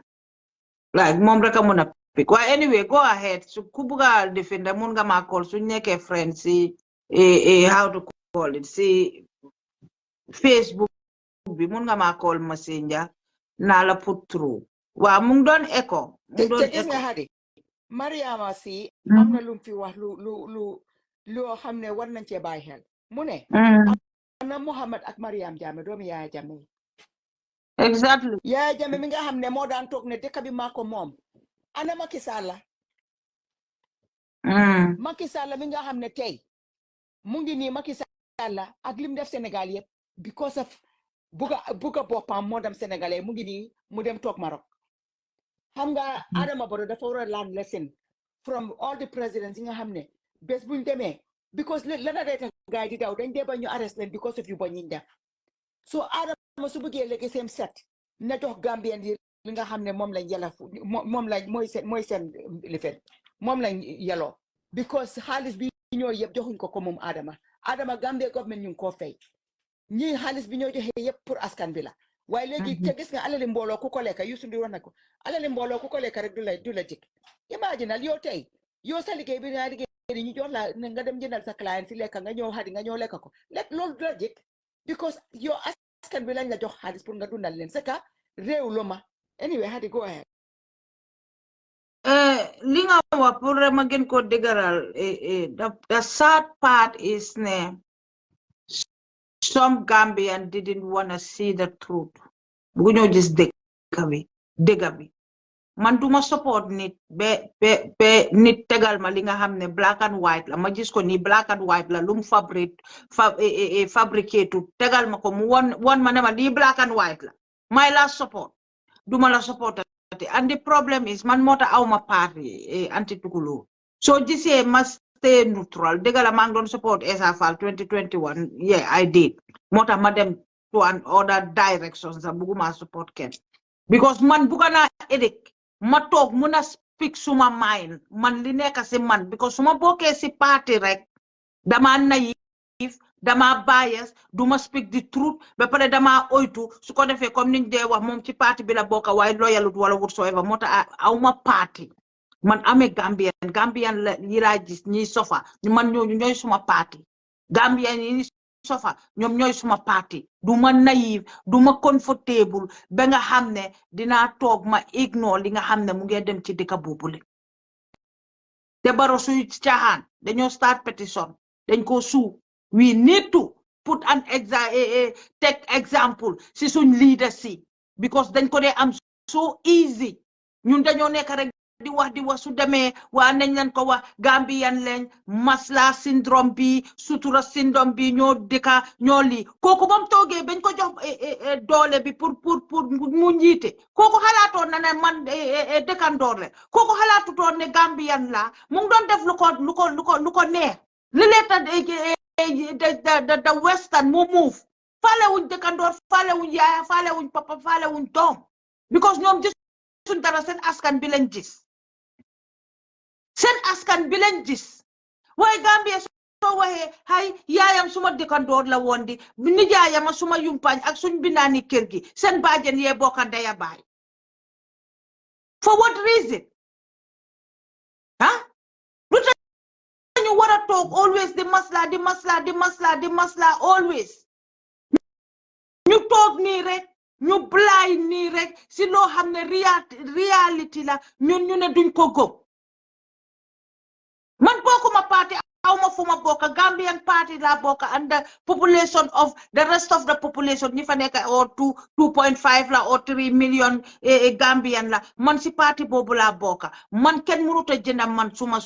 like mom rek a mun a pick waaye anyway go ahead su ku buga lifin da mun nga ma call su nekkee friend si how to call it si Facebook bi mun nga ma call messenger naa la put through waaw mu ngi doon echo mu ngi doon te gis nga echo Hadi Mariama si am na lu mu fi wax loo xam ne war nañ cee bàyyi xel mu ne ana Mohamed ak Mariam Jammeh doomi Yaaya Jammeh exactly Yaaya Jammeh mi nga xam ne moo daan toog ne dëkk bi maa ko moom ana Macky Sall Macky Sall mi nga xam ne tey mu ngi nii Macky Sall ak lim def Sénégal yëpp because of buga boppam moo dem Sénégalais mu ngi nii mu dem toog Maroc xam nga Adama Barrow dafa war a learn lesson from all the presidents yi nga xam ne bés buñ demee because lana reeta gaay di daw dañ dee ba ñu arrest leen because of yu ba ñuñ def so Adama su bëggee léegi seen set na jox Gambien yi li nga xam ne moom lañ yàlla moom lañ mooy seen lifet moom lañ yeloo because xaalis bi ñoo yëpp joxuñ ko moom Adama Gambia government ñu ngi koo fay ñii xaalis bi ñoo joxe yëpp pour askan bi la waaye léegi te gis nga alali mbooloo ku ko lekka Youssou Ndour wax na ko alali mbooloo ku ko lekka rek du la jik imaginal yow tey yow sa liggéey bi nga liggéey ñu jox la nga dem jëndal sa client si lekka nga ñëw Hadi nga ñëw lekka ko loolu du la jik because yow askan bi lañ la jox xaalis pour nga dundal leen c'est que réew lo ma anyway Hadi go ahead li nga wax pour ma gën ko dëgëral the sad part is ne some Gambian didn't want to see the truth bu ñoo gis dëgg bi man duma support nit be nit tegal ma li nga xam ne black and white la ma gis ko ni black and white la lum fabricate tegal ma ko mu won ma ne ma lii black and white la may la support duma la support and the problem is man mota awma party anti tukulo so gisee ma stay neutral dëgg la maa ngi doon support Essa Faal 2021 yeah I did mota ma dem to an other direction sa buguma support kenn because man buga naa edek ma toog mun a speak suma mind man li nekk si man because suma bokkee si party rek dama naïf dama bias duma speak the truth ba pare dama oytu su ko defee comme niñ dee wax moom ci party bi la bokka waaye loyalut wala whatsoever moo tax awma party man amee Gambian la yi laa gis ñiy sofa man ñooy suma party Gambian yi sofa ñoom ñooy suma party duma naïf duma comfortable ba nga xam ne dinaa toog ma ignore li nga xam ne mu ngi dem ci dëkk boobule te Barrow suy caaxaan dañoo start petition dañ ko suu we need to put an take example si suñ leaders si because dañ ko dee am so easy ñun dañoo nekk rek di wax su demee waa nañ leen ko wax Gambian leen masla syndrome bi sutura syndrome bi ñoo dëkka ñoo lii kooku bam toogee bañ ko jox doole bi pour mu njiite kooku xalaatoon na ne man dëkkandoor le kooku xalaatutoon ne Gambian la mu ngi doon def lu ko neex related the western mu move faale wuñ dëkkandoor faale wuñ yaaya faale wuñ papa faale wuñ doom because ñoom gisuñ dara seen askan bi lañ gis seen askan bi lañ gis waaye Gambia soo waxee hay yaayam suma dëkkandoor la woon di nijaayam suma yumpaañ ak suñ binaani kër gi seen baajen yee bokka ndeya baay for what reason lu tax ñu war a toog always di masla always ñu toog nii rek ñu blind nii rek si loo xam ne reality la ñun ñu ne duñ ko góob man bokkuma party awma fuma bokka Gambian party la bokka and the population of the rest of the population ñi fa nekk or 2.5 la or 3 million Gambian la man si party boobu la bokka man kenn mënut a jënda man suma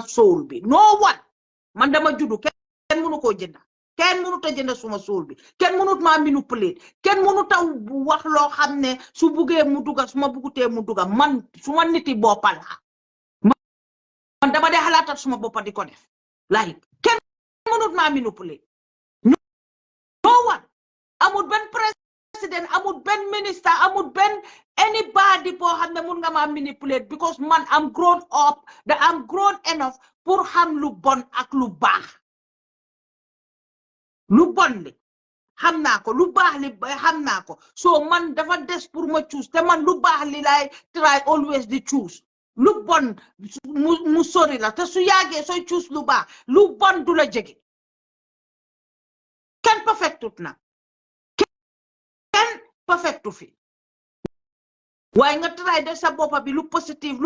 soul bi no one man dama juddu kenn mënu koo jënda kenn mënut a jënda suma soul bi kenn mënut maa manipulate kenn mënut a wax loo xam ne su buggee mu duga suma bugutee mu duga man suma niti boppa la man dama dee xalaatal suma boppa di ko def like kenn mënut maa manipulate no one amul benn président amul benn minister amul benn anybody boo xam ne mun nga maa manipulate because man am grown up am grown enough pour xam lu bon ak lu baax lu bon li xam naa ko lu baax li xam naa ko so man dafa des pour ma choose te man lu baax li lay try always di choose lu bon mu sori la te su yàggee sooy choose lu baax lu bon du la jege kenn perfectut na kenn perfectu fi waaye nga try de sa boppa bi lu positif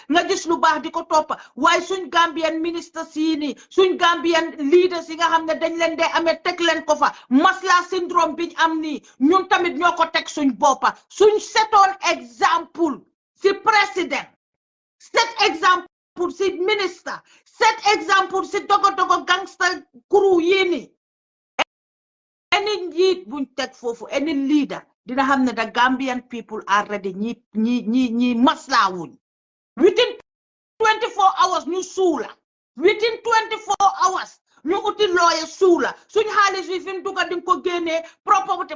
nga gis lu baax di ko toppa waaye suñ Gambian ministre siini suñ Gambian leaders yi nga xam ne dañ leen dee amee teg leen ko fa masla syndrome biñ am nii ñun tamit ñoo ko teg suñ boppa suñ setoon exemple si président set exemple si ministre set exemple si dogo gangster kuru yii nii any njiit buñ teg foofu any leader dina xam ne the Gambian people are ready ñi masla wuñ within 24 hours ñu suula within 24 hours ñu uti lawyer suula suñ xaalis fi mu dugga di ko génnee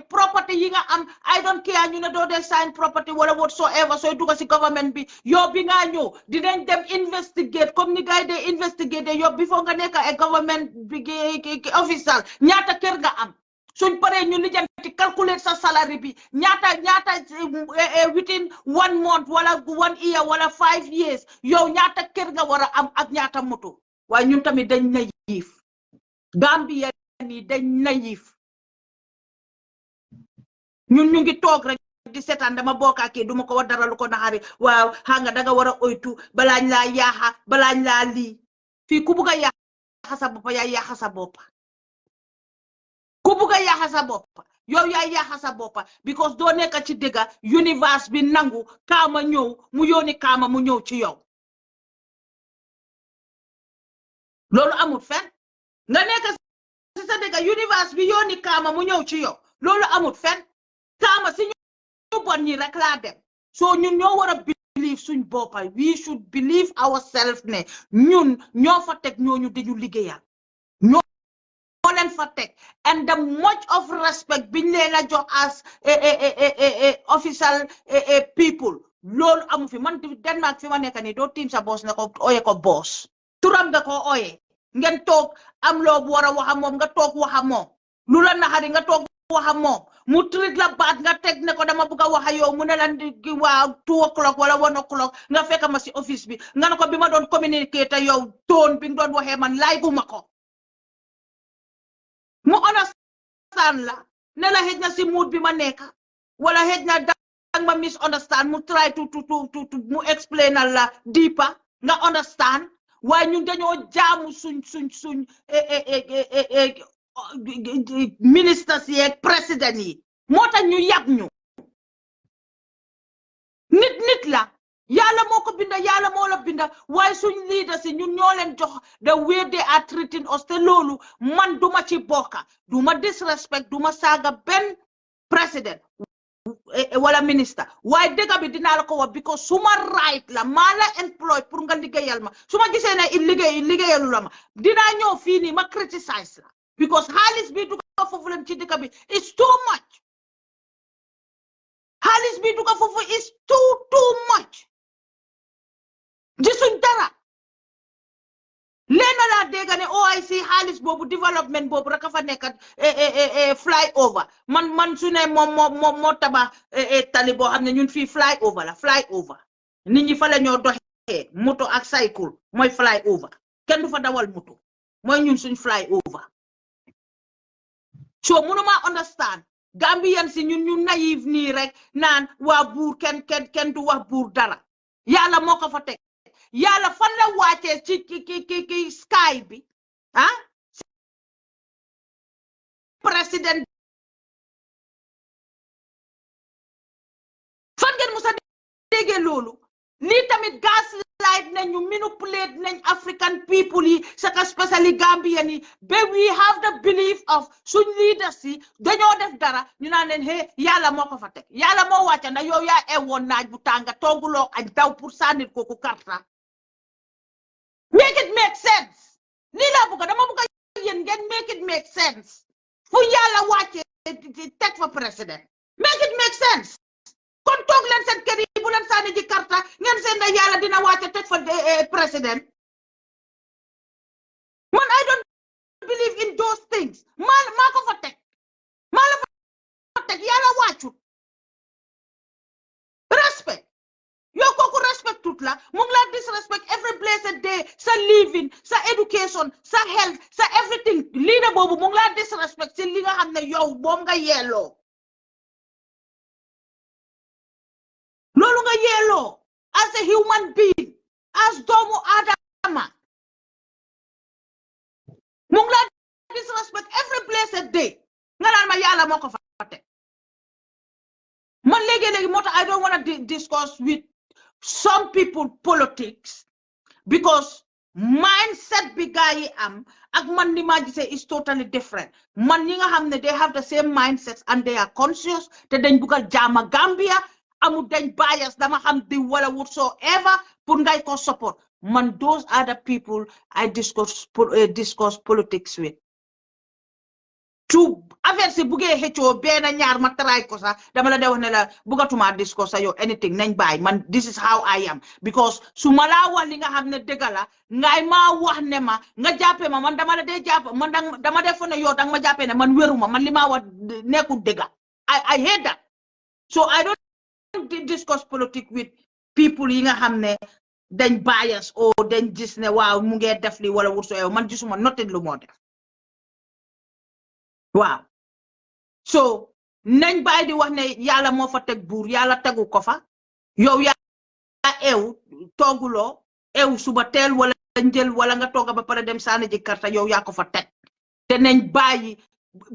property yi nga am I don't care ñu ne doo dee sign property wala whatsoever sooy dugga si government bi yow bi nga ñëw dinañ dem investigate comme ni gars yi dee investigate yow before nga nekk ay government bi official ñaata kër nga am suñ paree ñu lijjanti calculer sa salary bi ñaata within 1 month wala 1 year wala 5 years yow ñaata kër nga war a am ak ñaata moto waaye ñun tamit dañ naïf Gambia ni dañ naïf ñun ñu ngi toog rek di seetaan dama bokk ak duma ko war dara lu ko naxari waaw nga danga war a oytu balaañ laa yaaxa balaañ laa lii fii ku bugg a yaaxa sa bopp yaa yaaxa sa bopp ku bugg a yaaxa sa bopp yow yaa yaaxa sa bopp because doo nekk ci dëgga universe bi nangu kaama ñëw mu yóoni kaama mu ñëw ci yow loolu amul fen nga nekk ci sa dëgga universe bi yóoni kaama mu ñëw ci yow loolu amul fen kaama si ñu bon ñi rek laa dem so ñun ñoo war a believe suñ boppa we should believe ourselves ne ñun ñoo fa teg ñooñu dañu liggéeyal ñoo leen fa teg and the much of respect biñ leen a jox as official people loolu amu fi man Denmark fi ma nekk nii doo tiim sa boss ne ko oye ko boss turam nga ko oye ngeen toog am loo war a wax moom nga toog wax moom lu la naxari nga toog wax moom mu treat la baat nga teg ne ko dama bëgg a wax yow mu ne la waa 2 o'clock wala 1 o'clock nga fekk ma si office bi nga ne ko bi ma doon communiquer yow toon bi nga doon waxee man laay guma ko mu understand la ne la xëj na si mood bi ma nekk wala xëj na dang ma misunderstand mu try to mu explain la deeper nga understand waaye ñun dañoo jaamu suñ ministres yi ak président yi moo tax ñu yàgg ñu nit la yàlla moo ko binda yàlla moo la binda waaye suñ leaders yi ñun ñoo leen jox the way they are treating us te loolu man duma ci bokka duma disrespect duma saaga benn président wala ministre waaye dëgg bi dinaa la ko wax because suma right la maa la employ pour nga liggéeyal ma su ma gisee ne liggéeyalu la ma dinaa ñëw fii nii ma criticize la because xaalis bi duga foofu leen ci dëkk bi it's too much xaalis bi duga foofu is too much gisuñ dara leena laa dégg ne OIC xaalis boobu développement boobu rek a fa nekk fly over man su ne moo tabax tali boo xam ne ñun fii fly over la fly over nit ñi fa la ñoo doxee moto ak cycle mooy fly over kenn du fa dawal moto mooy ñun suñ fly over so mënuma understand Gambian si ñun naïve nii rek naan waa buur kenn du wax buur dara yàlla moo ko fa teg yàlla fan la wàccee ci sky bi président fan ngeen musa déggee loolu lii tamit gaslight nañ ñu manipulate nañ African people yi saka especially Gambian yi ba we have the belief of suñ leaders yi dañoo def dara ñu naan leen yàlla moo ko fa teg yàlla moo wàcce na yow yaa ewoon naaj bu tànga tooguloo añ daw pour sànnil kooku karta make it make sense lii laa bëgg dama bëgg yéen ngeen make it make sense fu yàlla wàcce teg fa président make it make sense kon toog leen seen kër yi bu leen sànni ji karta ngeen seen na yàlla dina wàcce teg fa président man I don't believe in those things maa ko fa teg maa la fa teg yàlla wàccut respect yow kooku respect tout la mu ngi la disrespect every blessed day sa living sa education sa health sa everything lii de boobu mu ngi la disrespect si li nga xam ne yow moom nga yelloo loolu nga yelloo as a human being as doomu Adama mu ngi la disrespect every blessed day nga naan ma yàlla moo ko fa teg man léegi moo tax I don't want to discuss with some people politics because mindset bi gaa yi am ak man ni ma gisee is totally different man ñi nga xam ne they have the same mindsets and they are conscious te dañ bugga jaama Gambia amul dañ bias dama xam di wala whatsoever pour ngay ko support man those are the people I discuss politics with to affaire si buggee xëccoo benn ñaar ma try ko sax dama la de wax ne la buggatuma discuss yow anything nañ bàyyi man this is how I am because su ma laa wax li nga xam ne dëgg la ngay maa wax ne ma nga jàppee ma man dama la dee jàpp man dama def ne yow danga ma jàppee ne man wéruma man li maa wax nekkul dëgg I hate that so I don't discuss politics with people yi nga xam ne dañ bias o dañ gis ne waaw mu ngee def li wala wut so yow man gisuma nothing lu moo def waaw so nañ bàyyi di wax ne yàlla moo fa teg buur yàlla tegu ko fa yow yaa ew tooguloo ew suba teel wala njël wala nga tooga ba pare dem saani ji karta yow yaa ko fa teg te nañ bàyyi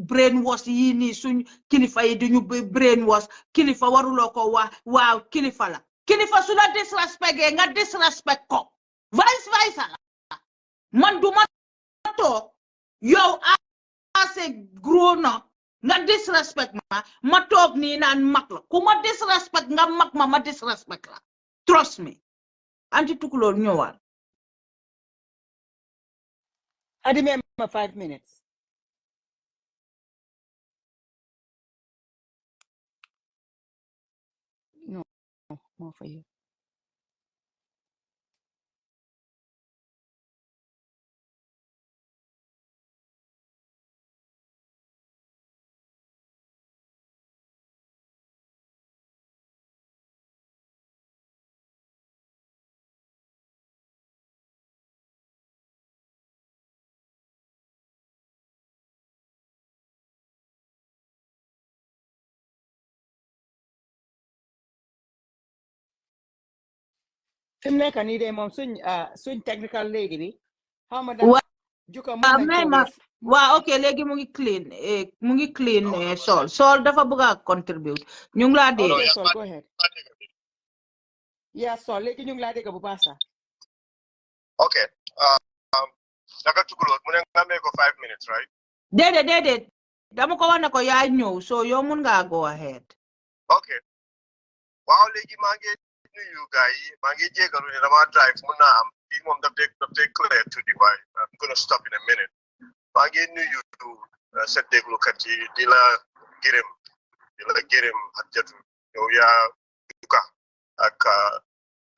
brainwash yi nii suñ kilifa yi duñu brainwash kilifa waruloo ko wax waaw kilifa la kilifa su la disrespect nga disrespect ko vice versa man du ma toog yow as a grown up nga disrespect ma toog nii naan mag la ku ma disrespect nga mag ma disrespect la trust me anti tukulóor ñëwaat Adi member 5 minutes. No, more for you. Fim nekk nii de moom suñ technical lady bi how ma da juka mu nañ ko def waaw ok léegi mu ngi clean Sol dafa bëgg a contribute ñu ngi laa dégg okay Sol go ahead yeah Sol léegi ñu ngi laa dégg bu baax sax okay naka tukulóor mu ne nga may ko 5 minutes right déedéet dama ko wax ne ko yaay ñëw so yow mun ngaa go ahead okay waaw léegi maa ngi nuyu guys yi maa ngi jégalu ne dama drive mun naa am fii moom daf dee clear to the way I'm gonna stop in a minute maa ngi nuyu sa déglukat yi di la gërëm ak jatu yow yaa duka ak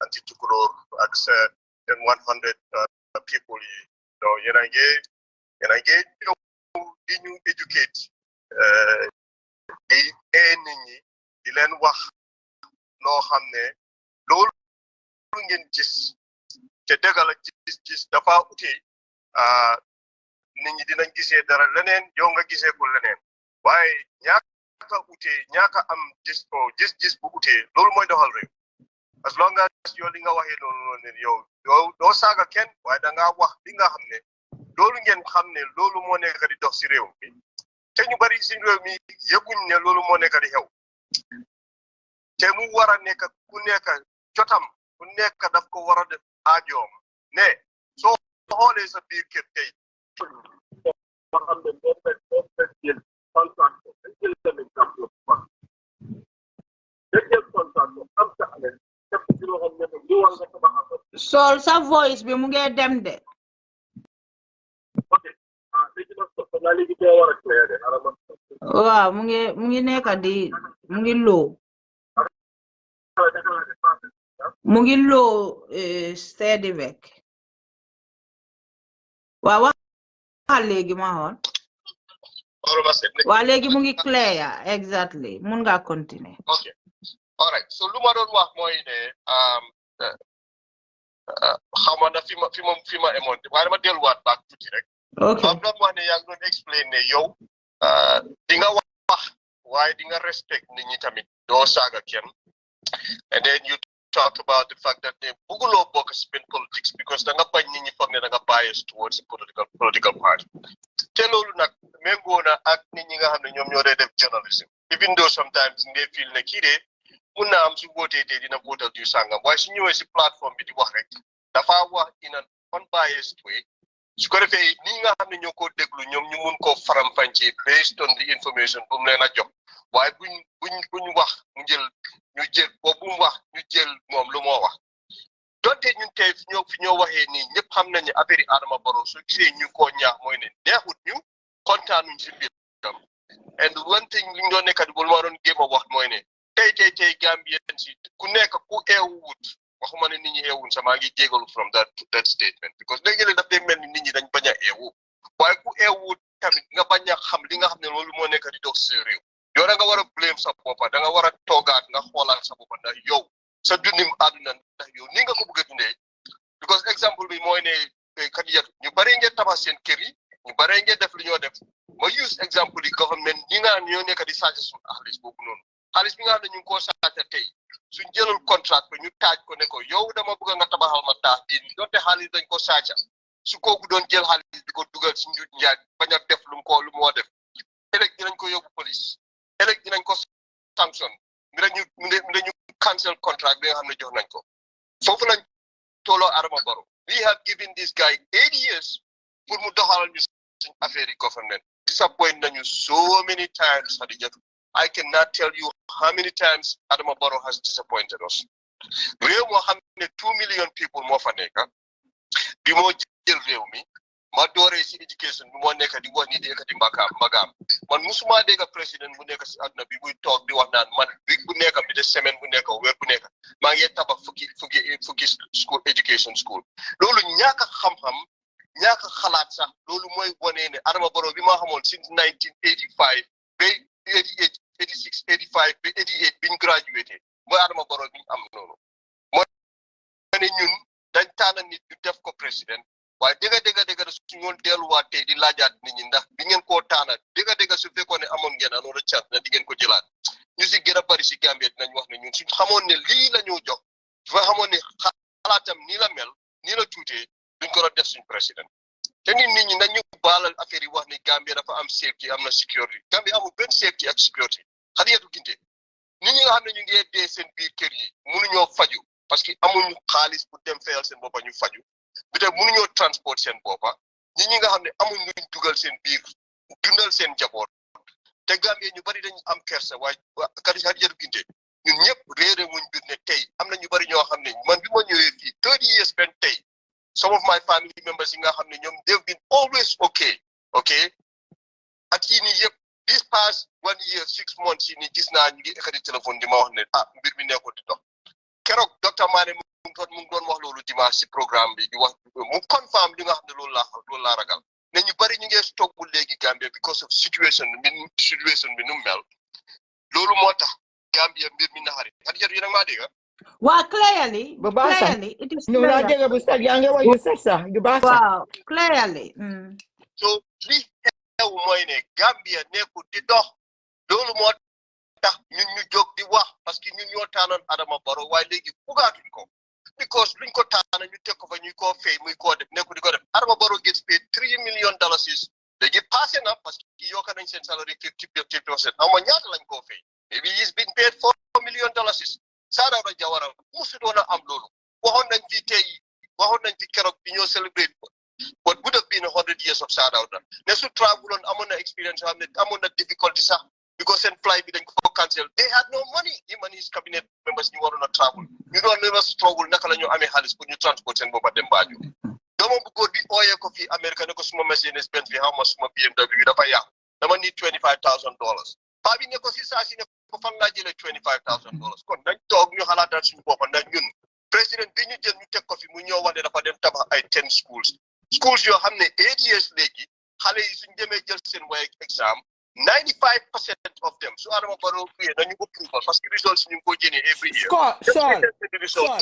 anti tukulóor ak sa 100 people yi donc yéen a ngi ñëw di ñu educate di nit ñi di leen wax loo xam ne loolu ngeen gis te dëgg la gis dafa ute nit ñi dinañ gisee dara leneen yow nga gisee ko leneen waaye ñaaka am gis bu ute loolu mooy doxal réew as long as yow li nga waxee noonu yow doo saaga kenn waaye da ngaa wax li nga xam ne loolu ngeen xam ne loolu moo nekk di dox si réew mi te ñu bari si réew mi yëguñ ne loolu moo nekk di xew te mu war a nekk ku nekk jotam ku nekk daf ko war a def aajoom ne soo xoolee sa biir kër tey ba xam ne moom jël contrat ko dañ jël tamit kàddu am sa alal def ci loo xam ne li war nga ko ba Sol sa voice bi mu ngi dem de waaw mu ngi nekk di mu ngi low steady back waaw waxal léegi ma xool Wa legi mu ngi clear exactly mun nga continuer. Okay. All right. So lu ma doon wax mooy ne xaw ma na fi ma emoon waaye dama delluwaat back tuuti rek. Okay. Doon wax ne yaa ngi doon explain ne yow di nga wax waaye di nga respect nit ñi tamit doo saaga kenn. And then you talked about the fact that they buguloo bokk spin politics because da nga bañ nit ñi foog ne da nga bias towards a political party. Te loolu nag méngoo na ak nit ñi nga xam ne ñoom ñoo dee def journalism. Even though sometimes they feel ne kii de mun naa am su voté te dina votal du sangam waaye su ñëwee si plateforme bi di wax rek dafa wax in an unbiased way su ko defee ni nga xam ne ñoo ko déglu ñoom ñu mun koo faram-fàccee based on the information bu mu leen a jox waaye buñ wax ñu jël boobu mu wax ñu jël moom lu moo wax donte ñun tey fi ñoo waxee nii ñëpp xam nañu affaire yi Adama Barrow soo gisee ñu koo ñaax mooy ne neexut ñu kontaanuñ si mbiram and one thing li ñu doon nekkat bu ma doon géem a wax mooy ne tey Gambien si ku nekk ku eewut waxuma ne nit ñi eewuñ sama ngi jégalu from that statement because léegi-léeg daf dee mel ni nit ñi dañ bañ a eewu waaye ku eewut tamit nga bañ a xam li nga xam ne loolu moo nekk di dox sa réew yow da nga war a blame sa boppa da nga war a toogaat nga xoolaat sa boppa ndax yow sa dundim àdduna ndax yow ni nga ko bëgg a dundee because exemple bi mooy ne Kadijatu ñu bare ngeen tabax seen kër yi ñu bare ngeen def lu ñoo def ma use exemple yi government ñi nga ñoo nekk di sàcc suñu xaalis boobu noonu xaalis bi nga xam ne ñu ngi koo sàcc tey suñ jëlul contrat ko ñu taaj ko ne ko yow dama bëgg nga tabaxal ma taax bii donte xaalis dañ ko sàcca su kooku doon jël xaalis di ko dugal si njuut njaaj bañ a def lu moo def ëllëg dinañ ko yóbbu police ëllëg dinañ ko sanction mi dañu cancel contract bi nga xam ne jox nañ ko foofu lañ tooloo Adama Barrow we have given this guy 8 years pour mu doxalal ñu suñ affaire yi government disappoint nañu so many times Hadijatu I cannot tell you how many times Adama Barrow has disappointed us réew moo xam ne 2 million people moo fa nekk bi moo jël réew mi ma dooree si education bi moo nekk di wax ni di ekkati mbagaam man musuma dégg président bu nekk si àdduna bi buy toog di wax naan man week bu nekk bi de semaine bu nekk weer bu nekk maa ngi tabax fukki school education school loolu ñàkk a xam-xam ñàkk a xalaat sax loolu mooy wane ne Adama Barrow bi ma xamoon since 1985 ba 88 86 85 ba 88 biñ graduaté mooy Adama Barrow biñ am noonu mooy ne ñun dañ tànn nit ñu def ko président waaye dëgg su ñoon delluwaat tey di laajaat nit ñi ndax bi ngeen koo taana dëgg su fekkoon ne amoon ngeen anoon a chance na di ngeen ko jëlaat ñu si gën a bari si Gambie dinañ wax ne ñun suñ xamoon ne lii la ñu jox su xamoon ne xalaatam nii la mel nii la tuutee duñ ko doon def suñ président te nit ñi nañu baalal affaire yi wax ne Gambie dafa am safety am na security Gambie amul benn safety ak security Hadijatu Kinte nit ñi nga xam ne ñu ngi dee seen biir kër yi mënuñoo faju parce que amuñu xaalis pour dem fayal seen boppa ñu faju bi te mënuñoo transport seen boppa nit ñi nga xam ne amuñ luñ dugal seen biir dundal seen njaboot te Gambie ñu bari dañu am kersa waaye Hadijatu Kinte ñun ñëpp réere muñ bir ne tey am na ñu bari ñoo xam ne man bi ma ñëwee fii 30 years benn tey some of my family members yi nga xam ne ñoom they've been always okay at yii nii yëpp this past 1 year 6 months yi nii gis naa ñu ngi ekkati téléphone di ma wax ne mbir mi nekkul di dox keroog docteur Mané mu ngi doon wax loolu dimanche si programme bi di wax mu confirm li nga xam ne loolu laa ragal ne ñu bari ñu ngi stock bu léegi Gambia because of situation bi nu mel loolu moo tax Gambia mbir mi naxari Hadijatu yéen a maa dégg Waa clearly it is ñu la dégg bu sax yaa ngi wax yu sax yu baax sax waaw clearly so li xew mooy ne Gambia nekkul di dox loolu moo tax ñun ñu jóg di wax parce que ñun ñoo taanoon Adama Barrow waaye léegi bugaatuñ ko because luñ ko taana ñu teg ko fa ñuy koo fay muy koo def nekku di ko def Adama Barrow gets paid $3 million léegi passé na parce que yokka nañ seen salary 50% xaw ma ñaata lañ koo fay maybe he's been paid $4 million Saadawda Jawara musu doon a am loolu waxoon nañ fi keroog bi ñoo celebrate what would have been 100 years of Saadawda ne su traveloon amoon na experience yoo xam ne amoon na difficulty sax because seen flight bi dañ ko cancel they had no money him and his cabinet members ñu waroon a travel ñu doon never struggle naka la ñu amee xaalis pour ñu transport seen boppa dem Banjul doomam bu góor bi ooyee ko fii America ne ko suma Mercedes Benz fi xaw ma suma BMW dafa yàqu dama need $25,000 paa bi ne ko si saa si ne ko fan laa jëlee $25,000 kon dañ toog ñu xalaatal suñu boppa ndax ñun président bi ñu jël ñu teg ko fi mu ñëw wax ne dafa dem tabax ay 10 schools yoo xam ne 8 years léegi xale yi suñ demee jël seen way exam 95% of them so Adama Barrow create nañu approval parce que results ñu ko jëné every year Sol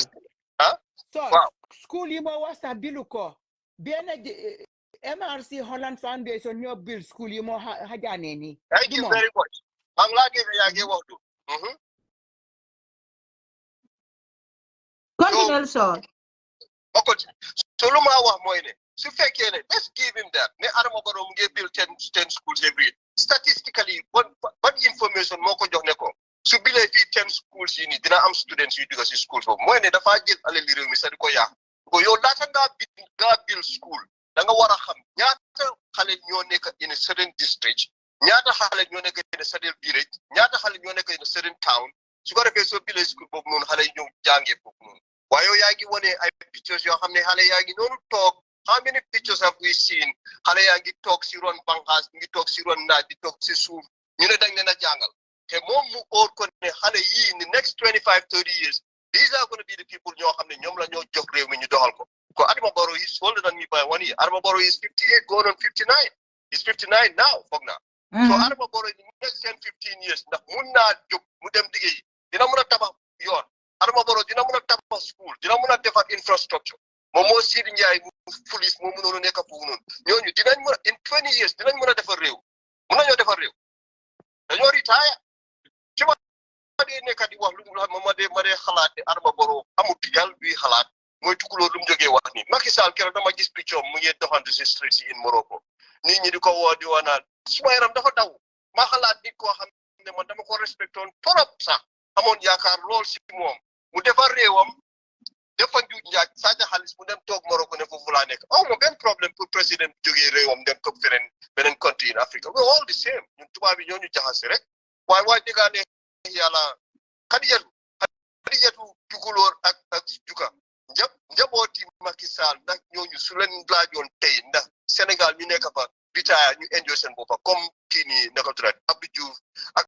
ah Sol wow school yi mo wax sax bilu ko benn MRC Holland Foundation ñoo bill school yi mo hajane ni thank you very much am la gëna yaage waxtu continue Sol so lu ma wax mooy ne su fekkee ne let's give him that ne Adama Barrow mu ngi build 10 schools every year statistically what information moo ko jox ne ko su bilee fii 10 schools yi nii dina am students yu dugg si schools boobu mooy ne dafa jël alali réew mi sa di ko yàq ko yow laata ngaa build school da nga war a xam ñaata xale ñoo nekk in a certain district ñaata xale ñoo nekk in a certain village ñaata xale ñoo nekk in a certain town su ko defee soo bilee school boobu noonu xale yi ñëw jàngee foofu noonu waaye yow yaa ngi wane ay pictures yoo xam ne xale yaa ngi noonu toog how many pictures have we seen xale yaa ngi toog si ron banqaas ngi toog si ron naaj di toog si suuf ñu ne dañ leen a jàngal te moom mu óor ko ne xale yii in the next 25-30 years these are going to be the people ñoo xam ne ñoom la ñoo jox réew mi ñu doxal ko Adama Barrow is older than me by 1 year Adama Barrow is 58 going on 59 he's 59 now foog naa so Adama Barrow in the next 10-15 years ndax mun naa jóg mu dem liggéey dina mun a tabax yoon Adama Barrow dina mun a tabax school dina mun a defar infrastructure moom moo Sidi Ndiaye mu police moo mënoon a nekk foofu noonu ñooñu dinañ mun a in 20 years dinañ mun a defar réew mun nañoo defar réew dañoo retire ci ma dee nekk di wax lu mu xam ma dee xalaat ne Adama Barrow amut yàlla buy xalaat mooy tukulóor lu mu jógee wax ni Macky Sall keroog dama gis picture mu ngi doxantu si street si in Morocco nit ñi di ko woo di wanaan suma yaram dafa daw ma xalaat nit koo xam ne man dama ko respectoon trop sax amoon yaakaar lool si moom mu defar réewam dafa njuuj njaaj saaja xaalis mu dem toog Morocco ne foofu laa nekk ma benn problème pour président jógee réewam dem toog beneen country in Africa we're all the same ñun tubaab yi ñoo ñu jaxase rek waaye dëggaa ne yàlla Xadijatu tukulóor ak juka njabooti Macky Sall ndax ñooñu su leen laajoon tey ndax Sénégal ñu nekk fa retire ñu enjoy seen boppa comme kii nii naka tudd Abdou Diouf ak